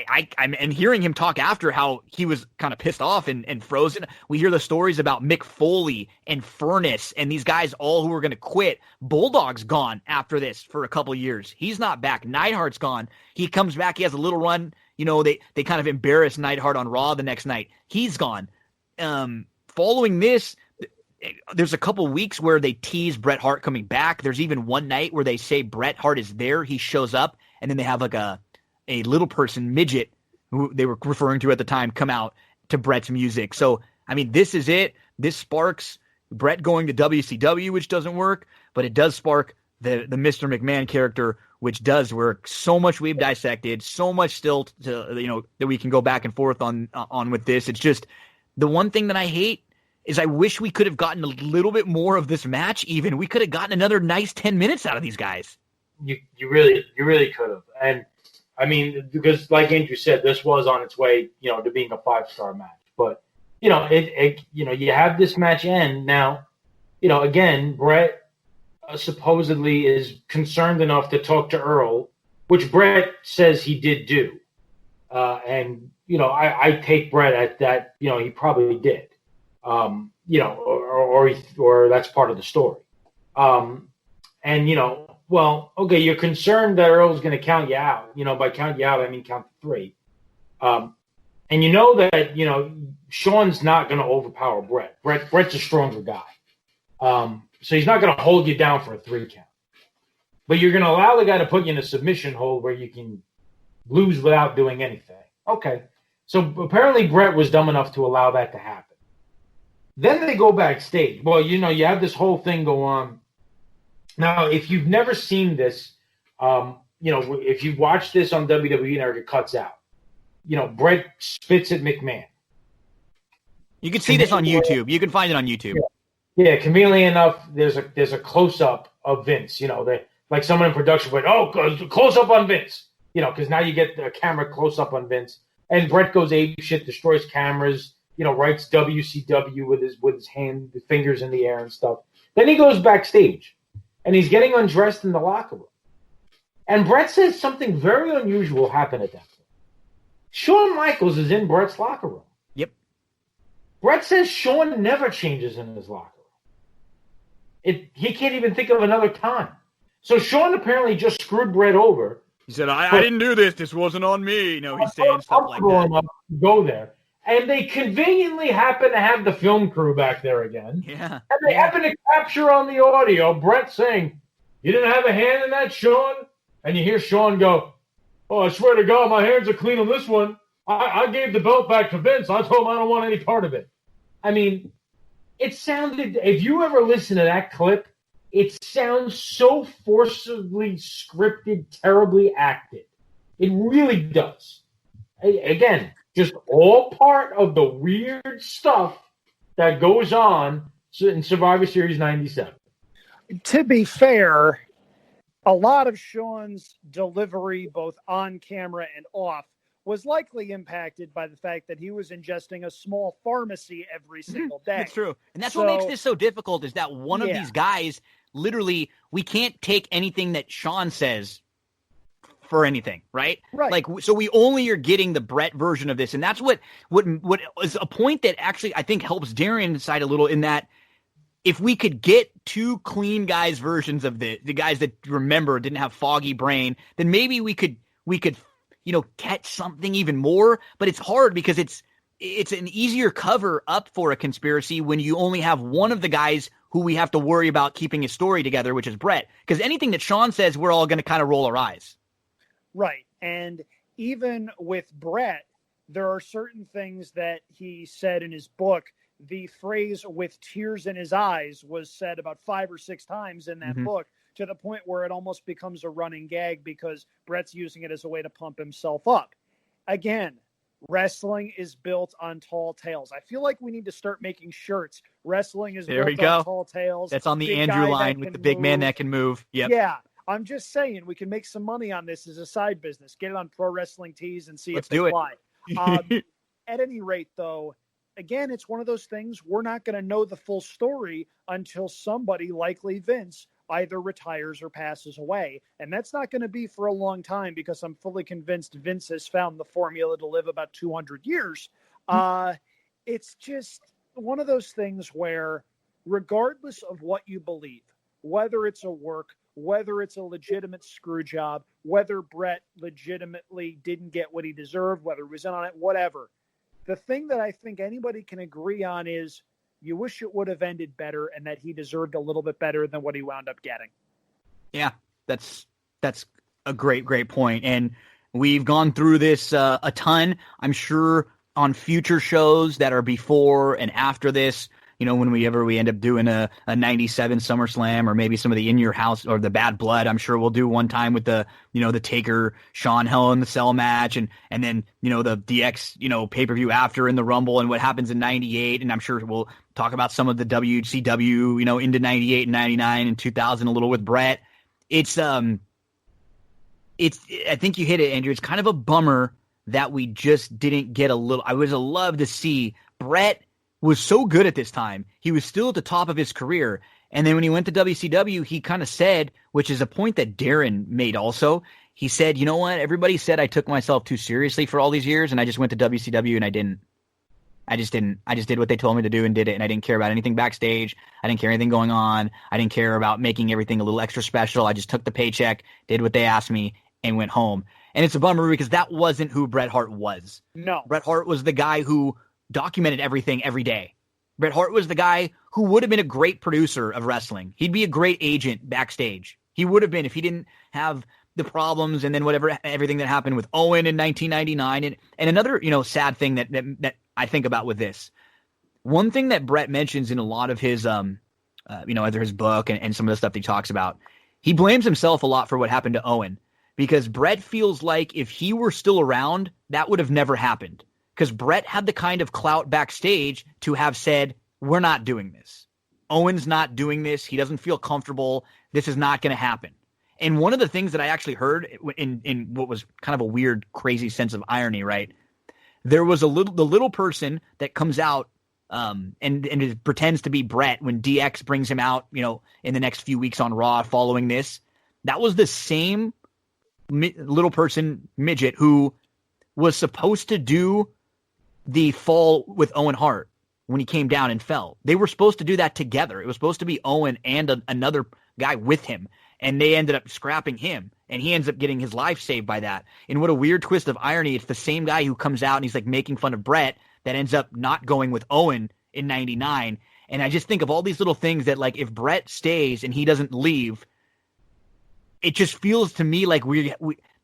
I'm hearing him talk after how he was kind of pissed off and frozen. We hear the stories about Mick Foley and Furnace and these guys all who were going to quit. Bulldog's gone after this for a couple of years. He's not back. Neidhart's gone. He comes back. He has a little run. They kind of embarrass Neidhart on Raw the next night. He's gone. Following this, there's a couple weeks where they tease Bret Hart coming back. There's even one night where they say Bret Hart is there. He shows up, and then they have a little person, midget, who they were referring to at the time, come out to Bret's music. So, I mean, this is it. This sparks Bret going to WCW, which doesn't work, but it does spark the Mr. McMahon character, which does work. So much we've dissected, so much still to, that we can go back and forth on with this. It's just the one thing that I hate is I wish we could have gotten a little bit more of this match. Even we could have gotten another nice 10 minutes out of these guys. You really could have. And I mean, because like Andrew said, this was on its way, to being a 5-star match. But you have this match end now. Again, Bret supposedly is concerned enough to talk to Earl, which Bret says he did do. And I take Bret at that. He probably did. Or that's part of the story. Well, okay, you're concerned that Earl's going to count you out. By count you out, I mean count to 3. And that, Sean's not going to overpower Bret. Bret's a stronger guy. So he's not going to hold you down for a 3 count. But you're going to allow the guy to put you in a submission hold where you can lose without doing anything. Okay. So apparently Bret was dumb enough to allow that to happen. Then they go backstage. Well, you have this whole thing go on. Now, if you've never seen this, if you watch this on WWE Network, it cuts out. Bret spits at McMahon. You can see this on YouTube. You can find it on YouTube. Yeah, conveniently enough, there's a close up of Vince. Like someone in production went, "Oh, close up on Vince." Because now you get the camera close up on Vince, and Bret goes ape shit, destroys cameras. Writes WCW with his hand, the fingers in the air and stuff. Then he goes backstage. And he's getting undressed in the locker room. And Bret says something very unusual happened at that point. Shawn Michaels is in Bret's locker room. Yep. Bret says Shawn never changes in his locker room. He can't even think of another time. So Shawn apparently just screwed Bret over. He said, I didn't do this. This wasn't on me. He's saying stuff like that. Go there. And they conveniently happen to have the film crew back there again. Yeah. And they happen to capture on the audio Bret saying, "You didn't have a hand in that, Shawn?" And you hear Shawn go, Oh, I swear to God, my hands are clean on this one. I gave the belt back to Vince. I told him I don't want any part of it. I mean, it sounded, if you ever listen to that clip, it sounds so forcibly scripted, terribly acted. It really does. Again, just all part of the weird stuff that goes on in Survivor Series 97. To be fair, a lot of Sean's delivery, both on camera and off, was likely impacted by the fact that he was ingesting a small pharmacy every single day. It's true. And that's what makes this so difficult, is that one of these guys, literally, we can't take anything that Sean says for anything, right? Right. Like, so we only are getting the Brett version of this. And that's what is a point that actually I think helps Darin side a little, in that if we could get two clean guys versions of the guys that remember, didn't have foggy brain, then maybe we could catch something even more. But it's hard because it's an easier cover up for a conspiracy when you only have one of the guys who we have to worry about keeping his story together, which is Brett. Because anything that Sean says, we're all going to kind of roll our eyes. Right. And even with Brett, there are certain things that he said in his book. The phrase "with tears in his eyes" was said about 5 or 6 times in that book, to the point where it almost becomes a running gag because Brett's using it as a way to pump himself up. Again, wrestling is built on tall tales. I feel like we need to start making shirts. Wrestling is built on tall tales. That's on the Andrew line with the big man that can move. Yep. Yeah. I'm just saying we can make some money on this as a side business. Get it on Pro Wrestling Tees and see if they fly. At any rate, though, again, it's one of those things we're not going to know the full story until somebody, likely Vince, either retires or passes away. And that's not going to be for a long time, because I'm fully convinced Vince has found the formula to live about 200 years. It's just one of those things where, regardless of what you believe, whether it's a work, whether it's a legitimate screw job, whether Brett legitimately didn't get what he deserved, whether he was in on it, whatever, the thing that I think anybody can agree on is you wish it would have ended better and that he deserved a little bit better than what he wound up getting. Yeah, that's a great point. And we've gone through this a ton. I'm sure on future shows that are before and after this, when we end up doing a 97 SummerSlam, or maybe some of the In Your House or the Bad Blood, I'm sure we'll do one time with the, the Taker, Sean Hell in the Cell match, and then, the DX, pay-per-view after in the Rumble and what happens in 98. And I'm sure we'll talk about some of the WCW, into 98 and 99 and 2000 a little with Brett. I think you hit it, Andrew. It's kind of a bummer that we just didn't get I would have loved to see Brett was so good at this time. He was still at the top of his career. And then when he went to WCW, he kind of said, which is a point that Darin made also, he said, you know what? Everybody said I took myself too seriously for all these years, and I just went to WCW and I didn't. I just did what they told me to do and did it, and I didn't care about anything backstage. I didn't care anything going on. I didn't care about making everything a little extra special. I just took the paycheck, did what they asked me, and went home. And it's a bummer because that wasn't who Bret Hart was. No. Bret Hart was the guy who documented everything every day. Bret Hart was the guy who would have been a great producer of wrestling. He'd be a great agent backstage. He would have been if he didn't have the problems and then everything that happened with Owen in 1999. And another, sad thing that I think about with this. One thing that Bret mentions in a lot of his, either his book and some of the stuff that he talks about, he blames himself a lot for what happened to Owen, because Bret feels like if he were still around, that would have never happened. Because Bret had the kind of clout backstage to have said, we're not doing this. Owen's not doing this. He doesn't feel comfortable. This is not going to happen. And one of the things that I actually heard in what was kind of a weird, crazy sense of irony, right? There was the little person that comes out and it pretends to be Bret when DX brings him out, in the next few weeks on Raw following this. That was the same little person, midget, who was supposed to do the fall with Owen Hart when he came down and fell. They were supposed to do that together. It was supposed to be Owen and another guy with him, and they ended up scrapping him, and he ends up getting his life saved by that. And what a weird twist of irony. It's the same guy who comes out and he's like making fun of Bret that ends up not going with Owen in 99. And I just think of all these little things that, like, if Bret stays and he doesn't leave, it just feels to me like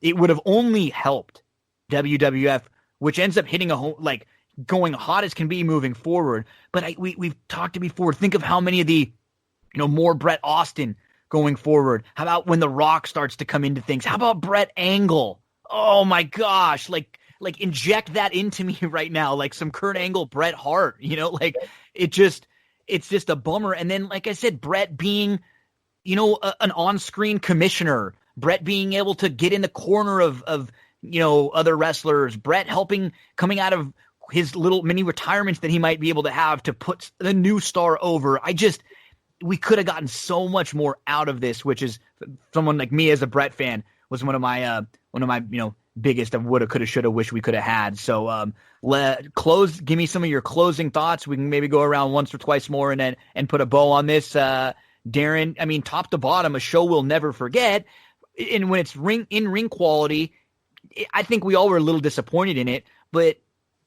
it would have only helped WWF, which ends up hitting a home, like going hot as can be moving forward. But we've talked to before. Think of how many of the, more Bret Austin going forward. How about when The Rock starts to come into things? How about Bret Angle? Oh my gosh. Like inject that into me right now. Like some Kurt Angle, Bret Hart, it's just a bummer. And then, like I said, Bret being, an on-screen commissioner, Bret being able to get in the corner of other wrestlers, Bret coming out of his little mini retirements that he might be able to have to put the new star over. We could have gotten so much more out of this, which is someone like me as a Bret fan was one of my biggest of woulda, coulda, shoulda, wish we could have had. So give me some of your closing thoughts. We can maybe go around once or twice more and put a bow on this. Darin, I mean, top to bottom, a show we'll never forget. And when it's in-ring quality, I think we all were a little disappointed in it. But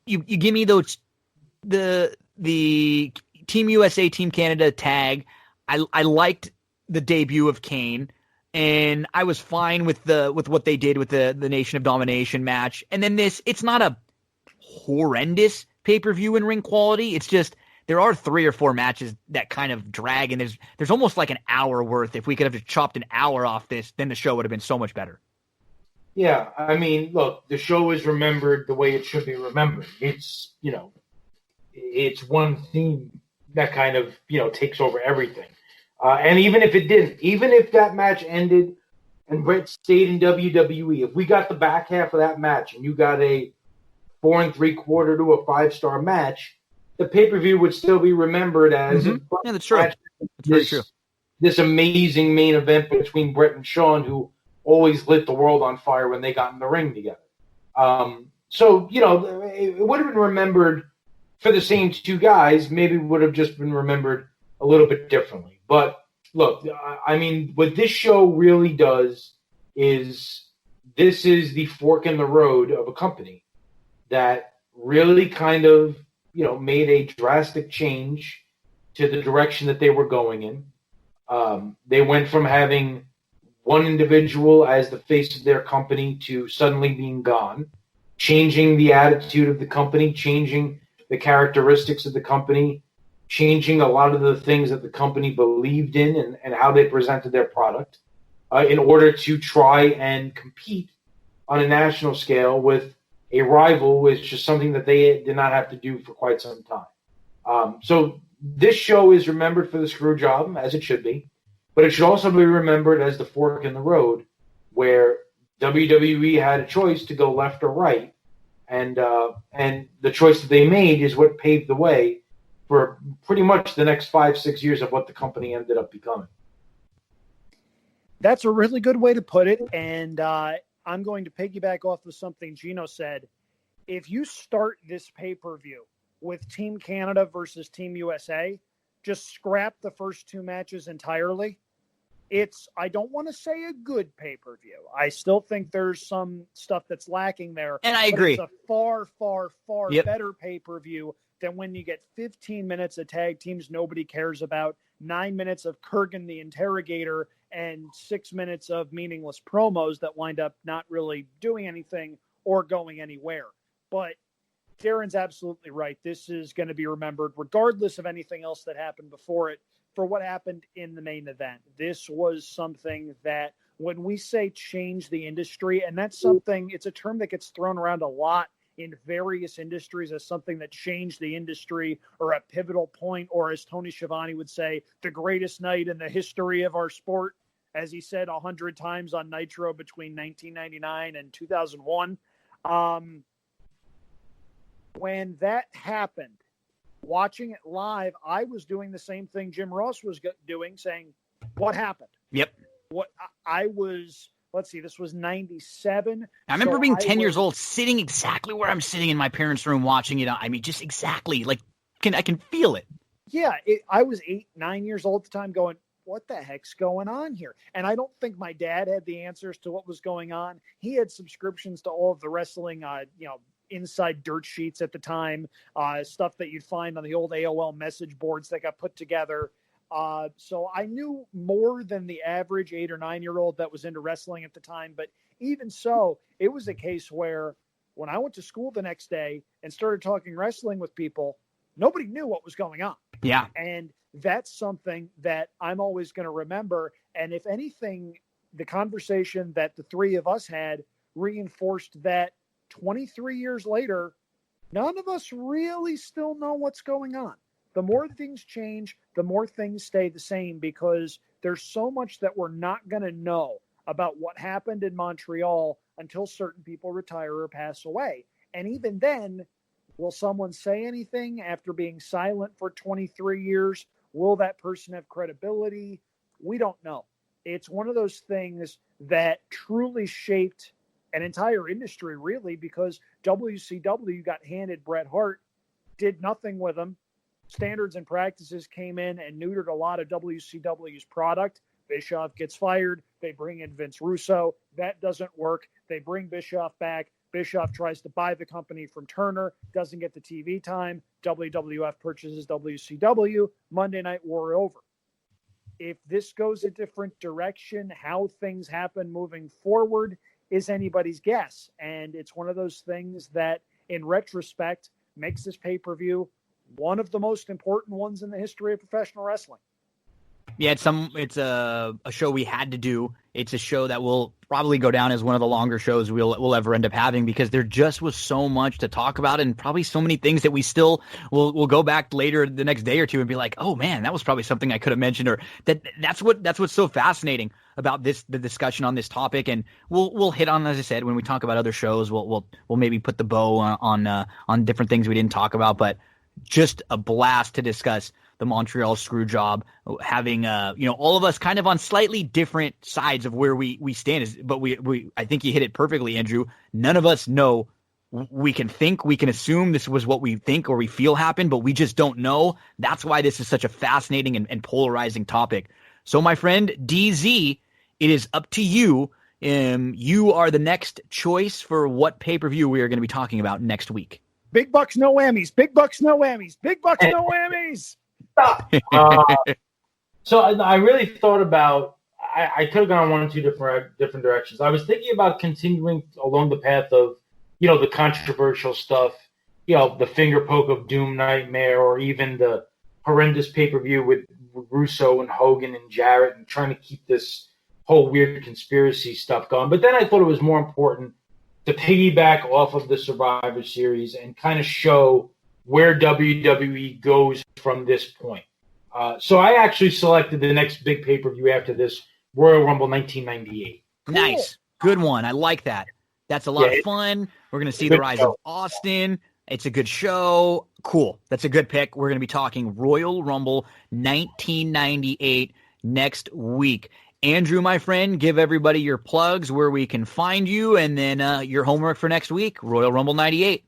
you give me those the Team USA, Team Canada tag. I liked the debut of Kane, and I was fine with what they did with the Nation of Domination match. And then it's not a horrendous pay-per-view in ring quality. It's just there are 3 or 4 matches that kind of drag, and there's almost like an hour worth. If we could have just chopped an hour off this, then the show would have been so much better. Yeah, I mean, look, the show is remembered the way it should be remembered. It's, it's one theme that kind of, takes over everything. And even if it didn't, even if that match ended and Bret stayed in WWE, if we got the back half of that match and you got a 4 3/4 to a 5-star match, the pay-per-view would still be remembered as yeah, that's true. That's very true. This amazing main event between Bret and Shawn, who always lit the world on fire when they got in the ring together. So, it would have been remembered for the same 2 guys, maybe would have just been remembered a little bit differently. But look, I mean, what this show really does is this is the fork in the road of a company that really kind of, made a drastic change to the direction that they were going in. They went from having one individual as the face of their company to suddenly being gone, changing the attitude of the company, changing the characteristics of the company, changing a lot of the things that the company believed in and how they presented their product in order to try and compete on a national scale with a rival, which is something that they did not have to do for quite some time. So this show is remembered for the Screwjob, as it should be, but it should also be remembered as the fork in the road where WWE had a choice to go left or right, and the choice that they made is what paved the way for pretty much the next 5-6 years of what the company ended up becoming. That's a really good way to put it, and I'm going to piggyback off of something Gino said. If you start this pay-per-view with Team Canada versus Team USA, just scrap the first 2 matches entirely. I don't want to say a good pay-per-view. I still think there's some stuff that's lacking there. And I agree. It's a far, far, far better pay-per-view than when you get 15 minutes of tag teams nobody cares about, 9 minutes of Kurgan the Interrogator, and 6 minutes of meaningless promos that wind up not really doing anything or going anywhere. But Darin's absolutely right. This is going to be remembered regardless of anything else that happened before it for what happened in the main event. This was something that when we say change the industry, and that's something, it's a term that gets thrown around a lot in various industries as something that changed the industry or a pivotal point, or as Tony Schiavone would say, the greatest night in the history of our sport, as he said 100 times on Nitro between 1999 and 2001. When that happened, watching it live, I was doing the same thing Jim Ross was doing, saying, what happened? Yep. What I was, let's see, this was 97. I remember being 10 years old, sitting exactly where I'm sitting in my parents' room watching it. I mean, just exactly, like, I can feel it. Yeah, I was 8, 9 years old at the time going, what the heck's going on here? And I don't think my dad had the answers to what was going on. He had subscriptions to all of the wrestling, inside dirt sheets at the time, stuff that you'd find on the old AOL message boards that got put together. So I knew more than the average 8 or 9-year-old that was into wrestling at the time. But even so, it was a case where when I went to school the next day and started talking wrestling with people, nobody knew what was going on. Yeah. And that's something that I'm always going to remember. And if anything, the conversation that the three of us had reinforced that 23 years later, none of us really still know what's going on. The more things change, the more things stay the same, because there's so much that we're not going to know about what happened in Montreal until certain people retire or pass away. And even then, will someone say anything after being silent for 23 years? Will that person have credibility? We don't know. It's one of those things that truly shaped an entire industry, really, because WCW got handed Bret Hart, did nothing with him. Standards and practices came in and neutered a lot of WCW's product. Bischoff gets fired. They bring in Vince Russo. That doesn't work. They bring Bischoff back. Bischoff tries to buy the company from Turner, doesn't get the TV time. WWF purchases WCW. Monday Night War over. If this goes a different direction, how things happen moving forward is anybody's guess. And it's one of those things that, in retrospect, makes this pay-per-view one of the most important ones in the history of professional wrestling. Yeah, it's a show we had to do. It's a show that will probably go down as one of the longer shows we'll ever end up having, because there just was so much to talk about, and probably so many things that we still will go back later the next day or two and be like, oh man, that was probably something I could have mentioned, or that's what's so fascinating about the discussion on this topic. And we'll hit on, as I said, when we talk about other shows, we'll maybe put the bow on different things we didn't talk about, but just a blast to discuss the Montreal Screwjob, having all of us kind of on slightly different sides of where we stand. But we I think you hit it perfectly, Andrew. None of us know. We can assume this was what we think or we feel happened, but we just don't know. That's why this is such a fascinating and polarizing topic. So, my friend DZ, it is up to you. You are the next choice for what pay-per-view we are going to be talking about next week. Big bucks, no whammies. Big bucks, no whammies. Big bucks, no whammies. So I really thought about, I could have gone one or two different directions. I was thinking about continuing along the path of, the controversial stuff, the finger poke of Doom Nightmare, or even the horrendous pay-per-view with Russo and Hogan and Jarrett, and trying to keep this whole weird conspiracy stuff going. But then I thought it was more important to piggyback off of the Survivor Series and kind of show where WWE goes from this point. So I actually selected the next big pay-per-view after this, Royal Rumble 1998. Cool. Nice. Good one. I like that. That's a lot of fun. We're going to see the rise of Austin. It's a good show. Cool. That's a good pick. We're going to be talking Royal Rumble 1998 next week. Andrew, my friend, give everybody your plugs, where we can find you, and then your homework for next week, Royal Rumble 98.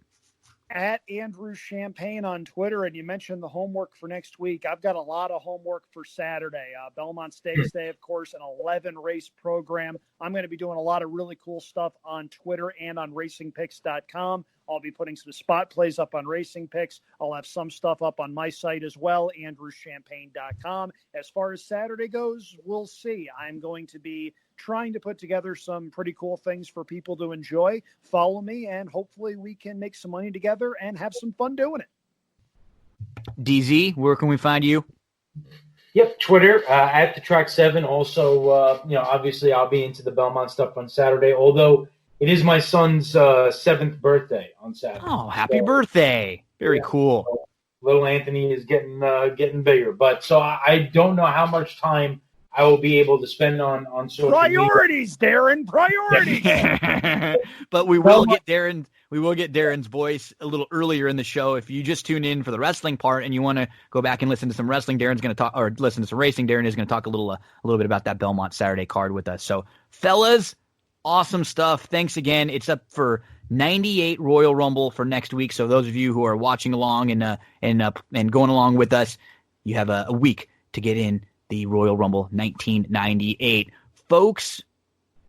At Andrew Champagne on Twitter, and you mentioned the homework for next week. I've got a lot of homework for Saturday. Belmont Stakes Day, of course, an 11-race program. I'm going to be doing a lot of really cool stuff on Twitter and on racingpicks.com. I'll be putting some spot plays up on Racing Picks. I'll have some stuff up on my site as well, andrewchampagne.com. As far as Saturday goes, we'll see. I'm going to be trying to put together some pretty cool things for people to enjoy. Follow me, and hopefully we can make some money together and have some fun doing it. DZ, where can we find you? Yep, Twitter, at the Track 7. Also, obviously I'll be into the Belmont stuff on Saturday, although it is my son's 7th birthday on Saturday. Oh, happy birthday. Very cool. So little Anthony is getting bigger. But so I don't know how much time I will be able to spend on social priorities, media. Darin, priorities. But we will get Darin's voice a little earlier in the show. If you just tune in for the wrestling part and you want to go back and listen to some wrestling, Darin's going to talk, or listen to some racing. Darin is going to talk a little bit about that Belmont Saturday card with us. So, fellas, awesome stuff. Thanks again. It's up for 98 Royal Rumble for next week. So those of you who are watching along and going along with us, you have a week to get in the Royal Rumble 1998. Folks,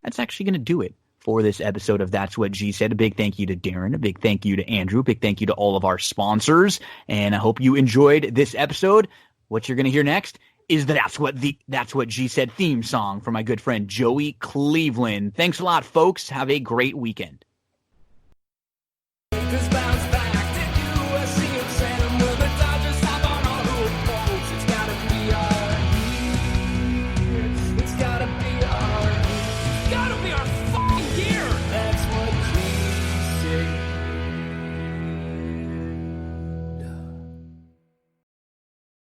that's actually going to do it for this episode of That's What G Said. A big thank you to Darin. A big thank you to Andrew. A big thank you to all of our sponsors. And I hope you enjoyed this episode. What you're going to hear next is the That's What G Said theme song from my good friend Joey Cleveland. Thanks a lot, folks. Have a great weekend.